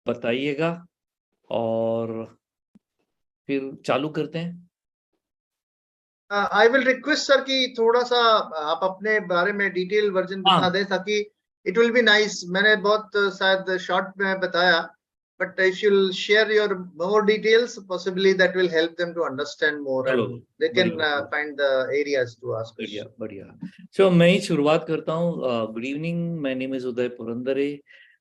बताइएगा और फिर चालू करते हैं। आई विल रिक्वेस्ट सर कि थोड़ा सा आप अपने बारे में डिटेल वर्जन बता दें ताकि इट विल बी नाइस। मैंने बहुत शायद शॉर्ट में बताया, but if you will share your more details possibly that will help them to understand more and they can find the areas to ask. बढ़िया। So मैं ही शुरुआत करता हूँ। Good evening, my name is Uday Purandare.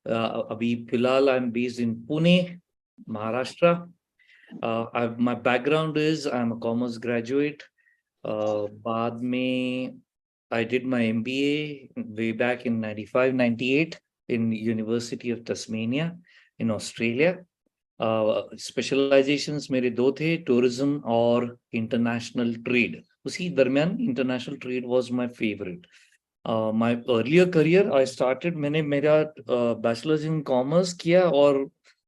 अभी फिलहाल I am based in Pune, Maharashtra. My background is I am a commerce graduate. बाद में I did my MBA way back in 95-98 in University of Tasmania in Australia. Specializations मेरे दो थे, tourism और international trade. उसी दरमियान international trade was my favorite. My earlier career I started, मैंने मेरा bachelor's in commerce किया और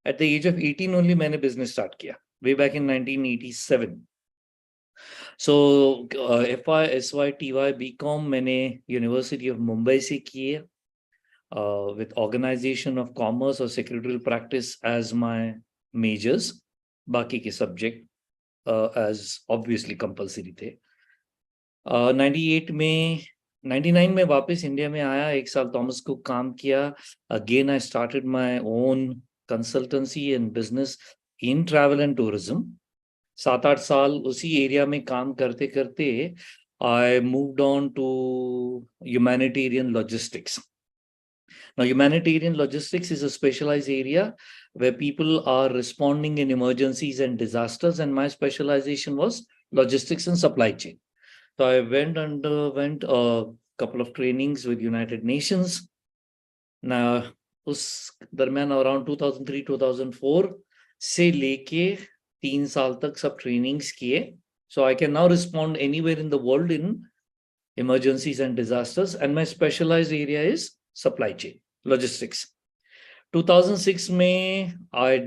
at the age of 18 only मैंने business start किया, way back in 1987. So FY, SY, TY, BCom मैंने यूनिवर्सिटी ऑफ मुंबई से किए with organization of commerce और secretarial practice as my majors. बाकी के सब्जेक्ट as obviously compulsory थे। 98 में 99 में वापस इंडिया में आया, एक साल थॉमस कुक काम किया। Again I started my own consultancy and business in travel and tourism. 7-8 साल उसी एरिया में काम करते करते I moved on to humanitarian logistics. Now, humanitarian logistics is a specialized area where people are responding in emergencies and disasters, and my specialization was logistics and supply chain. So I underwent a couple of trainings with United Nations. Now, उस दरमियान around 2003-2004 से लेके 3 साल तक सब trainings किए. So I can now respond anywhere in the world in emergencies and disasters, and my specialized area is supply chain, logistics. 2006 में I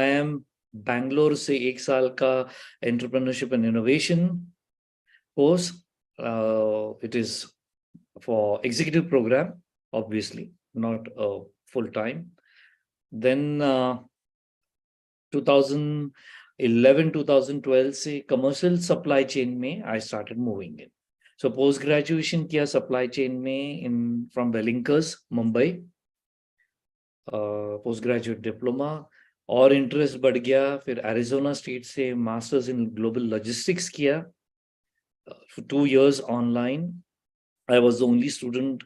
am Bangalore से 1 साल का entrepreneurship and innovation course. It is for executive program, obviously, not full time. Then 2011-2012 से commercial supply chain में I started moving in. So post graduation किया supply chain में from Wellinkers, Mumbai. Post graduate diploma और interest बढ़ गया, फिर Arizona state से masters in global logistics किया for 2 years online. I was the only student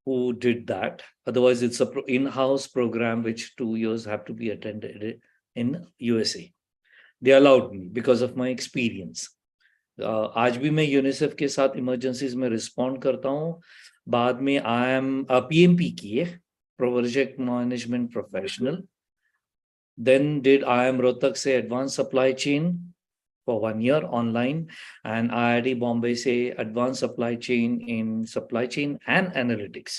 who did that. Otherwise, it's a in-house program which 2 years have to be attended in USA. They allowed me because of my experience. आज भी मैं UNICEF के साथ emergencies में respond करता हूँ. बाद में आई एम PMP किए, project management professional. Then did IIM Rohtak से advanced supply chain for 1 year online, and IIT Bombay से advanced supply chain in supply chain and analytics.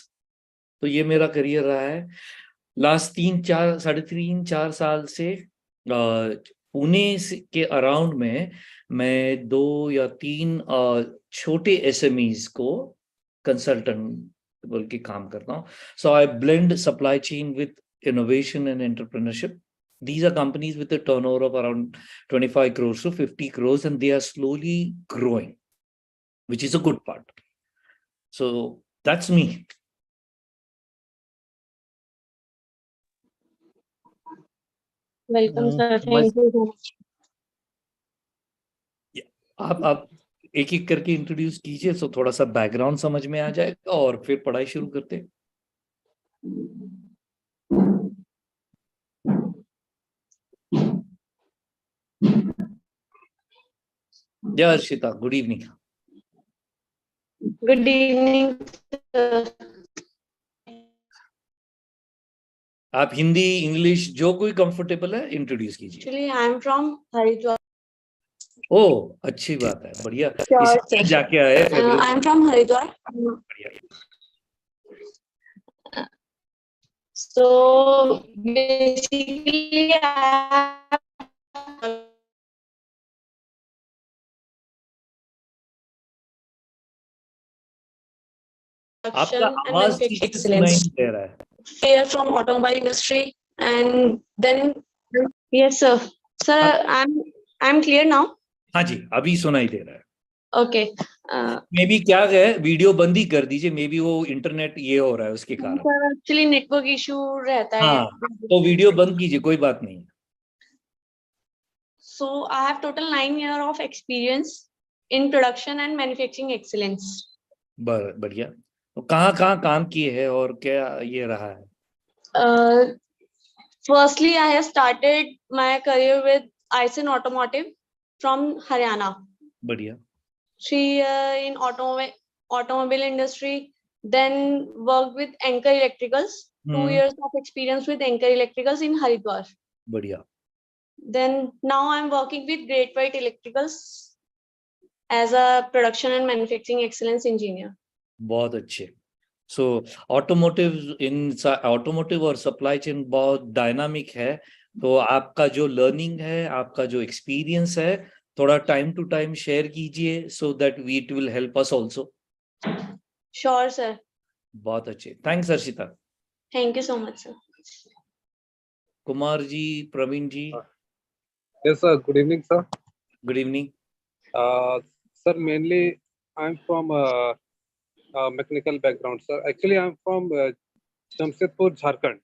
तो ये मेरा करियर रहा है. लास्ट 3-4 साल से पुणे के अराउंड में मैं 2 या 3 छोटे SMEs को कंसल्टेंट बोल के काम करता हूँ. So I blend supply chain with innovation and entrepreneurship. These are companies with a turnover of around 25 crores to 50 crores, and they are slowly growing, which is a good part. So that's me. Welcome, sir. Thank you so much. आप एक एक करके introduce कीजिए, so थोड़ा सा background समझ में आ जाएगा और फिर पढ़ाई शुरू करते हैं. या Arshita, good evening. Good evening, sir. आप हिंदी, इंग्लिश जो कोई कंफर्टेबल है इंट्रोड्यूस कीजिए. Actually, I am from Haridwar. ओ, अच्छी बात है, बढ़िया. Sure, इसी जाके आए. I am from Haridwar. So basically, आपका आवाज ठीक से सुनाई नहीं दे रहा है. here from automobile industry And then, yes, sir. Sir, I'm clear now. हाँ जी, अभी सुनाई दे रहा है. Okay. मे बी क्या है, वीडियो बंद ही कर दीजिए, मे बी वो इंटरनेट ये हो रहा है उसके कारण. सर एक्चुअली नेटवर्क इशू रहता है. हाँ, तो वीडियो बंद कीजिए, कोई बात नहीं. So I have total 9 years of experience in production and manufacturing excellence. बढ़िया. तो कहाँ काम किए हैं और क्या ये रहा है? Firstly, I have started my career with Aisin Automotive from Haryana. बढ़िया. 3 years in automobile industry, then worked with Anchor Electricals. 2 years of experience with Anchor Electricals in Haridwar. बढ़िया. Then now I'm working with Great White Electricals as a production and manufacturing excellence engineer. बहुत अच्छे. So automotive और supply chain बहुत dynamic है. तो आपका जो learning है, आपका जो एक्सपीरियंस है, थोड़ा टाइम टू टाइम शेयर कीजिए, so that it will help us also. Sure sir. बहुत अच्छे. Thanks Harshita. Thank you so much sir. Kumar ji, Praveen ji. Yes sir, good evening sir. Good evening. Sir, mainly I'm from mechanical background sir. Actually I'm from Jamshedpur, Jharkhand.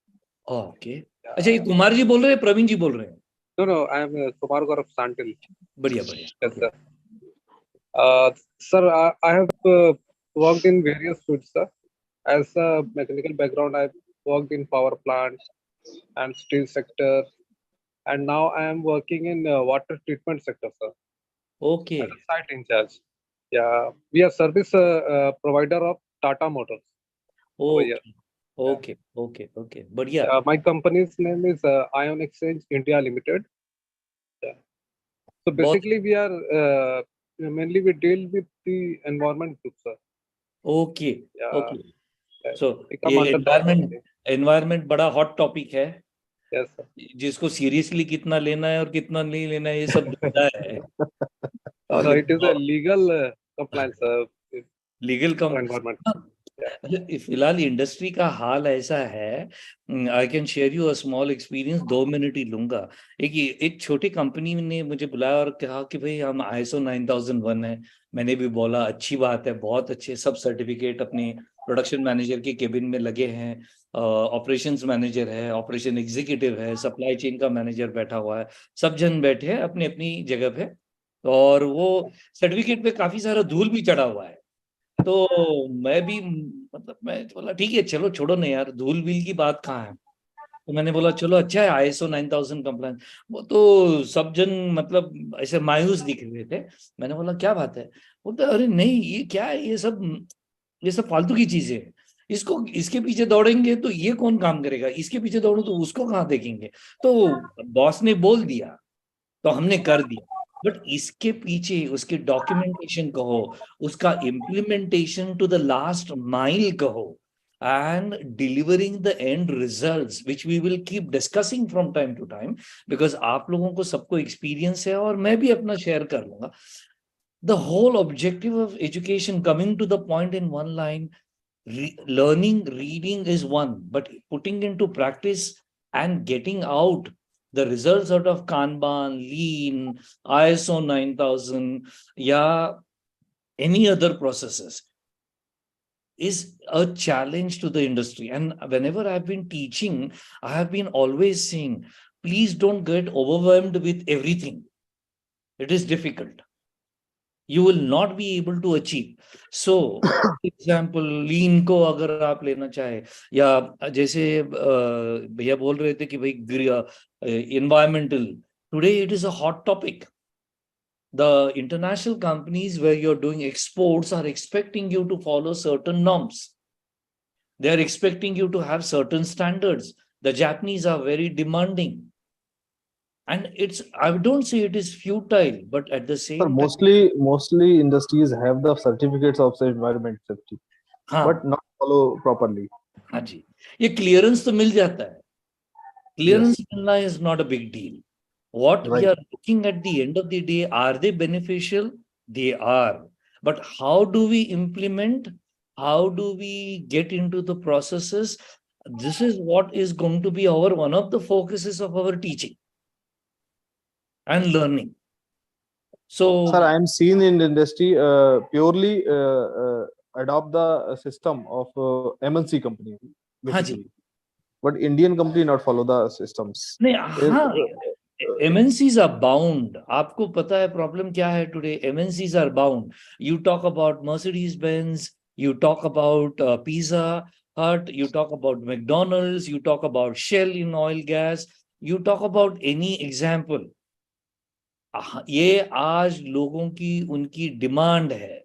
Okay. अच्छा, ये कुमार जी बोल रहे हैं, प्रवीण जी बोल रहे हैं? No, I am Kumar Gaurav Santil. बढ़िया. Yes sir. Sir, I have worked in various fields sir. As a mechanical background, I've worked in power plant and steel sector, and now I am working in water treatment sector sir. Okay. As a site in charge. Yeah, we are service provider of Tata Motors. Okay. बढ़िया. My company's name is Ion Exchange India Limited. Yeah. So basically, we are mainly we deal with the environment group, sir. Okay. Yeah. Okay. So We come ये under environment बड़ा hot topic है. Yes sir. जिसको seriously कितना लेना है और कितना नहीं लेना है, ये सब दुविधा है. No, it is a legal compliance legal for environment. फिलहाल इंडस्ट्री का हाल ऐसा है. I can share you a small experience. 2 minute ही लूंगा. एक छोटी कंपनी ने मुझे बुलाया और कहा कि भाई हम ISO 9001 है. मैंने भी बोला अच्छी बात है, बहुत अच्छे. सब सर्टिफिकेट अपने प्रोडक्शन मैनेजर के केबिन में लगे हैं. ऑपरेशंस मैनेजर है, ऑपरेशन एग्जीक्यूटिव है, सप्लाई चेन का मैनेजर बैठा हुआ है. सब जन बैठे हैं अपनी अपनी जगह पे, और वो सर्टिफिकेट पे काफी सारा धूल भी चढ़ा हुआ है. तो मैं भी मतलब मैं बोला ठीक है, चलो छोड़ो ना यार, धूल बील की बात कहाँ है. तो मैंने बोला चलो अच्छा है, ISO 9000 कंप्लायंस. वो तो सब जन मतलब ऐसे मायूस दिख रहे थे. मैंने बोला क्या बात है? बोलते अरे नहीं, ये क्या है, ये सब फालतू की चीजें हैं. इसके पीछे दौड़ेंगे तो ये कौन काम करेगा, इसके पीछे दौड़ो तो उसको कहाँ देखेंगे. तो बॉस ने बोल दिया तो हमने कर दिया. बट इसके पीछे उसके डॉक्यूमेंटेशन कहो, उसका implementation to the last mile कहो, and delivering the end results, which we will keep discussing from time to time, because आप लोगों को सबको experience है और मैं भी अपना share कर लूंगा. The whole objective of education, coming to the point in one line, learning, reading is one, but putting into practice and getting out the results out of Kanban, Lean, ISO 9000, yeah, any other processes is a challenge to the industry. And whenever I've been teaching, I have been always saying, please don't get overwhelmed with everything. It is difficult. You will not be able to achieve. So, example, lean को अगर आप लेना चाहे, या जैसे भैया बोल रहे थे कि भाई environmental, today it is a hot topic. The international companies where you're doing exports are expecting you to follow certain norms. They are expecting you to have certain standards. The Japanese are very demanding. And I don't say it is futile, but at the same time, mostly industries have the certificates of environment safety, but not follow properly. हाँ जी, ये clearance तो मिल जाता है. Clearance मिलना is not a big deal. What we are looking at the end of the day, are they beneficial? They are. But how do we implement? How do we get into the processes? this is what is going to be our one of the focuses of our teaching and learning. So, sir, I am seen in the industry purely adopt the system of MNC company हाँ जी, basically, but Indian company not follow the systems. नहीं, Uh, हाँ, uh, MNCs are bound. आपको पता है problem क्या है today? MNCs are bound. You talk about Mercedes-Benz, you talk about Pizza Hut, you talk about McDonald's, you talk about Shell in oil gas, you talk about any example. ये आज लोगों की उनकी डिमांड है.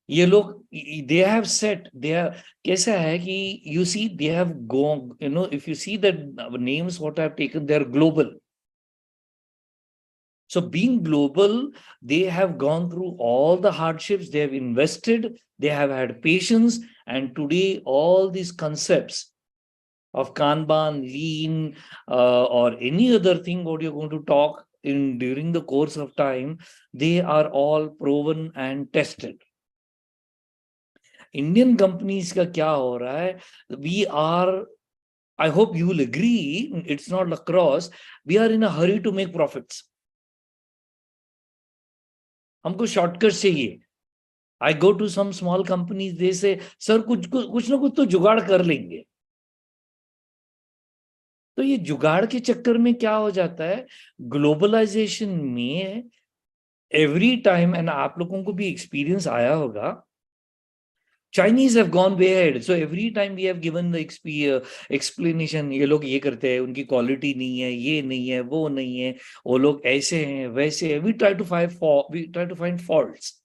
ये लोग they have set, they have, कैसा है कि you see they have gone, you know, if you see the names what I have taken, they are global. So being global, they have gone through all the hardships, they have invested, they have had patience, and today all these concepts of Kanban, lean, or any other thing what you're going to talk in during the course of time, they are all proven and tested. Indian companies का क्या हो रहा है? We are, I hope you will agree, it's not across, we are in a hurry to make profits. हमको shortcut चाहिए. I go to some small companies, they say, sir, कुछ ना कुछ तो जुगाड़ कर लेंगे. तो ये जुगाड़ के चक्कर में क्या हो जाता है? ग्लोबलाइजेशन में एवरी टाइम, एंड आप लोगों को भी एक्सपीरियंस आया होगा, Chinese have gone way ahead. So every time we have given the explanation, ये लोग ये करते हैं, उनकी क्वालिटी नहीं है, ये नहीं है, वो नहीं है, वो लोग ऐसे हैं, वैसे हैं. We try to find faults.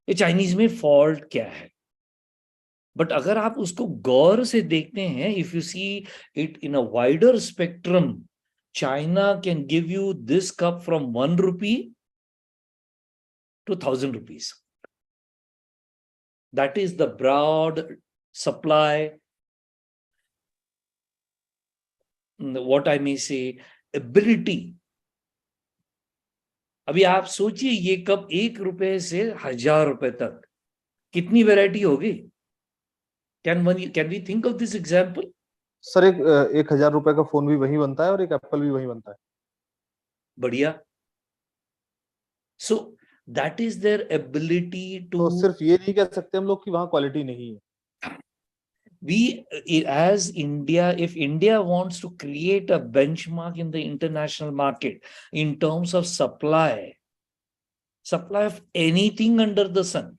ये चाइनीज में फॉल्ट क्या है? बट अगर आप उसको गौर से देखते हैं, if you see it in a wider spectrum, China can give you this cup from 1 rupee to 1,000 rupees. That is the broad supply, what I may say, ability. अभी आप सोचिए ये कप 1 रुपए से 1,000 रुपए तक कितनी वैरायटी होगी? Can we think of this example? Sir, 1,000 रुपए का फोन भी वही बनता है और एक एप्पल भी वही बनता है. बढ़िया. So that is their ability to. तो सिर्फ ये नहीं कह सकते हम लोग कि वहाँ क्वालिटी नहीं है. We, as India, if India wants to create a benchmark in the international market in terms of supply of anything under the sun,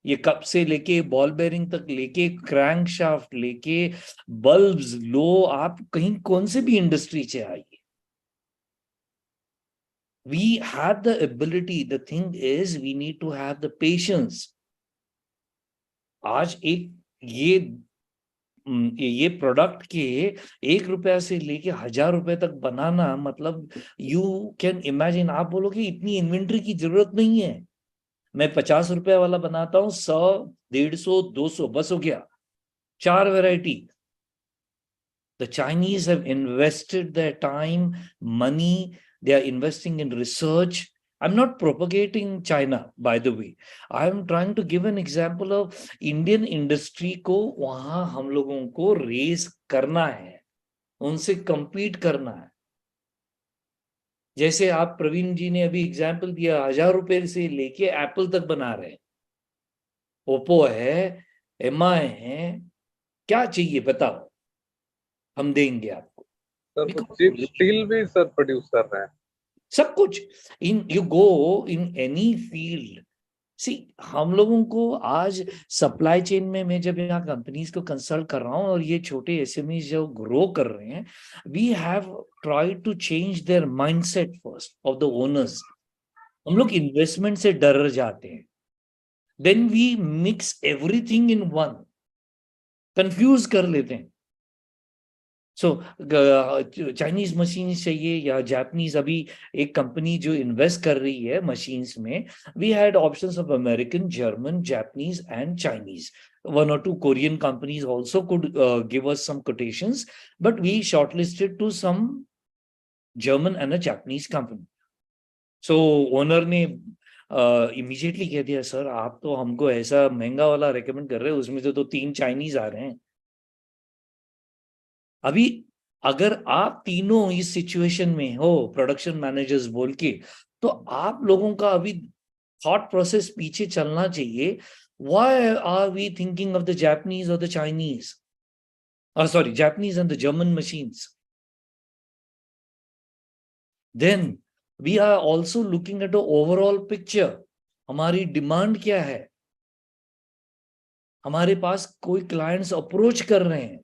ये कप से लेके बॉल बेरिंग तक लेके क्रैंक शाफ्ट लेके बल्ब्स लो, आप कहीं कौन से भी इंडस्ट्री से आइए, we have the ability. The thing is we need to have the patience. आज एक ये प्रोडक्ट के 1 रुपया से लेके 1,000 रुपए तक बनाना, मतलब यू कैन इमेजिन. आप बोलोगे इतनी इन्वेंट्री की जरूरत नहीं है, मैं 50 रुपया वाला बनाता हूं, 100, 150, 200 बस हो गया, 4 variety. The Chinese have invested their time, money, they are investing in research. I'm not propagating China, by the way. I'm trying to give an example of Indian industry को वहां हम लोगों को रेस करना है, उनसे compete करना है. जैसे आप प्रवीण जी ने अभी एग्जाम्पल दिया, 1,000 रुपए से लेके एप्पल तक बना रहे हैं, ओप्पो है, MI है, क्या चाहिए बताओ, हम देंगे आपको. सर स्टील भी सर प्रोड्यूस कर रहे हैं, सब कुछ. In you go in any field, see हम लोगों को आज सप्लाई चेन में, मैं जब यहाँ कंपनीज को कंसल्ट कर रहा हूँ और ये छोटे SMEs जो ग्रो कर रहे हैं, we have tried to change their mindset first of the owners. हम लोग इन्वेस्टमेंट से डर जाते हैं, then we mix everything in one, confuse कर लेते हैं. सो चाइनीज मशीन चाहिए या जापानीज, अभी एक कंपनी जो इन्वेस्ट कर रही है मशीन्स में, we had options of American, German, Japanese and Chinese. 1 or 2 Korean companies also could give us some quotations, but we shortlisted to some German and a Japanese company. So owner ने immediately कह दिया, sir आप तो हमको ऐसा महंगा वाला recommend कर रहे हैं, उसमें से तो 3 चाइनीज आ रहे हैं. अभी अगर आप तीनों इस सिचुएशन में हो, प्रोडक्शन मैनेजर्स बोल के, तो आप लोगों का अभी थॉट प्रोसेस पीछे चलना चाहिए. Why are we thinking of the Japanese or the Chinese? Sorry, Japanese and the German machines. Then we are also looking at the overall picture. हमारी डिमांड क्या है? हमारे पास कोई क्लाइंट्स अप्रोच कर रहे हैं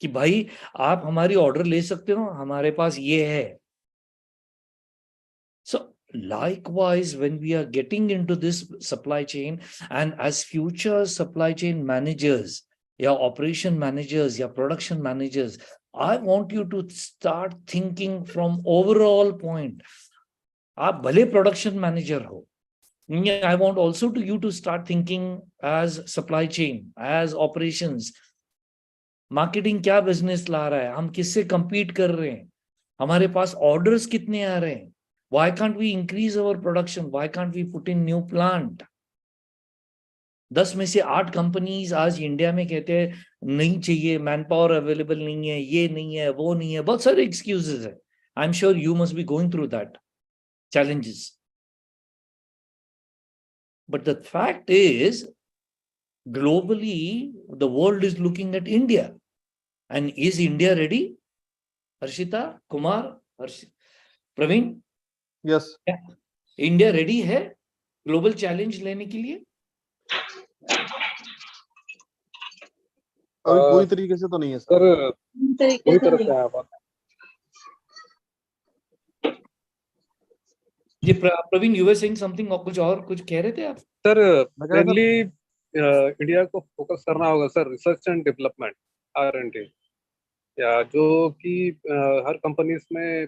कि भाई आप हमारी ऑर्डर ले सकते हो, हमारे पास ये है. So likewise, when we are getting into this supply chain, and as future supply chain managers, your operation managers, your production managers, I want you to start thinking from overall point. आप भले production manager हो, I want also to you to start thinking as supply chain, as operations. Marketing क्या business ला रहा है, हम किससे compete कर रहे हैं, हमारे पास orders कितने आ रहे हैं. Why can't we increase our production? Why can't we put in new plant? 10 में से 8 कंपनीज आज इंडिया में कहते हैं नहीं चाहिए, मैन पावर अवेलेबल नहीं है, ये नहीं है, वो नहीं है, बहुत सारे एक्सक्यूजेस है. I am sure you must be going through that challenges. But the fact is, globally, the world is looking at India. And is India ready? Harshita, Kumar, Praveen? Yes. India ready है global challenge लेने के लिए? अभी पूरी तरीके से तो नहीं है सर, पूरी तरह से है बात. ये Praveen, you were saying something, और कुछ कह रहे थे आप? सर मेनली इंडिया को फोकस करना होगा sir, research and development, R&D, या जो कि हर कंपनीज में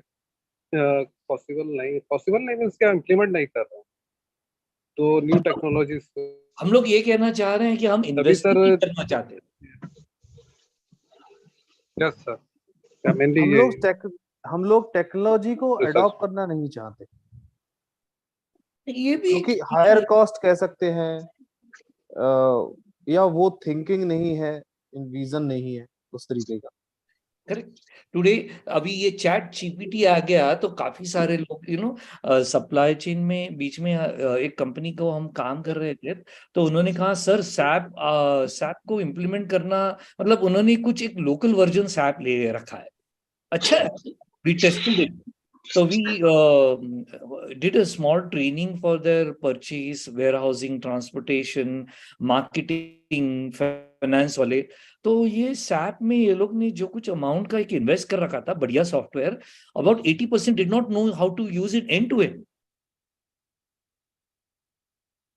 पॉसिबल नहीं मींस क्या इम्प्लीमेंट नहीं कर रहे हैं, तो न्यू टेक्नोलॉजीज. हम लोग ये कहना चाह रहे हैं कि हम इन्वेस्ट नहीं करना चाहते. यस सर, मेनली हम लोग टेक्नोलॉजी को अडॉप्ट करना नहीं चाहते. ये भी क्योंकि हायर कॉस्ट कह सकते हैं, या वो थिंकिंग नहीं है, विजन नहीं है उस तरीके का. करेक्ट. टुडे अभी ये चैट जीपीटी आ गया तो काफी सारे लोग सप्लाई चेन में बीच में एक कंपनी को हम काम कर रहे थे, तो उन्होंने कहा सर सैप को इम्प्लीमेंट करना, मतलब उन्होंने कुछ एक लोकल वर्जन सैप ले रखा है. अच्छा है, we tested it. So we did a small training for their purchase, warehousing, transportation, marketing, finance वाले. तो ये सैप में ये लोग ने जो कुछ अमाउंट का एक इन्वेस्ट कर रखा था, बढ़िया software, about 80% did not know how to use it end to end.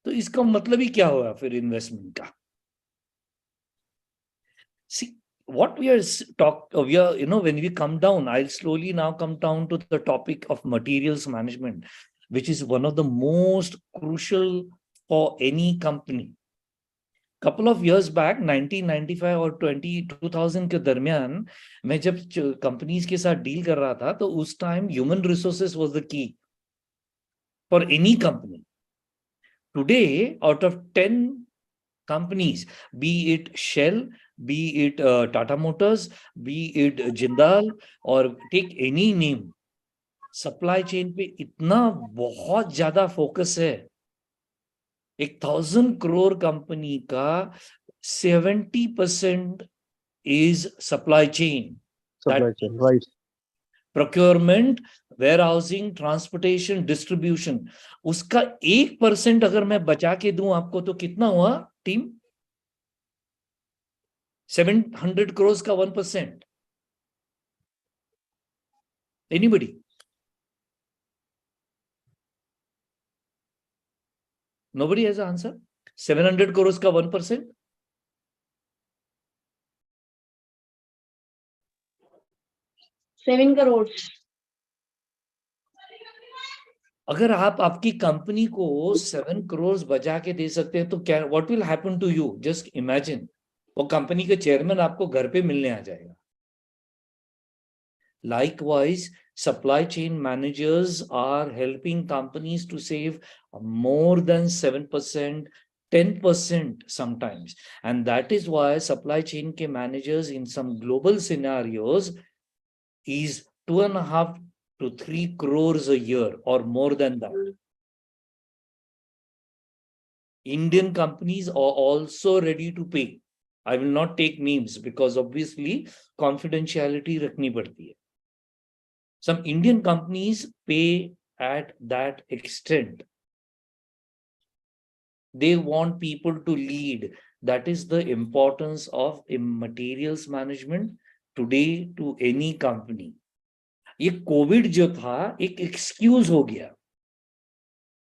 तो इसका मतलब ही क्या हुआ फिर इन्वेस्टमेंट का? See, what we are when we come down, I'll slowly now come down to the topic of materials management, which is one of the most crucial for any company. Couple of years back, 1995 और 2000 के दरमियान मैं जब companies के साथ deal कर रहा था, तो उस time human resources was the key for any company. Today out of 10 companies, be it Shell, be it Tata Motors, be it Jindal, or take any name, supply chain पे इतना बहुत ज्यादा फोकस है. 1,000 crore कंपनी का 70% is supply chain. Supply chain, right. Procurement, warehousing, transportation, distribution. उसका 1% अगर मैं बचा के दूं आपको, तो कितना हुआ टीम? 700 crores का 1%. Anybody? Nobody has an answer? 700 crores का 1%? $7 crores. अगर आप आपकी कंपनी को 7 crores बचा के दे सकते हैं, तो क्या, what will happen to you? Just imagine, वो कंपनी के चेयरमैन आपको घर पे मिलने आ जाएगा. Likewise, supply chain managers are helping companies to save more than 7% 10% sometimes. And that is why supply chain ke managers in some global scenarios is 2.5 to 3 crores a year or more than that. Indian companies are also ready to pay. I will not take names because obviously confidentiality rakhni padti hai. Some Indian companies pay at that extent. They want people to lead. That is the importance of materials management today to any company. ये Covid जो था एक excuse हो गया.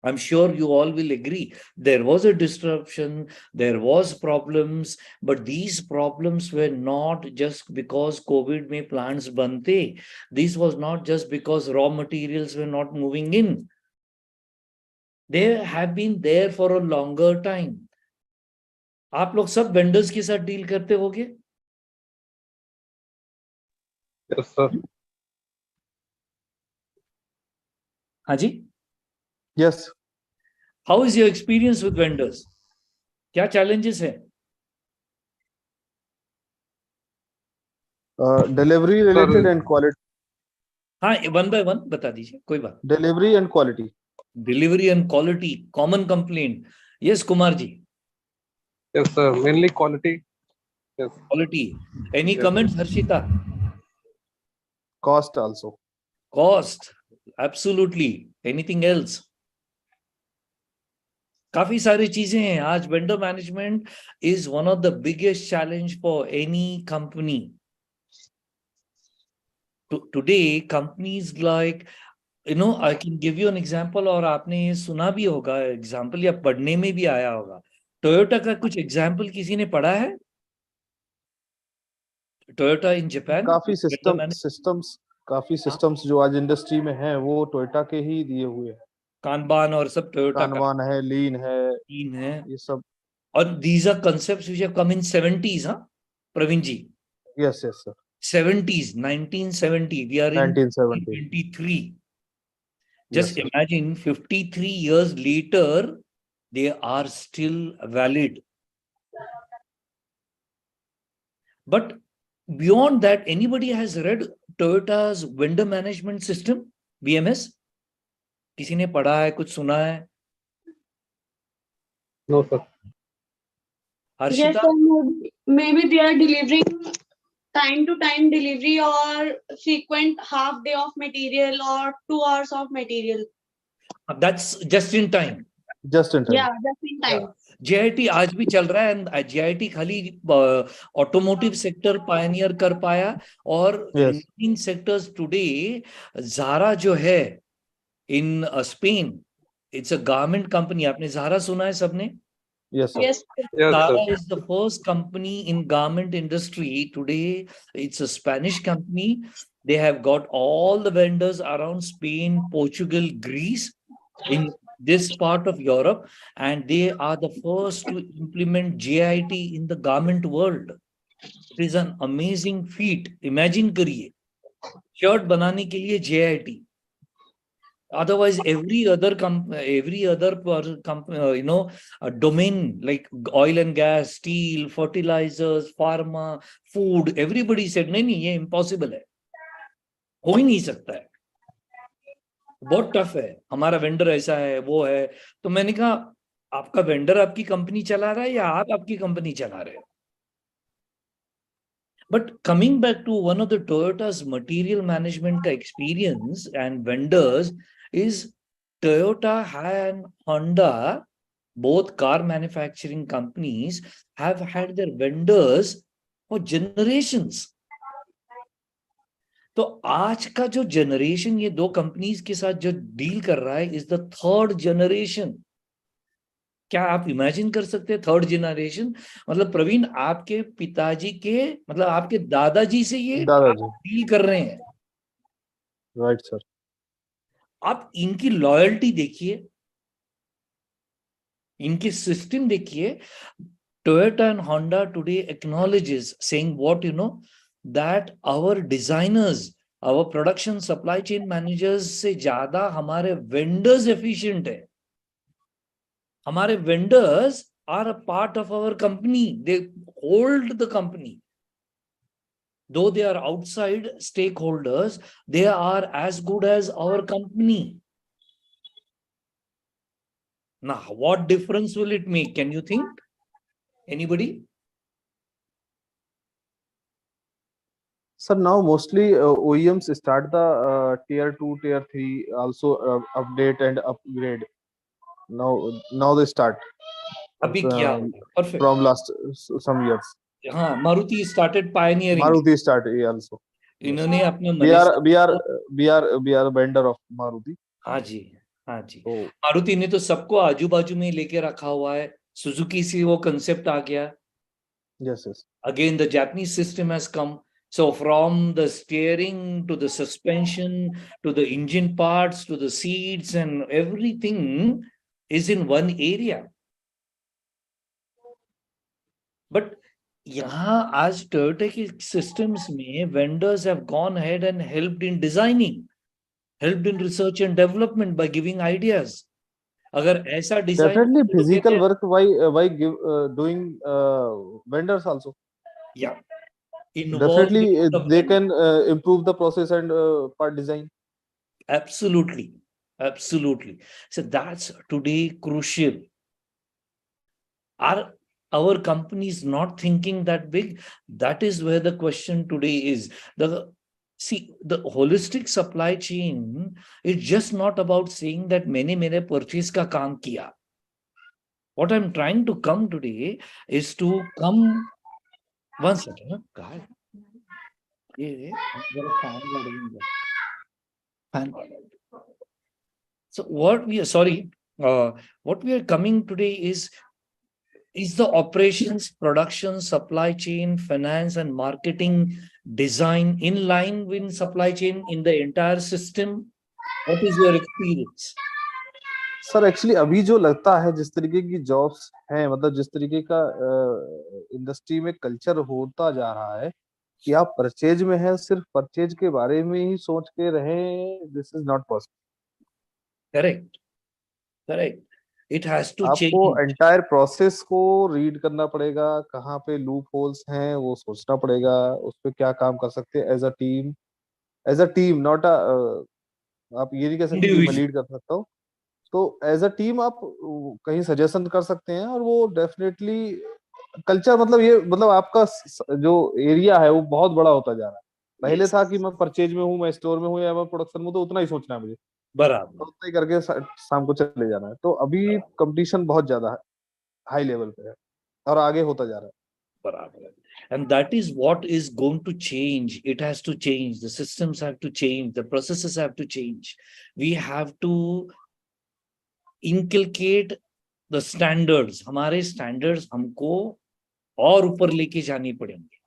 I'm sure you all will agree. There was a disruption, there was problems, but these problems were not just because COVID में plants बंद थे. This was not just because raw materials were not moving in. They have been there for a longer time. आप लोग सब vendors के साथ deal करते होगे? Yes, sir. हाँ जी? Yes. How is your experience with vendors? क्या challenges हैं? Delivery related and quality. हाँ, one by one बता दीजिए, कोई बात. Delivery and quality. Delivery and quality, common complaint. Yes, Kumar ji. Yes, sir. Mainly quality. Yes. Quality. Any Yes. comments, Harshita? Cost also. Cost. Absolutely. Anything else? काफी सारी चीजें हैं. आज vendor management is one of the biggest challenge for any company. Today, companies like, you know, I can give you an example और आपने ये सुना भी होगा example या पढ़ने में भी आया होगा. टोयोटा का कुछ example किसी ने पढ़ा है? Toyota in Japan? काफी systems जो आज इंडस्ट्री में हैं वो टोयोटा के ही दिए हुए हैं. कानबान और सब टोयोटा का. कानबान है, लीन है, ये सब. और these are concepts which have come in 70s, huh? Praveen ji. Yes, yes, sir. 70s, 1970. We are in 1970. 2023. Just Yes, imagine 53 years later, they are still valid. But beyond that, anybody has read Toyota's vendor management system, VMS? किसी ने पढ़ा है, कुछ सुना है? No, sir. Yes, Harshita? sir, maybe they are delivering time to time delivery or frequent half day of material or 2 hours of material. That's just in time. Just in time. Yeah, just in time. JIT आज भी चल रहा है. And JIT खाली automotive sector pioneer कर पाया और in sectors today, Zara जो है in Spain, it's a garment company. आपने Zara सुना है सबने? Yes, sir. Yes. Yes, Zara sir. is the first company in garment industry today. It's a Spanish company. They have got all the vendors around Spain, Portugal, Greece, in this part of Europe, and they are the first to implement JIT in the garment world. It is an amazing feat. Imagine करिए, shirt बनाने के लिए JIT. Otherwise, every other domain like oil and gas, steel, fertilizers, pharma, food, everybody said नहीं ये impossible है, हो ही नहीं सकता है, बहुत टफ है, हमारा वेंडर ऐसा है, वो है. तो मैंने कहा आपका वेंडर आपकी कंपनी चला रहा है या आप आपकी कंपनी चला रहे हो? But coming back to one of the Toyota's material management ka experience and vendors is Toyota and Honda, both car manufacturing companies, have had their vendors for generations. तो आज का जो जनरेशन ये दो कंपनीज के साथ जो डील कर रहा है इज द थर्ड जनरेशन. क्या आप इमेजिन कर सकते हैं थर्ड जनरेशन? मतलब प्रवीण आपके पिताजी के मतलब आपके दादाजी से ये डील कर रहे हैं. Right sir. आप इनकी लॉयल्टी देखिए, इनके सिस्टम देखिए. Toyota and Honda today acknowledges saying what, that our designers, our production supply chain managers से ज्यादा हमारे vendors efficient है. हमारे vendors are a part of our company. They hold the company. Though they are outside stakeholders, they are as good as our company. Now, what difference will it make? Can you think? Anybody? Sir, now mostly OEMs start the tier 2, tier 3 also update and upgrade. Now they start अभी क्या uh, perfect. from last some years. हाँ, Maruti started pioneering. Maruti started also. इन्होंने अपने We are vendor of Maruti. हाँ जी, हाँ जी. तो मारुति ने तो सबको आजू बाजू में लेके रखा हुआ है. सुजुकी से वो कंसेप्ट आ गया. yes. Again, the Japanese system has come. So from the steering to the suspension to the engine parts to the seats and everything is in one area. But यहाँ आज Toyota के systems में vendors have gone ahead and helped in designing, helped in research and development by giving ideas. अगर ऐसा design definitely physical work why give doing vendors also. Yeah. Definitely they can improve the process and part design. Absolutely. Absolutely. So that's today crucial. Are our companies not thinking that big? That is where the question today is. The holistic supply chain is just not about saying that मैंने purchase का काम किया. What I'm trying to come today is to come one second. God. So what we are coming today is the operations, production, supply chain, finance and marketing design in line with supply chain in the entire system? What is your experience? Sir actually अभी जो लगता है जिस तरीके की jobs हैं, मतलब जिस तरीके का इंडस्ट्री में कल्चर होता जा रहा है कि आप परचेज में हैं, सिर्फ परचेज के बारे में ही सोच के रहें, this is not possible. Correct. It has to change. आपको एंटायर प्रोसेस को रीड करना पड़ेगा, कहाँ पे लूप होल्स हैं वो सोचना पड़ेगा, उस पे क्या काम कर सकते हैं एज अ टीम नॉट आप ये नहीं कह सकते कि मैं लीड कर सकता हूँ. तो एज अ टीम आप कहीं सजेशन कर सकते हैं और वो डेफिनेटली कल्चर मतलब आपका जो एरिया है वो बहुत बड़ा होता जा रहा है. पहले था कि मैं परचेज में हूँ, मैं स्टोर में हूँ या मैं प्रोडक्शन में, तो उतना ही सोचना है मुझे, बराबर, तो उतना ही करके शाम को चले जाना है. तो अभी कंपटीशन बहुत ज्यादा हाई लेवल पे है और आगे होता जा रहा है. बराबर. And that is what is going to change. It has to change. The systems have to change. The processes have to change. We have to inculcate the standards. हमारे standards हमको और ऊपर लेके जानी पड़ेंगे.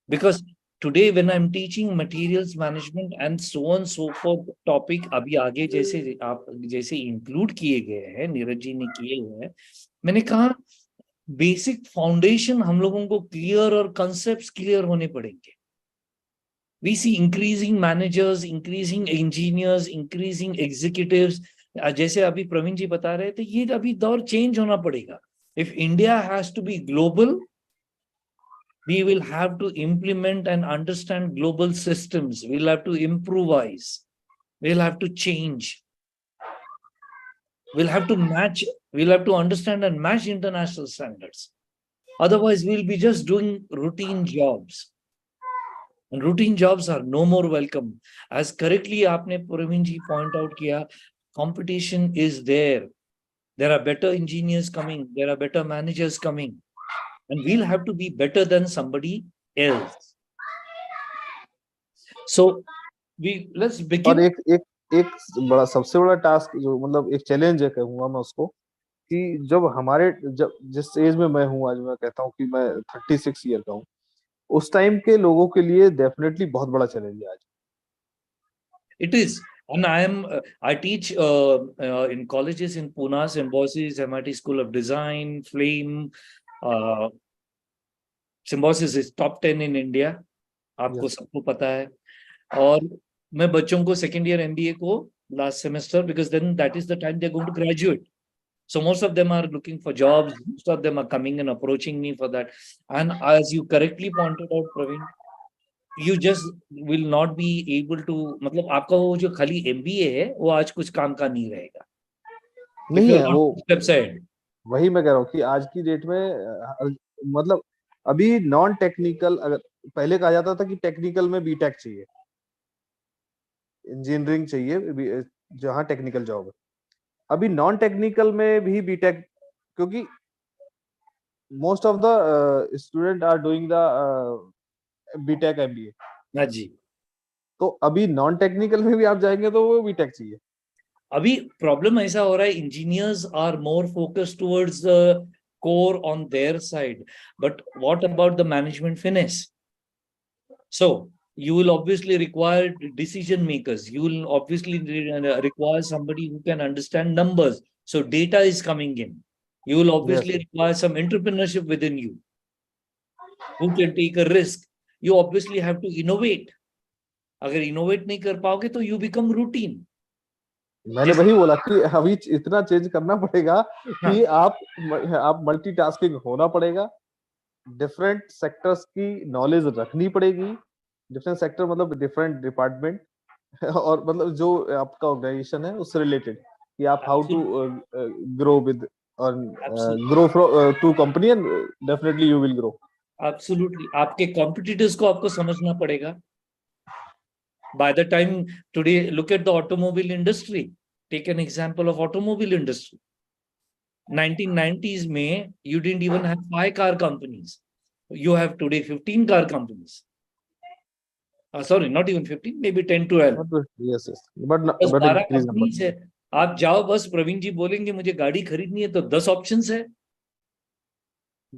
Because today when I'm teaching materials management and so on so forth topic, अभी आगे जैसे आप जैसे include किए गए हैं, नीरज जी ने किए हुए हैं, मैंने कहा बेसिक फाउंडेशन हम लोगों को क्लियर और कंसेप्ट्स क्लियर होने पड़ेंगे. We see increasing managers, increasing engineers, increasing executives. जैसे अभी प्रवीण जी बता रहे थे, ये अभी दौर चेंज होना पड़ेगा. If India has to be global, we will have to implement and understand global systems. We'll have to improvise. We'll have to change. We'll have to match. We'll have to understand and match international standards. Otherwise, we'll be just doing routine jobs. And routine jobs are no more welcome. As correctly aapne Praveen ji point out kiya, competition is there. There are better engineers coming. There are better managers coming. And we'll have to be better than somebody else. So let's begin. और एक बड़ा सबसे बड़ा task जो मतलब एक challenge है कहूंगा मैं उसको, कि जब जिस एज में मैं हूँ आज, मैं कहता हूँ कि मैं 36 ईयर का हूँ, उस टाइम के लोगों के लिए डेफिनेटली बहुत बड़ा चैलेंज है आज. It is. And I teach in colleges in Pune, Symbiosis, MIT School of Design, Flame. Symbiosis is top 10 in India. आपको सबको पता है. और मैं बच्चों को सेकेंड ईयर MBA को last semester, because then that is the time they're going to graduate. So most of them are looking for jobs. Most of them are coming and approaching me for that. And as you correctly pointed out, Praveen, you just will not be able to, मतलब आपका वो जो खाली MBA है वो आज कुछ काम का नहीं रहेगा. If नहीं you're है not वो, two steps ahead. वही मैं कह रहा हूँ कि आज की डेट में मतलब अभी नॉन टेक्निकल, अगर पहले कहा जाता था कि टेक्निकल में बीटेक चाहिए, इंजीनियरिंग चाहिए जहाँ टेक्निकल जॉब है, अभी नॉन टेक्निकल में भी बीटेक, क्योंकि most of the student are doing the BTech MBA. हाँ जी. तो अभी नॉन टेक्निकल में भी आप जाएंगे तो वो बीटेक चाहिए. अभी प्रॉब्लम ऐसा हो रहा है, engineers are more focused towards the core on their side, but what about the management finesse? So you will obviously require decision makers. You will obviously require somebody who can understand numbers. So data is coming in. You will obviously require some entrepreneurship within you, who can take a risk. You obviously have to innovate. अगर innovate नहीं कर पाओगे तो you become routine. मैंने वही बोला कि अभी इतना चेंज करना पड़ेगा कि आप मल्टीटास्किंग होना पड़ेगा, डिफरेंट सेक्टर्स की नॉलेज रखनी पड़ेगी, डिफरेंट सेक्टर मतलब डिफरेंट डिपार्टमेंट, और मतलब जो आपका ऑर्गेनाइजेशन है उससे रिलेटेड कि आप हाउ टू ग्रो विद और grow to company and definitely you will grow. Absolutely. आपके कॉम्पिटिटर्स को आपको समझना पड़ेगा. By the time today, look at the automobile industry. Take an example of automobile industry. 1990s में you didn't even have 5 car companies. You have today 15 car companies. Sorry, not even 15, maybe 10, 12. Yes, but 12 companies है. आप जाओ बस, प्रवीण जी बोलेंगे मुझे गाड़ी खरीदनी है तो 10 ऑप्शंस है.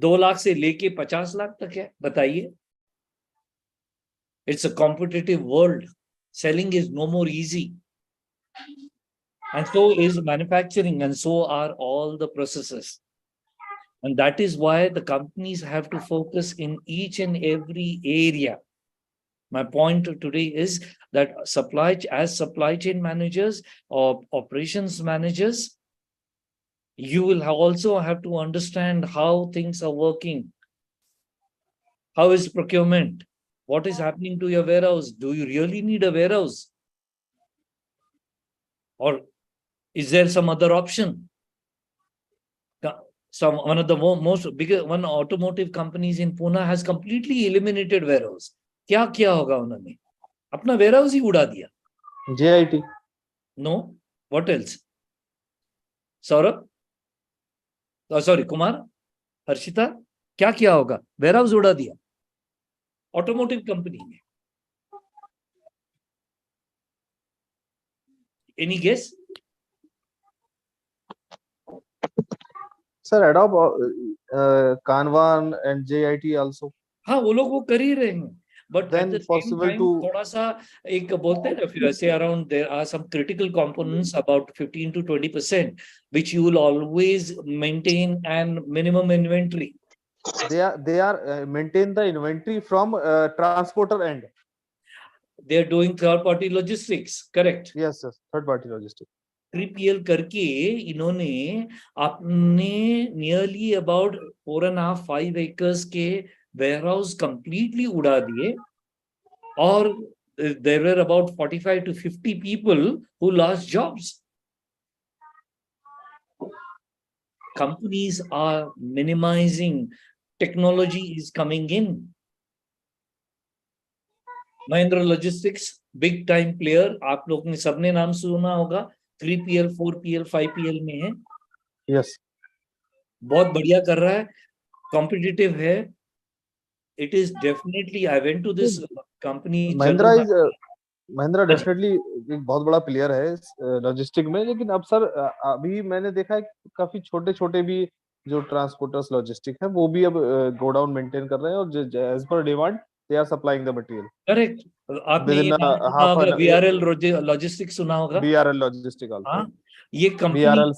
2 लाख से लेके 50 लाख तक है. बताइए. It's a competitive world. Selling is no more easy. And so is manufacturing, and so are all the processes. And that is why the companies have to focus in each and every area. My point today is that as supply chain managers or operations managers, you will also have to understand how things are working. How is procurement? What is happening to your warehouse? Do you really need a warehouse? Or is there some other option? One of the most biggest automotive companies in Pune has completely eliminated warehouse. क्या किया होगा उन्होंने? अपना warehouse ही उड़ा दिया. JIT. No. What else? Saurabh? Sorry, Kumar, Harshita, क्या किया होगा? warehouse उड़ा दिया. Automotive company ने. Any guess? Sir, adopt Kanban and JIT also. हाँ, वो लोग वो कर ही रहे हैं. But then at the same time, थोड़ा सा एक बोलते हैं ना, if you say around there are some critical components about 15 to 20%, which you will always maintain and minimum inventory. They are maintain the inventory from transporter end. They are doing third party logistics, correct? Yes, yes, third party logistics. 3PL करके इन्होंने अपने nearly about 4.5-5 acres के warehouse completely उड़ा दिए, और there were about 45 to 50 people who lost jobs. Companies are minimizing. Technology is coming in. Mahindra Logistics, big time player. आप लोग ने सबने नाम सुना होगा. 3PL, 4PL, 5PL में है. Yes. बहुत बढ़िया कर रहा है. Competitive है. It is definitely. I went to this company. Mahindra definitely एक बहुत बड़ा प्लेयर है लॉजिस्टिक में, लेकिन अब सर अभी मैंने देखा है काफी छोटे छोटे भी जो ट्रांसपोर्टर्स लॉजिस्टिक है वो भी अब गोडाउन मेंटेन कर रहे हैं, और as per demand they are supplying the material. Correct. आपने ये नाम सुना होगा, VRL लॉजिस्टिक्स सुना होगा. VRL logistic also. हाँ, ये company VRL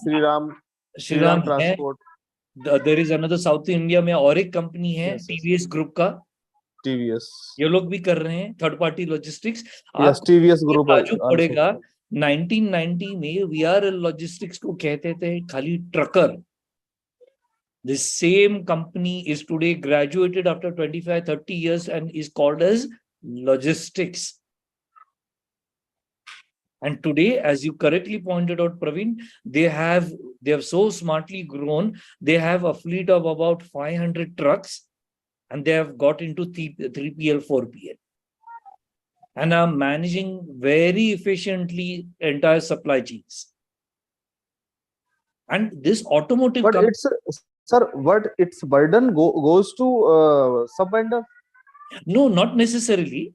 Shriram transport. There is another South India में और एक कंपनी है, TVS ग्रुप का. TVS, ये लोग भी कर रहे हैं third party logistics. TVS group ताजुब पड़ेगा 1990 में VRL लॉजिस्टिक्स को कहते थे खाली trucker. This same company is today graduated after 25-30 years and is called as logistics. And today, as you correctly pointed out, Praveen, they have so smartly grown. They have a fleet of about 500 trucks, and they have got into 3PL, 4PL, and are managing very efficiently entire supply chains. And this automotive, but it's sir, what its burden goes to sub-vendor? No, not necessarily.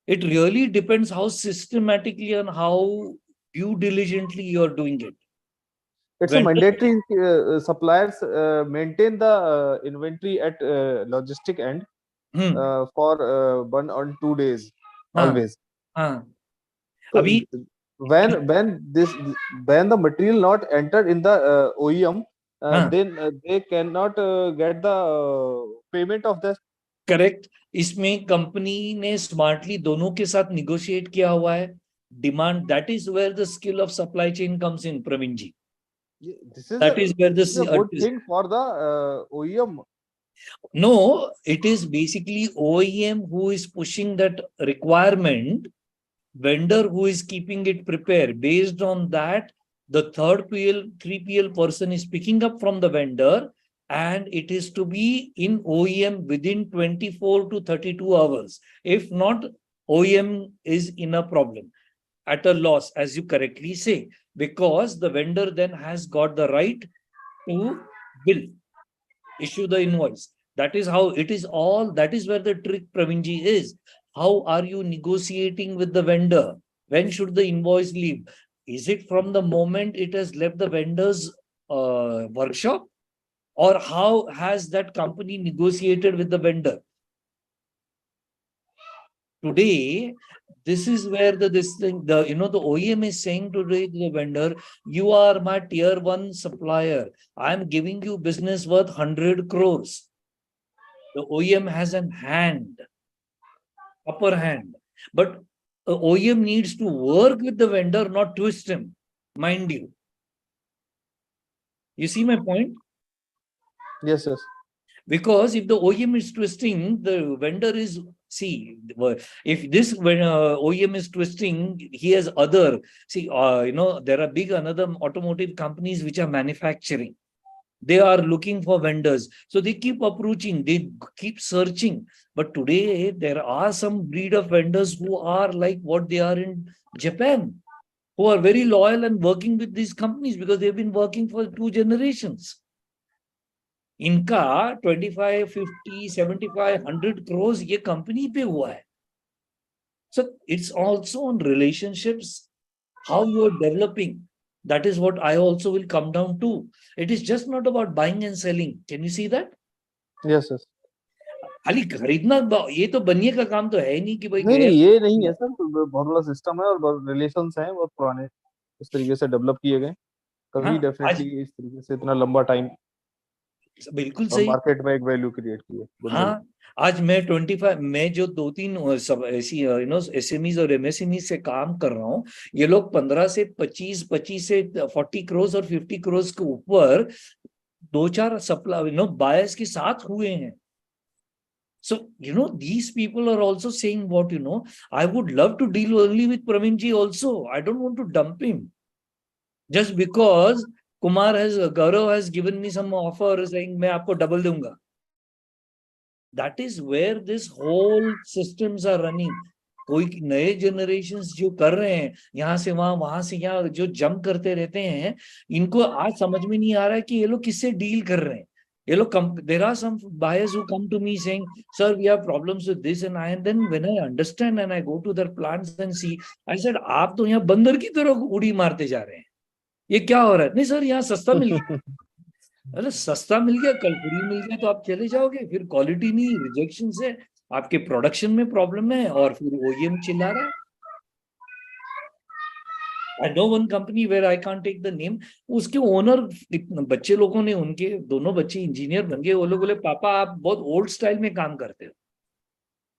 It really depends how systematically and how due diligently you are doing it. It's a mandatory suppliers maintain the inventory at logistic end for 1 or 2 days always. So when the material not entered in the OEM, then they cannot get the payment of this. Correct. इसमें company ने smartly दोनों के साथ negotiate किया हुआ है. Demand, that is where the skill of supply chain comes in, Praveen ji. That is where this is a good thing for the OEM. No, it is basically OEM who is pushing that requirement, vendor who is keeping it prepared. Based on that, the 3PL person is picking up from the vendor, and it is to be in OEM within 24 to 32 hours. If not, OEM is in a problem, at a loss, as you correctly say, because the vendor then has got the right to bill, issue the invoice. That is how it is all. That is where the trick, Pravinji, is. How are you negotiating with the vendor? When should the invoice leave? Is it from the moment it has left the vendor's workshop? Or how has that company negotiated with the vendor? Today, this is where the OEM is saying today to the vendor, you are my tier 1 supplier. I'm giving you business worth 100 crores. The OEM has an upper hand. But OEM needs to work with the vendor, not twist him, mind you. You see my point? Yes, yes. Because if the OEM is twisting, the vendor is, if this OEM is twisting, he has other, there are big another automotive companies which are manufacturing. They are looking for vendors. So they keep approaching, they keep searching. But today, there are some breed of vendors who are like what they are in Japan, who are very loyal and working with these companies because they've been working for 2 generations. इनका 25, 50, 75, 100 crores ये company पे हुआ है. So it's also on relationships, how you are developing. That is what I also will come down to. It is just not about buying and selling. Can you see that? Yes, yes. खाली खरीदना ये तो बनिए का काम तो है नहीं कि भाई नहीं, ये नहीं है सर, बहुत बड़ा सिस्टम है और रिलेशंस हैं बहुत पुराने, इस तरीके से डेवलप किए गए. तभी डेफिनेटली इस तरीके से इतना लंबा टाइम बिल्कुल सही मार्केट में एक वैल्यू क्रिएट की है. हाँ, आज मैं 25 मैं जो 2-3 सब ऐसी एसएमईज और एमएसएमईज से काम कर रहा हूँ, ये लोग 15 से 25 से 40 करोड़ और 50 करोड़ के ऊपर 2-4 सप्लाई बायर्स के साथ हुए हैं. So, these people are also saying what, I would love to deal only with Praveen ji also. I don't want to dump him. Just because Gaurav has given me some offer saying, मैं आपको double दूंगा. That is where this whole systems are running. कोई नए generations जो कर रहे हैं, यहाँ से वहां से यहाँ जो jump करते रहते हैं, इनको आज समझ में नहीं आ रहा है कि ये लोग किससे deal कर रहे हैं. There are some buyers who come to me saying, sir, we have problems with this and then when I understand and I go to their plants and see, I said, आप तो यहाँ बंदर की तरह उड़ी मारते जा रहे हैं. ये क्या हो रहा है? नहीं सर, यहाँ सस्ता मिल गया. अरे सस्ता मिल गया, कल फ्री मिल गया तो आप चले जाओगे. फिर क्वालिटी नहीं, रिजेक्शन से आपके प्रोडक्शन में प्रॉब्लम है और फिर ओईएम चिल्ला रहा है. I know one company where I can't take the name. उसके ओनर बच्चे लोगों ने, उनके दोनों बच्चे इंजीनियर बन गए. वो लोग बोले, पापा आप बहुत ओल्ड स्टाइल में काम करते हो.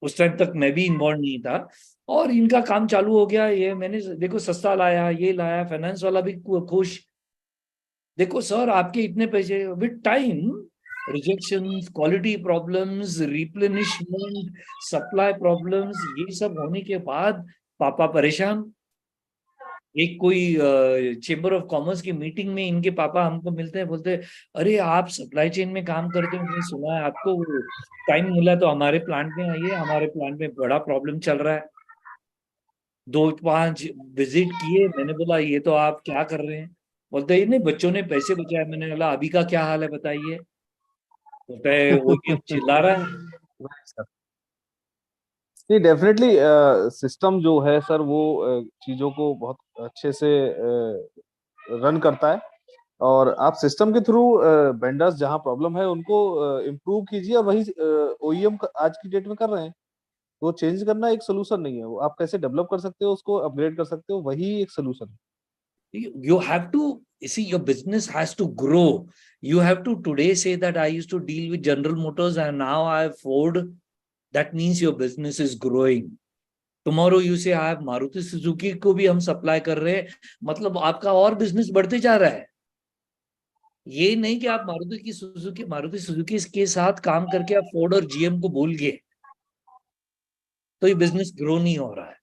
उस टाइम तक मैं भी इन्वॉल्व नहीं था, और इनका काम चालू हो गया। ये मैंने देखो सस्ता लाया, ये लाया, फाइनेंस वाला भी खुश। देखो सर आपके इतने पैसे, with time rejections, quality problems, replenishment, supply problems, ये सब होने के बाद पापा परेशान। एक कोई चेंबर ऑफ कॉमर्स की मीटिंग में इनके पापा हमको मिलते हैं, बोलते हैं अरे आप सप्लाई चेन में काम करते हो, मैंने सुना है आपको, टाइम मिला तो हमारे प्लांट में आइए, हमारे प्लांट में बड़ा प्रॉब्लम चल रहा है। 2-5 विजिट किए, मैंने बोला ये तो आप क्या कर रहे हैं? बोलते हैं नहीं बच्चों ने पैसे बचाए। मैंने बोला अभी का क्या हाल है बताइए? बोलता है वो ये चिल्ला रहा है। नहीं, डेफिनेटली सिस्टम जो है सर वो चीजों को बहुत अच्छे से रन करता है, और आप सिस्टम के थ्रू वेंडर्स जहां प्रॉब्लम है उनको इम्प्रूव कीजिए, और वही ओईएम आज की डेट में कर रहे हैं। वो चेंज करना एक सोल्यूशन नहीं है, वो आप कैसे डेवलप कर सकते हो, उसको अपग्रेड कर सकते हो, वही एक सोल्यूशन है। You have to see your business has to grow. You have to today say that I used to deal with General Motors and now I have Ford. That means your business is growing. Tomorrow you say I have Maruti Suzuki को भी हम supply कर रहे हैं, मतलब आपका और business बढ़ते जा रहा है। ये नहीं कि आप मारुति सुजुकी के साथ काम करके आप फोर्ड और जीएम को भूल गए, तो ये बिजनेस ग्रो नहीं हो रहा है।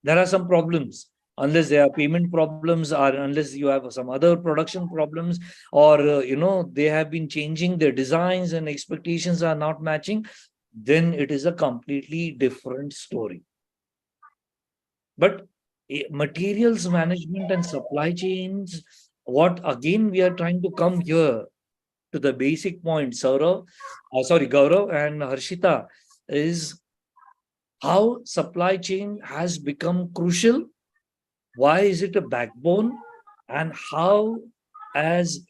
There are some problems. Unless there are payment problems, or unless you have some other production problems, or they have been changing their designs and expectations are not matching, then it is a completely different story. But materials management and supply chains, what again we are trying to come here to the basic point, Gaurav and Harshita, is how supply chain has become crucial. Why is it a backbone? And how, as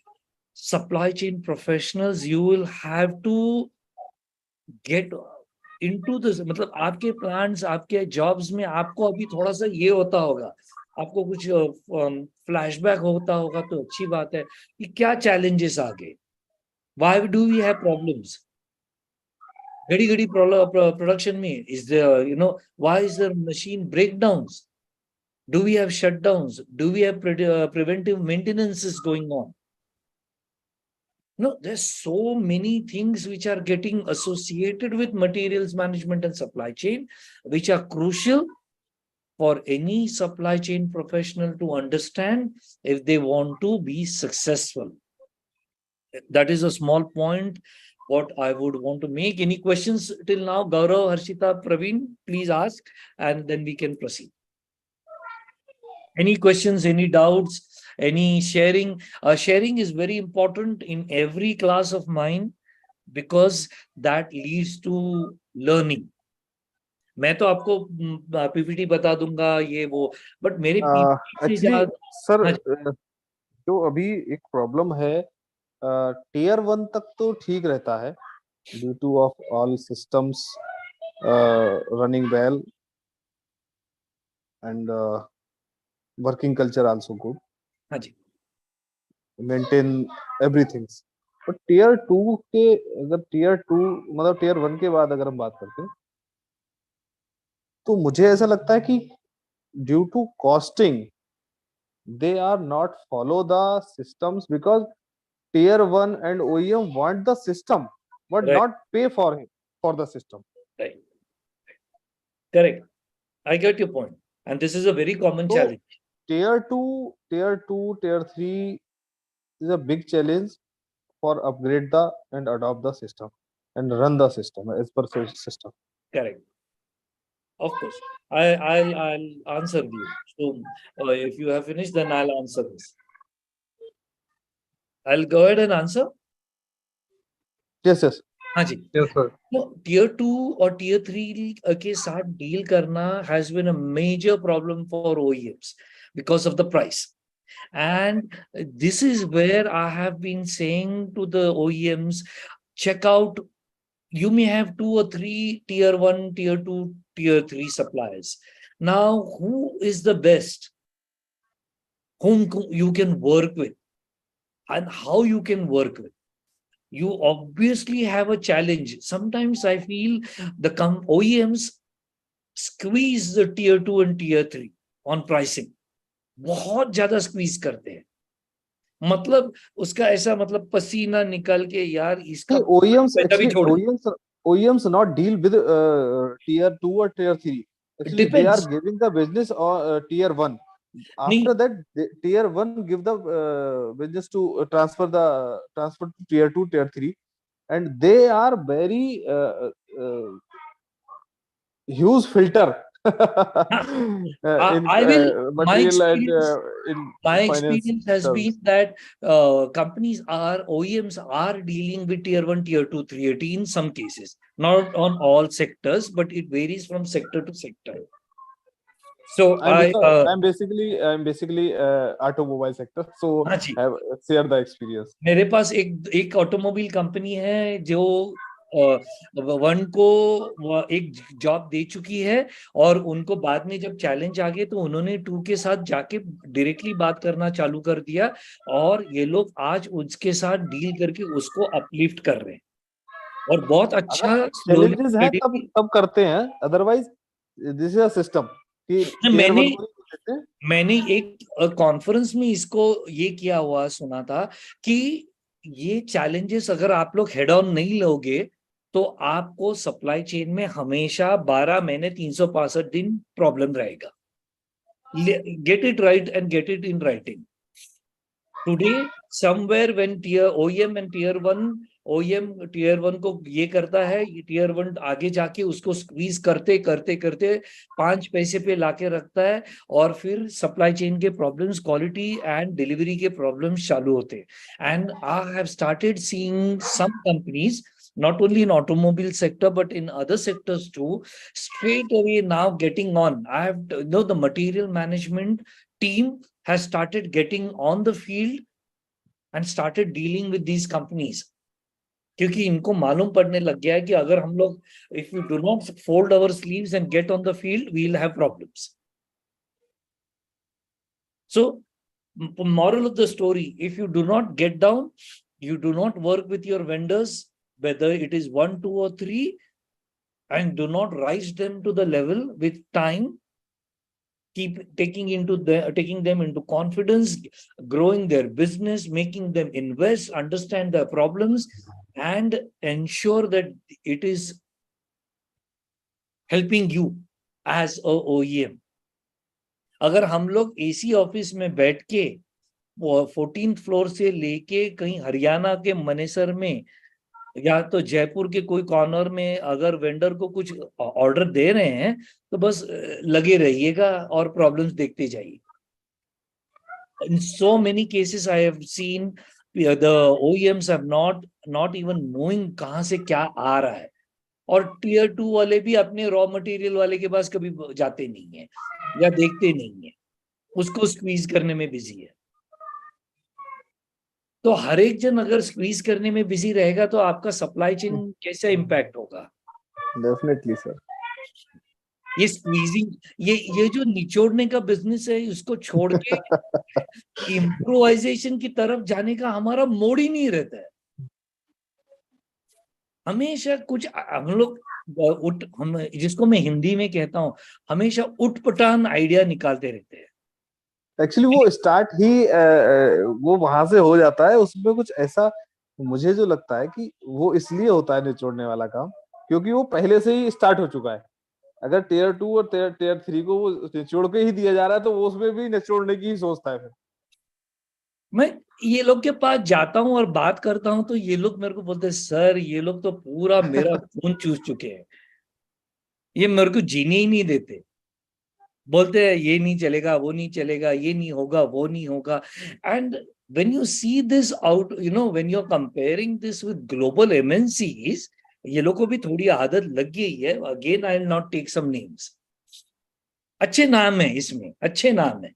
supply chain professionals, you will have to get into this. मतलब आपके plans, आपके jobs में आपको अभी थोड़ा सा ये होता होगा, आपको कुछ फ्लैशबैक होता होगा, तो अच्छी बात है कि क्या चैलेंजेस आ गए, why do we have problems घड़ी घड़ी प्रोडक्शन में, is why is the machine breakdowns, do we have shutdowns, do we have preventive maintenances going on? No, there's so many things which are getting associated with materials management and supply chain, which are crucial for any supply chain professional to understand if they want to be successful. That is a small point what I would want to make. Any questions till now? Gaurav, Harshita, Praveen, please ask, and then we can proceed. Any questions, any doubts, any sharing? Sharing is very important in every class of mine because that leads to learning. मैं तो आपको PPT बता दूंगा ये वो, but मेरे PPT से actually ज्यादा। सर हाँ जो अभी एक प्रॉब्लम है, टियर 1 तक तो ठीक रहता है, due two of all systems running well and working culture also good, हाँ जी, maintain everything. but tier 2 के, अगर tier 2 मतलब tier 1 के बाद अगर हम बात करते हैं, तो मुझे ऐसा लगता है कि due to costing they are not follow the systems, because tier 1 and OEM want the system but right, not pay for the system. right, correct. I get your point, and this is a very common So challenge. tier 2, tier 3 is a big challenge for upgrade the and adopt the system and run the system as per system. Correct. Of course. I'll answer you. So if you have finished, then I'll answer this. I'll go ahead and answer. Yes, yes. हाँ जी. Yes, sir. No, tier 2 or tier 3 के साथ deal करना has been a major problem for OEMs because of the price. And this is where I have been saying to the OEMs, check out, you may have 2 or 3 tier 1, tier 2, tier 3 suppliers. Now, who is the best? Whom you can work with and how you can work with. you obviously have a challenge. Sometimes I feel the OEMs squeeze the tier 2 and tier 3 on pricing. बहुत ज्यादा squeeze करते हैं, मतलब उसका ऐसा मतलब पसीना निकल के यार इसका OEMs पैसा भी actually छोड़ दे। OEMs not deal with tier 2 or tier 3. It Actually, they are depends. giving the business or tier 1. नहीं, After that, tier 1 give the business to transfer to tier 2, tier 3, and they are very huge filter in I will. My material and experience. in My finance experience has terms. been that OEMs are dealing with tier 1, tier 2, tier 3 in some cases, not on all sectors, but it varies from sector to sector. So I'm basically automobile sector, so हाँ जी, I have share the experience. मेरे पास एक automobile company है जो one को एक job दे चुकी है, और उनको बाद में जब चैलेंज आ गए तो उन्होंने 2 के साथ जाके डायरेक्टली बात करना चालू कर दिया, और ये लोग आज उसके साथ डील करके उसको अपलिफ्ट कर रहे हैं, और बहुत अगर अच्छा challenges है तब स्लोली। तब करते हैं, otherwise this is a system कि tier 1 मैंने को नहीं देते हैं। मैंने एक कॉन्फ्रेंस में इसको ये किया हुआ सुना था कि ये चैलेंजेस अगर आप लोग हेड ऑन नहीं लोगे तो आपको सप्लाई चेन में हमेशा 12 महीने 365 दिन प्रॉब्लम रहेगा। Get it right and get it in writing. Today somewhere when tier OEM and tier 1 OEM tier 1 को ये करता है, टियर 1 आगे जाके उसको स्क्वीज करते करते करते 5 पैसे पे लाके रखता है, और फिर सप्लाई चेन के प्रॉब्लम्स, क्वालिटी एंड डिलीवरी के प्रॉब्लम्स चालू होते हैं। And I have started seeing some companies, not only in automobile sector but in other sectors too, straight away now getting on. I have, the material management team has started getting on the field and started dealing with these companies, क्योंकि इनको मालूम पड़ने लग गया है कि अगर हम लोग, if we do not fold our sleeves and get on the field, we will have problems. So moral of the story, if you do not get down, you do not work with your vendors, whether it is 1, 2 or 3, and do not rise them to the level with time, keep taking them into confidence, growing their business, making them invest, understand their problems, and ensure that it is helping you as a OEM. अगर हम लोग AC office में बैठ के 14th floor से लेके कहीं हरियाणा के मनेसर में या तो जयपुर के कोई कॉर्नर में अगर वेंडर को कुछ ऑर्डर दे रहे हैं तो बस लगे रहिएगा और प्रॉब्लम्स देखते जाइए। In so many cases I have seen the OEMs have not even knowing कहाँ से क्या आ रहा है, और टियर 2 वाले भी अपने रॉ मटेरियल वाले के पास कभी जाते नहीं है या देखते नहीं है, उसको स्क्वीज करने में बिजी है। तो हर एक जन अगर स्क्वीज करने में बिजी रहेगा तो आपका सप्लाई चेन कैसा इम्पैक्ट होगा? Definitely sir. ये स्क्वीजिंग, ये जो निचोड़ने का बिजनेस है, उसको छोड़ के इम्प्रोवाइजेशन की तरफ जाने का हमारा मोड ही नहीं रहता है। हमेशा कुछ हम लोग हम जिसको मैं हिंदी में कहता हूँ, हमेशा उटपटांग आइडिया निकालते रहते हैं। एक्चुअली वो स्टार्ट ही वो वहां से हो जाता है, उसमें कुछ ऐसा मुझे जो लगता है कि वो इसलिए होता है निचोड़ने वाला काम क्योंकि वो पहले से ही स्टार्ट हो चुका है। अगर टियर 2 और टियर 3 को वो निचोड़ के ही दिया जा रहा है तो वो उसमें भी निचोड़ने की ही सोचता है। फिर मैं ये लोग के पास जाता हूँ और बात करता हूँ तो ये लोग मेरे को बोलते हैं, सर ये लोग तो पूरा मेरा खून चूस चुके हैं, ये मेरे को जीने ही नहीं देते। बोलते हैं ये नहीं चलेगा, वो नहीं चलेगा, ये नहीं होगा, वो नहीं होगा। And when you see this out, when you're comparing this with global MNCs, ये लोग को भी थोड़ी आदत लग गई है। Again I will not take some names, अच्छे नाम है इसमें, अच्छे नाम है,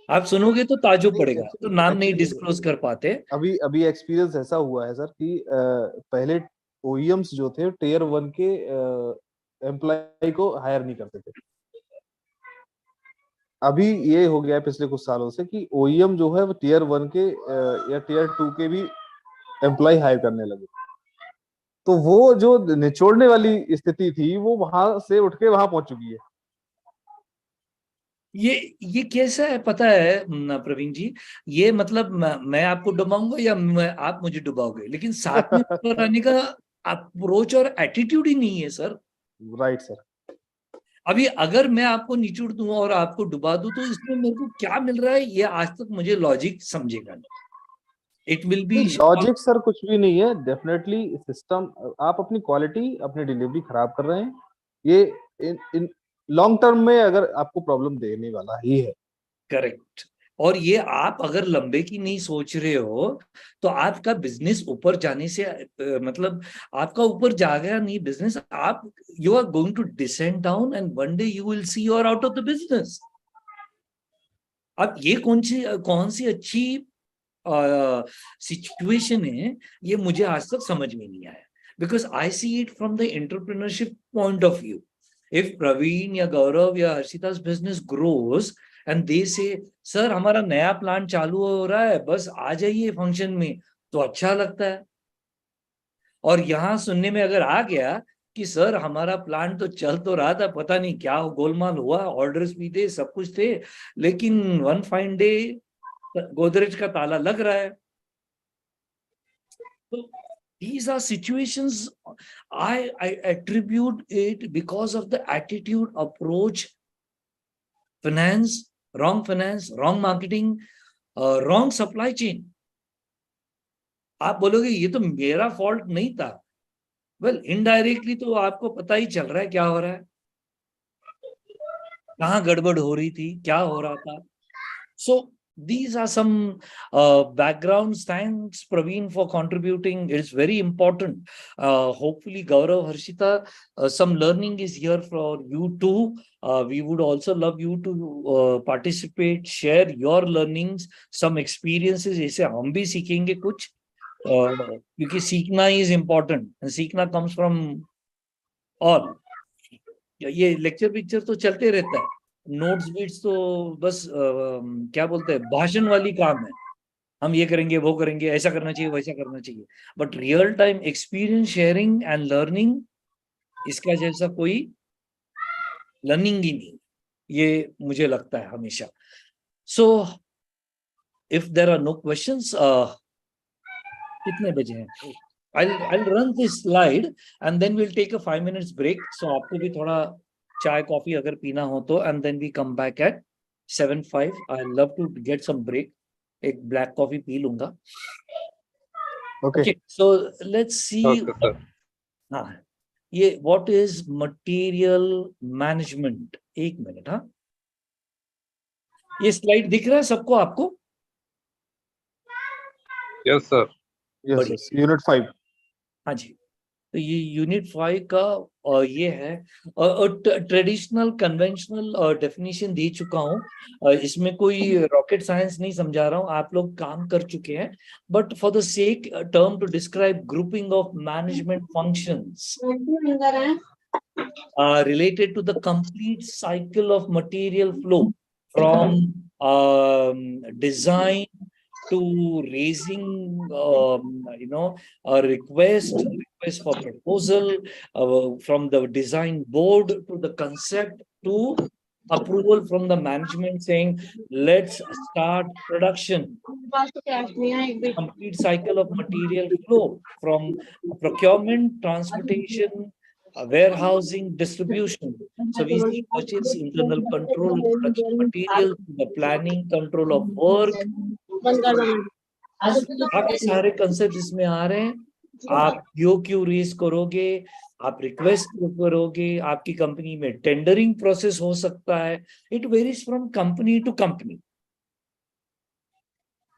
आप सुनोगे तो ताजुब पड़ेगा, तो नाम नहीं डिस्क्लोज कर पाते। अभी अभी एक्सपीरियंस ऐसा हुआ है सर कि पहले OEMs जो थे टियर 1 के एम्प्लॉय को हायर नहीं करते थे। अभी ये हो गया है पिछले कुछ सालों से कि OEM जो है वो टियर 1 के या टियर 2 के भी एम्प्लॉय हायर करने लगे। तो वो जो निचोड़ने वाली स्थिति थी वो वहां से उठ के वहां पहुंच चुकी है। ये कैसा है पता है प्रवीण जी, ये मतलब मैं आपको डुबाऊंगा या आप मुझे डुबाओगे, लेकिन साथ में ऊपर आने का अप्रोच और एटीट्यूड ही नहीं है सर। Right sir. अभी अगर मैं आपको निचोड़ दूं और आपको डुबा दूं तो इसमें मेरे को क्या मिल रहा है, ये आज तक मुझे लॉजिक समझेगा नहीं। It will be logic sir कुछ भी नहीं है, डेफिनेटली सिस्टम, आप अपनी क्वालिटी अपनी डिलीवरी खराब कर रहे हैं। ये इन लॉन्ग टर्म में अगर आपको प्रॉब्लम देने वाला ही है। करेक्ट। और ये आप अगर लंबे की नहीं सोच रहे हो तो आपका बिजनेस ऊपर जाने से मतलब आपका ऊपर जाएगा नहीं बिजनेस, आप you are going to descend down and one day you will see you are out of the business. अब ये कौन सी अच्छी सिचुएशन है, ये मुझे आज तक समझ में नहीं आया, because I see it from the entrepreneurship point of view. If Praveen या गौरव या Harshita's business grows and they say sir हमारा नया प्लान चालू हो रहा है, बस आ जाइए फंक्शन में, तो अच्छा लगता है। और यहाँ सुनने में अगर आ गया कि सर हमारा प्लान तो चल तो रहा था, पता नहीं क्या गोलमाल हुआ, ऑर्डर्स भी थे, सब कुछ थे, लेकिन वन फाइन डे गोदरेज का ताला लग रहा है। So these are situations I attribute it because of the attitude, approach, finance, wrong marketing, wrong supply chain. आप बोलोगे ये तो मेरा फॉल्ट नहीं था, वेल इनडायरेक्टली तो आपको पता ही चल रहा है क्या हो रहा है, कहाँ गड़बड़ हो रही थी, क्या हो रहा था। So these are some backgrounds. Thanks, Praveen, for contributing. It's very important. Hopefully, Gaurav, Harshita, some learning is here for you too. We would also love you to participate, share your learnings, some experiences. ऐसे हम भी सीखेंगे कुछ, क्योंकि सीखना is important. And सीखना comes from all. ये lecture picture तो चलते रहता है, नोट्स बीट्स तो बस क्या बोलते हैं भाषण वाली काम है, हम ये करेंगे वो करेंगे, ऐसा करना चाहिए वैसा करना चाहिए, but real time experience sharing and learning, इसका जैसा कोई लर्निंग ही नहीं, ये मुझे लगता है हमेशा। So if there are no questions, कितने बजे हैं, I'll run this slide and then we'll take a 5 minutes break. So आपको भी थोड़ा चाय कॉफी अगर पीना हो तो, and then we come back at 7:05. I love to get some break. एक black coffee पी लूंगा. Okay. So let's see. Okay, sir. हाँ, ये what is material management? एक मिनट, हाँ, ये स्लाइड दिख रहा है सबको आपको? Yes, sir. Yes unit 5। हाँ जी, तो ये यूनिट 5 का ये है, ट्रेडिशनल कन्वेंशनल डेफिनेशन दे चुका हूँ, इसमें कोई रॉकेट साइंस नहीं समझा रहा हूँ, आप लोग काम कर चुके हैं, but for the sake term to describe grouping of management functions related to the complete cycle of material flow from design to raising a request for proposal, from the design board to the concept to approval from the management saying let's start production. Complete cycle of material flow from procurement, transportation, warehousing, distribution. So we see purchase, internal control of production materials, the planning, control of work. काफी सारे concept इसमें आ रहे हैं। आप क्यों raise करोगे, आप request करोगे, आपकी कंपनी में टेंडरिंग प्रोसेस हो सकता है, it varies from company to company.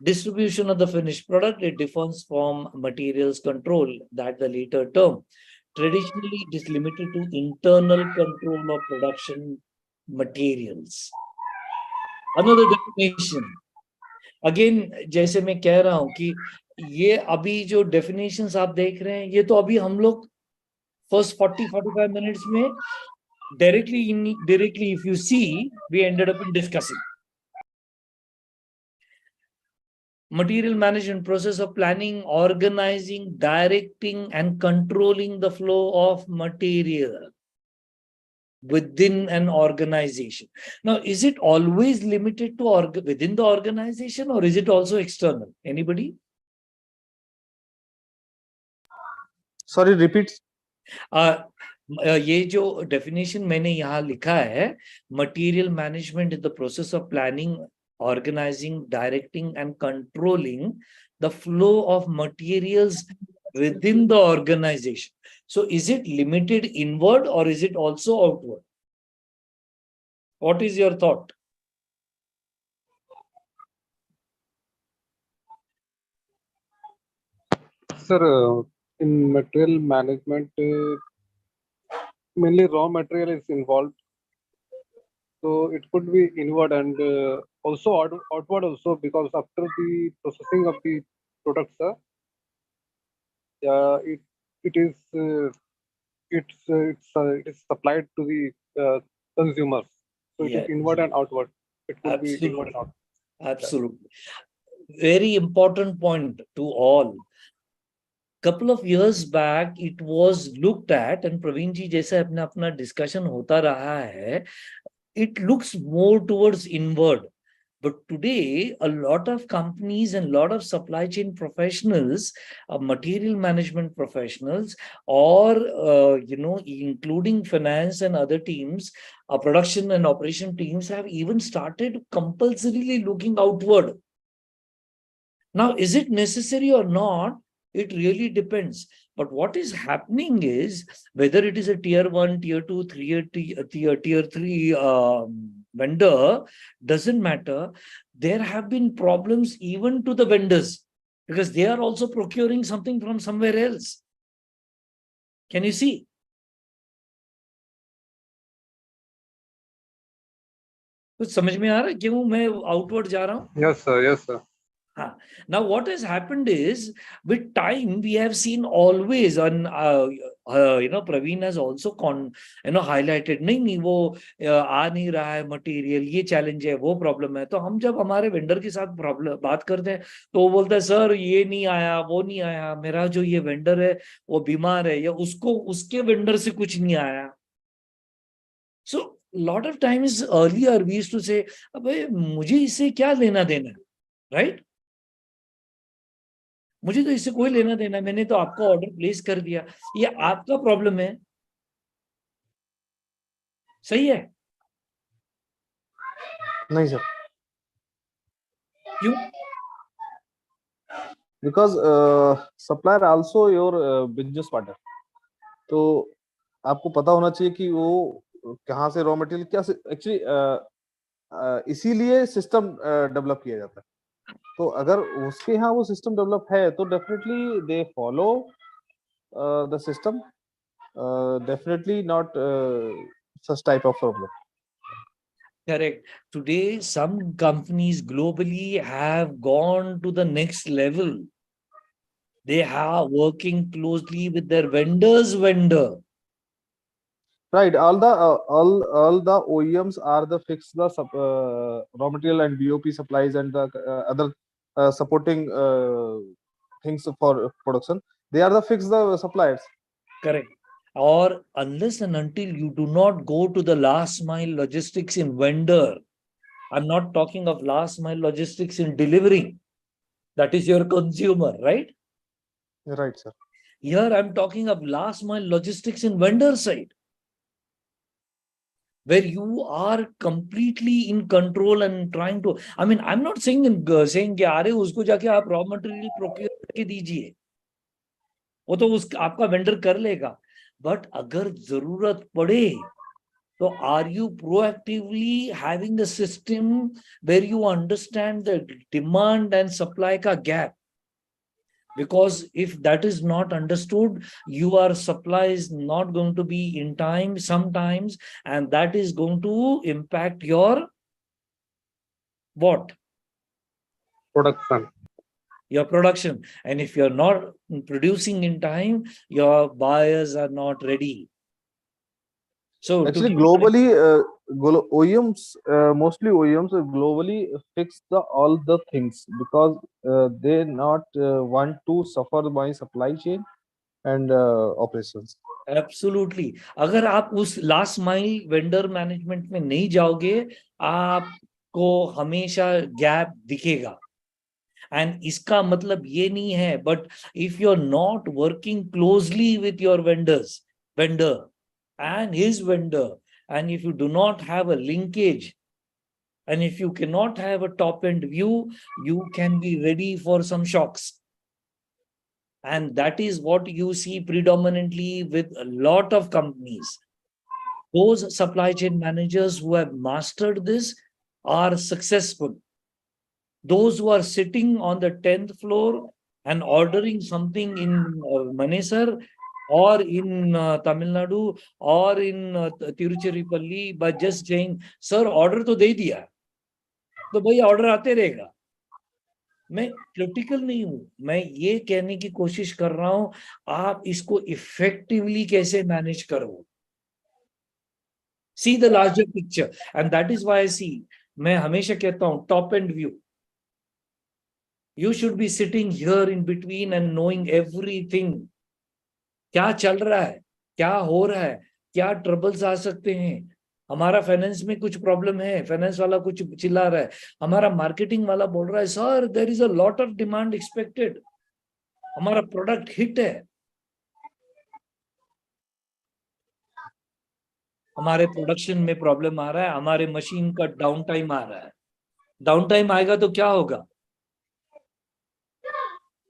Distribution of the finished product, it differs from materials control, that the later term. Traditionally, it is limited to internal control of production materials. Another definition, again, जैसे मैं कह रहा हूं कि ये अभी जो definitions आप देख रहे हैं, ये तो अभी हम लोग first 40-45 minutes में directly, if you see, we ended up in discussing. Material management, process of planning, organizing, directing, and controlling the flow of material within an organization. Now, is it always limited to within the organization, or is it also external? Anybody? Sorry, repeat. ये जो definition मैंने यहाँ लिखा है, material management is the process of planning, organizing, directing, and controlling the flow of materials within the organization. So is it limited inward or is it also outward? What is your thought? Sir, in material management, mainly raw material is involved. So it could be inward and also outward also, because after the processing of the products, it is it is supplied to the consumers. So it is inward and outward. It could be inward and outward. Absolutely. Very important point to all. Couple of years back, it was looked at, and Praveen ji जैसे अपना discussion होता रहा है, it looks more towards inward. But today, a lot of companies and a lot of supply chain professionals, material management professionals, or including finance and other teams, production and operation teams have even started compulsorily looking outward. Now, is it necessary or not? It really depends. But what is happening is, whether it is a tier 1, tier 2, tier 3 vendor, doesn't matter. There have been problems even to the vendors, because they are also procuring something from somewhere else. Can you see? कुछ समझ में आ रहा है क्यों मैं outward जा रहा हूँ? Yes, sir. Yes, sir. Now, what has happened is, with time, we have seen always, and Praveen has also highlighted, नहीं वो आ नहीं रहा है मटेरियल, ये चैलेंज है, वो प्रॉब्लम है. तो हम जब हमारे वेंडर के साथ प्रॉब्लम बात करते हैं, तो वो बोलता है, सर ये नहीं आया, वो नहीं आया, मेरा जो ये वेंडर है वो बीमार है, या उसको उसके वेंडर से कुछ नहीं आया. So lot of times earlier we used to say, अबे मुझे इससे क्या लेना देना है, right? मुझे तो इससे कोई लेना देना, मैंने तो आपका ऑर्डर प्लेस कर दिया, ये आपका प्रॉब्लम है. सही है? नहीं सर. क्यों? Because supplier also your business partner. तो आपको पता होना चाहिए कि वो कहाँ से रॉ मटेरियल क्या एक्चुअली इसीलिए सिस्टम डेवलप किया जाता है. तो अगर उसके यहाँ वो सिस्टम डेवलप है तो definitely they follow the system, definitely not such type of problem. Correct. Today, some companies globally have gone to the next level. They are working closely with their vendor's vendor. Right. All the OEMs are the fix the raw material and BOP supplies and the other supporting things for production. They are the fix the suppliers. Correct. Or unless and until you do not go to the last mile logistics in vendor, I'm not talking of last mile logistics in delivering. That is your consumer, right? Right, sir. Here I'm talking of last mile logistics in vendor side, where you are completely in control and trying to, I mean, I'm not saying saying कि अरे उसको जाके आप raw material procure करके दीजिए, वो तो आपका vendor कर लेगा. But अगर जरूरत पड़े, so are you proactively having a system where you understand the demand and supply ka gap? Because if that is not understood, your supply is not going to be in time sometimes, and that is going to impact your what? Production. Your production. And if you're not producing in time, your buyers are not ready. So actually globally OEMs, mostly OEMs globally fix all the things because they not want to suffer by supply chain and operations. Absolutely, अगर आप उस last mile vendor management में नहीं जाओगे, आपको हमेशा gap दिखेगा. And इसका मतलब ये नहीं है, but if you are not working closely with your vendor and his vendor, and if you do not have a linkage, and if you cannot have a top end view, you can be ready for some shocks. And that is what you see predominantly with a lot of companies. Those supply chain managers who have mastered this are successful. Those who are sitting on the 10th floor and ordering something in Manesar or in Tamil Nadu or in Tiruchirappalli by just saying, sir, order तो दे दिया, तो भाई order आते रहेगा. मैं critical नहीं हूं, मैं ये कहने की कोशिश कर रहा हूं आप इसको इफेक्टिवली कैसे मैनेज करो. See the larger picture, and that is why I see, मैं हमेशा कहता हूं top end view. You should be sitting here in between and knowing everything. क्या चल रहा है, क्या हो रहा है, क्या ट्रबल्स आ सकते हैं. हमारा फाइनेंस में कुछ प्रॉब्लम है, फाइनेंस वाला कुछ चिल्ला रहा है, हमारा मार्केटिंग वाला बोल रहा है sir there is a lot of demand expected, हमारा प्रोडक्ट हिट है. हमारे प्रोडक्शन में प्रॉब्लम आ रहा है, हमारे मशीन का डाउन टाइम आ रहा है. डाउन टाइम आएगा तो क्या होगा?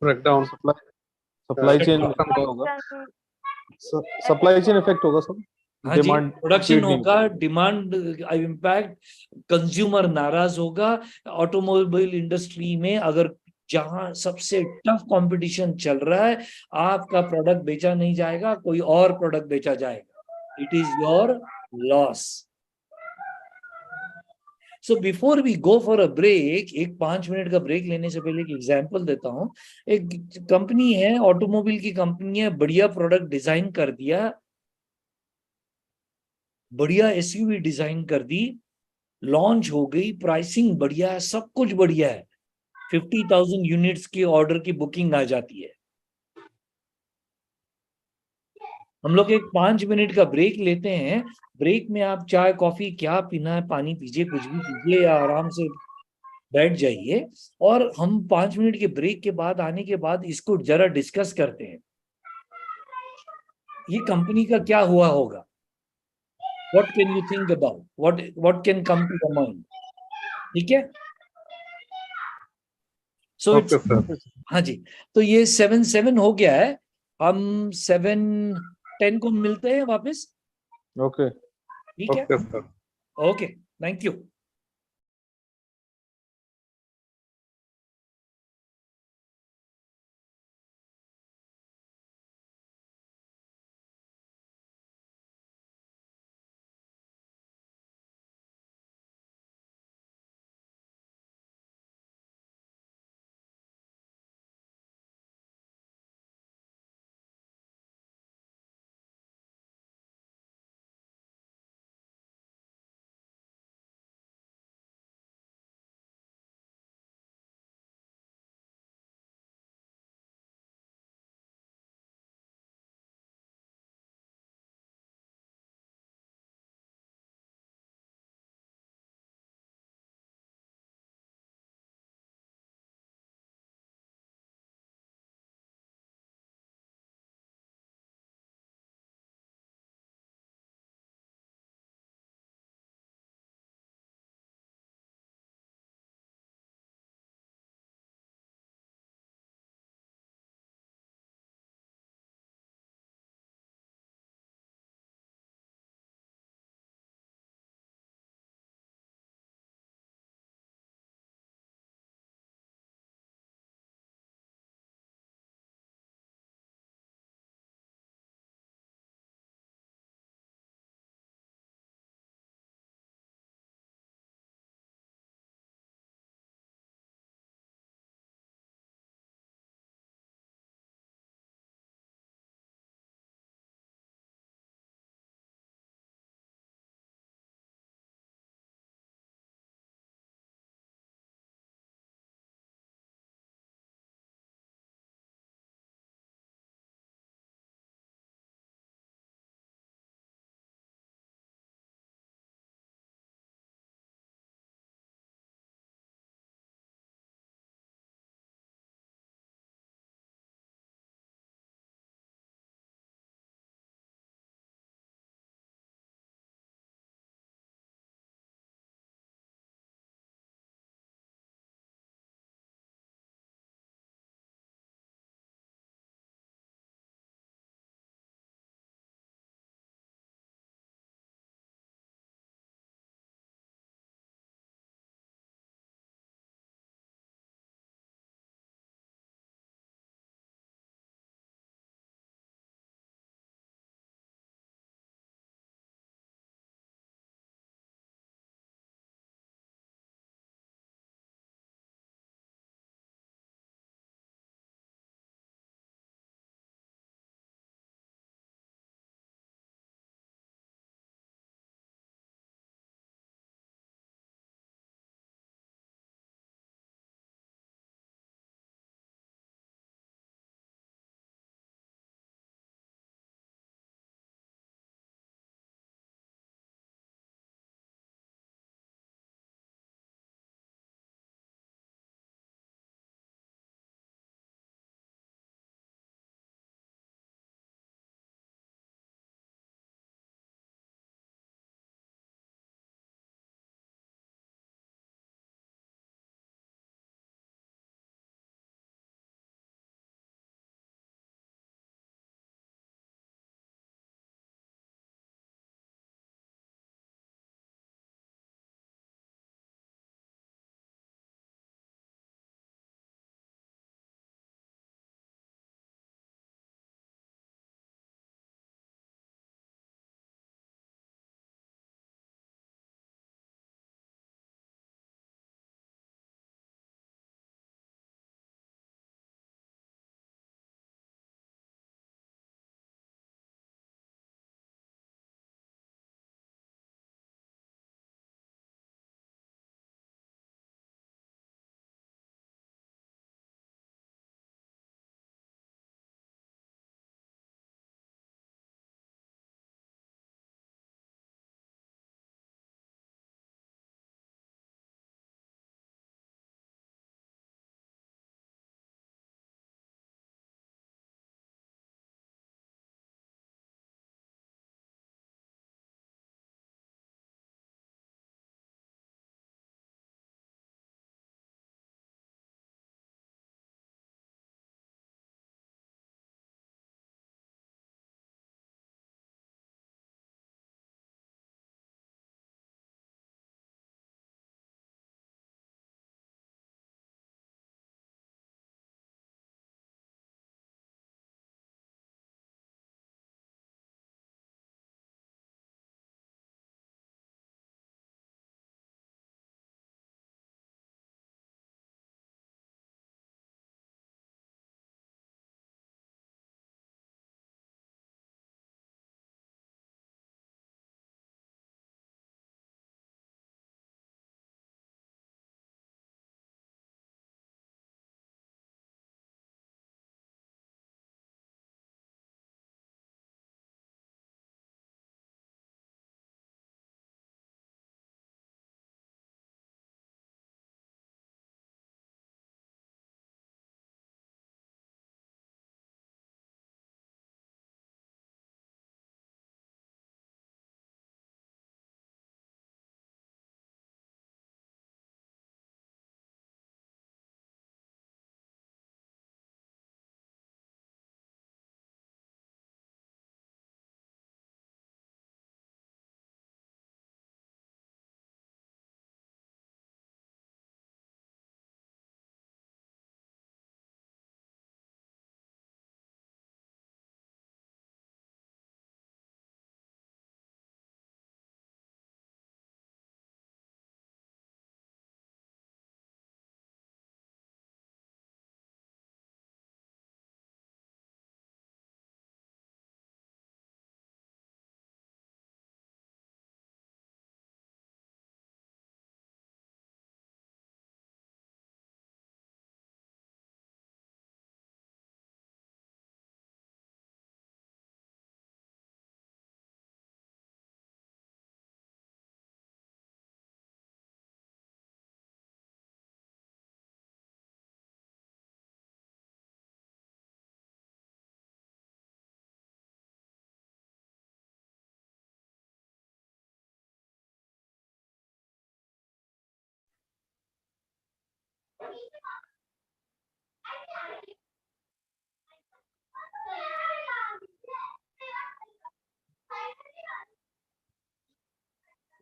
breakdown. सप्लाई चेन System को होगा, सप्लाई चेन इफेक्ट होगा सर. हाँ जी, डिमांड प्रोडक्शन होगा, डिमांड इम्पैक्ट, कंज्यूमर नाराज होगा. ऑटोमोबाइल इंडस्ट्री में अगर जहां सबसे टफ कंपटीशन चल रहा है, आपका प्रोडक्ट बेचा नहीं जाएगा, कोई और प्रोडक्ट बेचा जाएगा. It is your loss. So before we go for a break, एक 5 मिनट का ब्रेक लेने से पहले एक एग्जांपल देता हूं. एक कंपनी है, ऑटोमोबाइल की कंपनी है, बढ़िया प्रोडक्ट डिजाइन कर दिया, बढ़िया एसयूवी डिजाइन कर दी, लॉन्च हो गई, प्राइसिंग बढ़िया है, सब कुछ बढ़िया है, 50,000 यूनिट्स की ऑर्डर की बुकिंग आ जाती है. हम लोग एक 5 मिनट का ब्रेक लेते हैं. ब्रेक में आप चाय कॉफी क्या पीना है, पानी पीजिए, कुछ भी पीजिए या आराम से बैठ जाइए, और हम 5 मिनट के ब्रेक के बाद आने के बाद इसको जरा डिस्कस करते हैं. ये कंपनी का क्या हुआ होगा? What can you think about, what can come to the mind? ठीक है, सो Okay, इट्स, sir. हाँ जी. तो ये 7-7 हो गया है, हम 7-10 को मिलते हैं वापस. ओके, ठीक है, Okay, sir. Okay, thank you.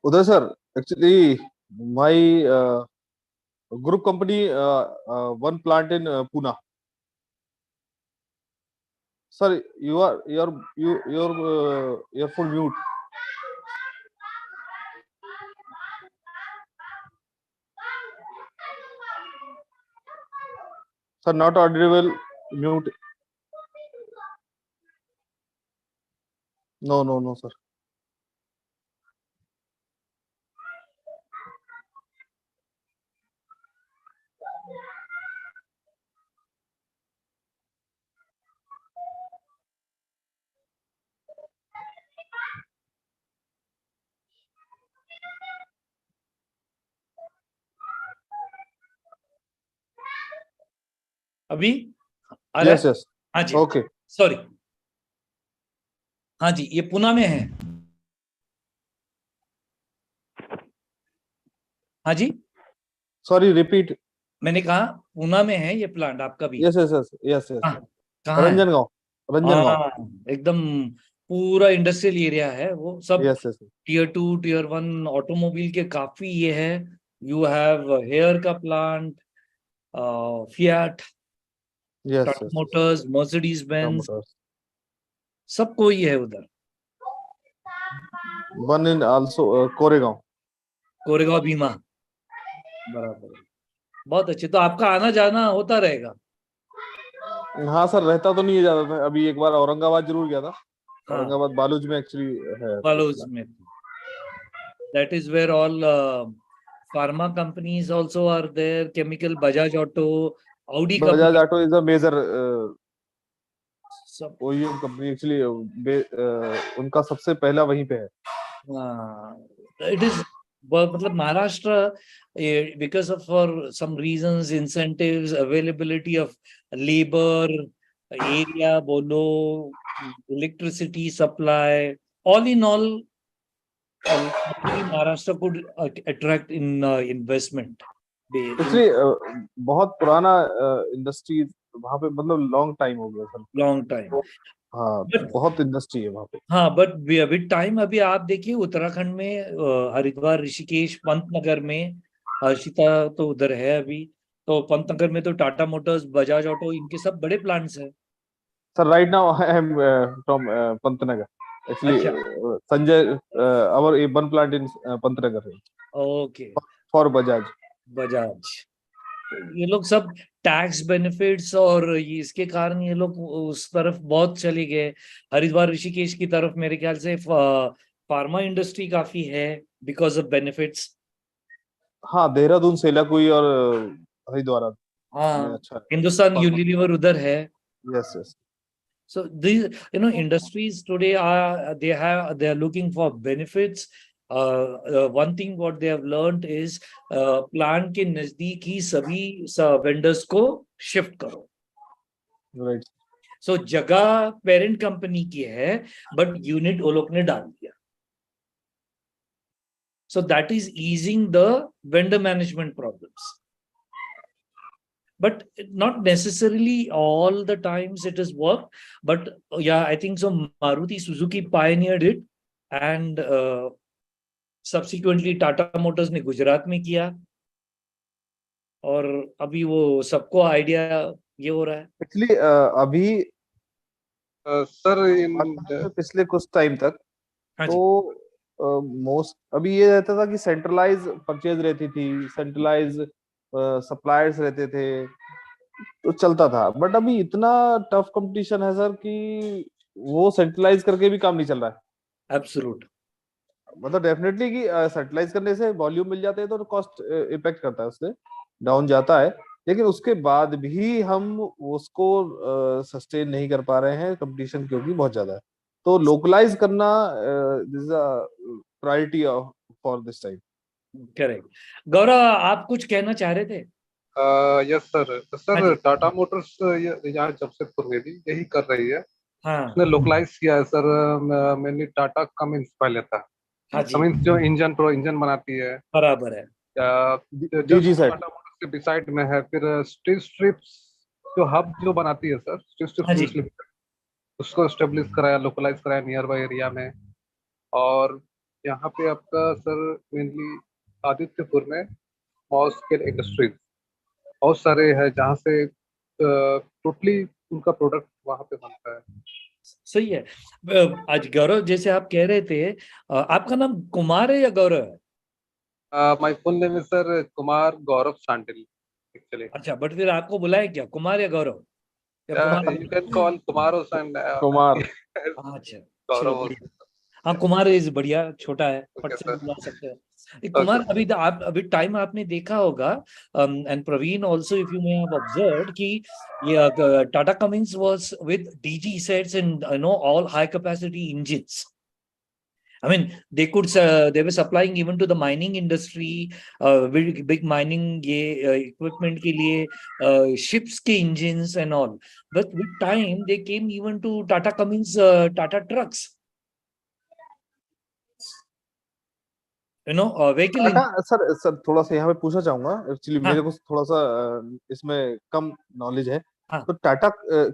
Uday sir, actually my group company one plant in Pune. Sorry, your full mute. Sir, not audible. Mute. No, sir. अभी आ रहा Yes, है? yes. हाँ जी, Okay. सॉरी। हाँ जी, ये पुणे में है। हाँ जी, Sorry, repeat. मैंने कहा पुणे में है ये प्लांट आपका भी। Yes, yes. हाँ, कहाँ है? Ranjangaon. हाँ, एकदम पूरा इंडस्ट्रियल एरिया है वो सब। Yes. टियर 2 टियर 1 ऑटोमोबाइल के काफी ये है। यू हैव हेयर का plant, Fiat, Yes. Tata Motors, Mercedes Benz, Motors. सबको ही है उधर। One in also Koregaon. Koregaon Bhima, बराबर। बहुत अच्छे, तो आपका आना जाना होता रहेगा। हाँ सर, रहता तो नहीं है ज्यादा था। अभी एक बार औरंगाबाद जरूर गया था। हाँ, औरंगाबाद बालूज में एक्चुअली है। बालोज में। That is where all pharma companies also are there, chemical, Bajaj Auto, Audi Bajaj company, auto is a major sub. OEM company actually. उनका सबसे पहला वहीं पे है। इट इज मतलब Maharashtra, because of for some reasons, incentives, availability of labour, area बोलो, electricity supply, all in all, luckily Maharashtra could attract in investment. Actually बहुत पुराना इंडस्ट्री वहां पे, मतलब लॉन्ग टाइम हो गया सर। Long time. हाँ, बट बहुत इंडस्ट्री है वहां पे। हाँ, बट विद टाइम अभी आप देखिए उत्तराखंड में, हरिद्वार, ऋषिकेश, पंतनगर में, हर्षिता तो उधर है अभी। तो पंतनगर में तो टाटा मोटर्स, बजाज ऑटो, इनके सब बड़े प्लांट्स हैं। Sir right now I am from Pantnagar actually. अच्छा, Sanjay our one plant in Pantnagar okay, for Bajaj. Bajaj. ये लोग सब टैक्स बेनिफिट्स और ये इसके कारण ये लोग उस तरफ बहुत चले गए। हरिद्वार, ऋषिकेश की तरफ मेरे ख्याल से फार्मा इंडस्ट्री काफी है बिकॉज ऑफ बेनिफिट्स। हाँ, देहरादून, सेलाकुई और हरिद्वार में हाँ, अच्छा है। हिंदुस्तान यूनिलीवर उधर है। Yes. So these, industries today they are looking for benefits. One thing what they have learned is plant के नजदीक ही सभी vendors को shift करो। राइट। So जगह पेरेंट कंपनी की है, बट यूनिट वो लोग ने डाल दिया। So that is easing the vendor management problems. But not necessarily all the times it has worked. But yeah, I think so. Maruti Suzuki pioneered it, and subsequently Tata Motors ने गुजरात में किया, और अभी वो सबको आइडिया ये हो रहा है। एक्चुअली अभी सर पिछले कुछ टाइम तक हाँ जी, तो मोस्ट अभी ये रहता था कि सेंट्रलाइज परचेज रहती थी, सेंट्रलाइज सप्लायर्स रहते थे, तो चलता था। बट अभी इतना टफ कंपटीशन है सर कि वो सेंट्रलाइज करके भी काम नहीं चल रहा है। एब्सोल्यूट। मतलब डेफिनेटली कि सेंट्रलाइज करने से वॉल्यूम मिल जाते हैं तो कॉस्ट इम्पैक्ट करता है, उससे डाउन जाता है। लेकिन उसके बाद भी हम उसको सस्टेन नहीं कर पा रहे हैं, कंपटीशन क्योंकि बहुत ज्यादा है। तो लोकलाइज करना this a priority for this time. Correct. Gaurav, आप कुछ कहना चाह रहे थे? Yes sir. हाँ सर जी, टाटा मोटर्स यहाँ जमशेदपुर में भी यही कर रही है। हाँ, उसने लोकलाइज किया है सर। मैंने टाटा कमिंस पहले था। हाँ जी, कमिंस जो इंजन बनाती है, बराबर है। DG just set. Tata Motors के बिसाइड में है। फिर स्टील स्ट्रिप्स जो हब जो बनाती है सर, स्टील हाँ जी, स्ट्रिप्स, उसको स्टेब्लिश कराया, लोकलाइज कराया नियर बाई एरिया में। और यहाँ पे आपका सर मेनली आदित्यपुर में स्मॉल स्केल इंडस्ट्रीज बहुत सारे हैं जहाँ से टोटली उनका प्रोडक्ट वहाँ पे बनता है। सही है। आज गौरव, जैसे आप कह रहे थे, आपका नाम कुमार है या गौरव है? My full name is sir Kumar Gaurav Sandil actually. अच्छा, बट फिर आपको बुलाए क्या, कुमार या गौरव या Kumar? You can call Kumar and Kumar. अच्छा, चलो गौरव। बढ़िया। हाँ, कुमार इज बढ़िया, छोटा है, फट ओके से सर। बुला सकते हैं। कुमार, ओके। अभी टाइम आपने देखा होगा, and Praveen also, if you may have observed, कि ये Tata Cummins was with DG sets and all high capacity engines. I mean, they were supplying even to the mining industry, big mining equipment के लिए, ships के engines and all. But with time, they came even to Tata Cummins, Tata trucks. Vehicle Tata, sir थोड़ा सा यहाँ पे पूछना चाहूंगा, actually हाँ, मेरे को थोड़ा सा इसमें कम नॉलेज है। हाँ, तो टाटा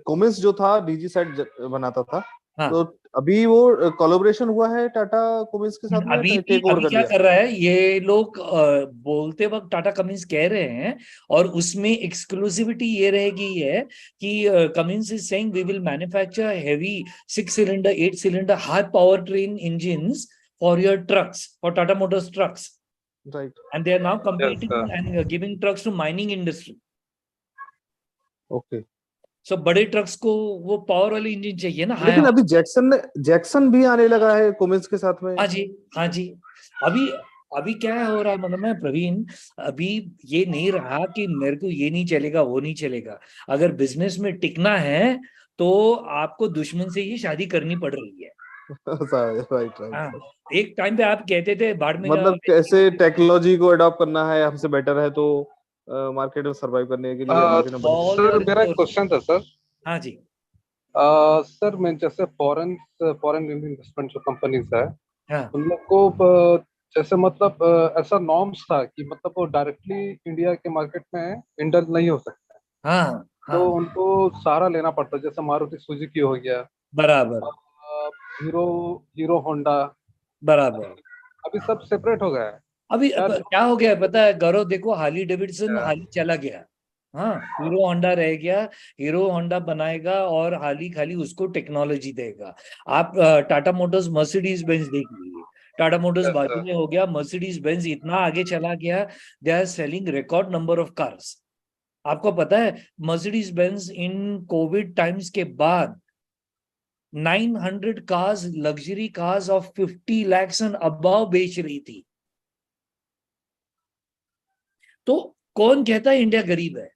कोमिंस जो था डीजी सेट बनाता था, हाँ. तो अभी वो कोलैबोरेशन हुआ है टाटा कोमिंस के साथ में, अभी भी टेक ओवर अभी कर क्या लिया? कर रहा है ये लोग, बोलते वक्त टाटा कमिंस कह रहे हैं, और उसमें एक्सक्लूसिविटी ये रहेगी है कि Cummins is saying we will manufacture heavy 6 cylinder 8 cylinder high power train engines for your trucks, for Tata Motors trucks, right. And they are now yes competing sir. and giving trucks to mining industry. Okay. So बड़े trucks को वो power वाली engine चाहिए ना, high. लेकिन अभी Jackson भी आने लगा है कोमिंस के साथ में। हाँ जी, हाँ जी। अभी अभी क्या हो रहा है मतलब, मैं प्रवीण, अभी ये नहीं रहा कि मेरे को ये नहीं चलेगा वो नहीं चलेगा। अगर बिजनेस में टिकना है तो आपको दुश्मन से ही शादी करनी पड़ रही है। Right right. हाँ, एक टाइम पे आप कहते थे बाड़मेर, मतलब कैसे टेक्नोलॉजी को अडॉप्ट करना है, हमसे बेटर है तो मार्केट में सरवाइव करने के लिए मार्केट में बढ़ ऑल सर द मेरा एक क्वेश्चन था सर। हाँ जी, सर मैं जैसे फॉरेन इन्वेस्टमेंट जो कंपनीज है हाँ, उन लोग को जैसे मतलब ऐसा नॉर्म्स था कि मतलब वो डायरेक्टली इंडिया के मार्केट में इंटर नहीं हो सकता, हाँ, तो हाँ, उनको सारा लेना पड़ता, जैसे मारुति सुजुकी हो गया, बराबर, हीरो हीरो होंडा, बराबर। अभी सब सेपरेट हो गया है। अभी क्या क्या हो गया है पता है गौरव, देखो हार्ली डेविडसन जो हाली चला गया, हाँ, हीरो होंडा रह गया। हीरो होंडा बनाएगा और हाली खाली उसको टेक्नोलॉजी देगा। आप टाटा मोटर्स मर्सिडीज बेंज देख लीजिए, टाटा मोटर्स यस बाजू सर। में हो गया, मर्सिडीज बेंज इतना आगे चला गया, they are selling record number of cars. आपको पता है Mercedes Benz in Covid times के बाद 900 cars, luxury cars of 50 lakhs and above बेच रही थी। तो कौन कहता है इंडिया गरीब है?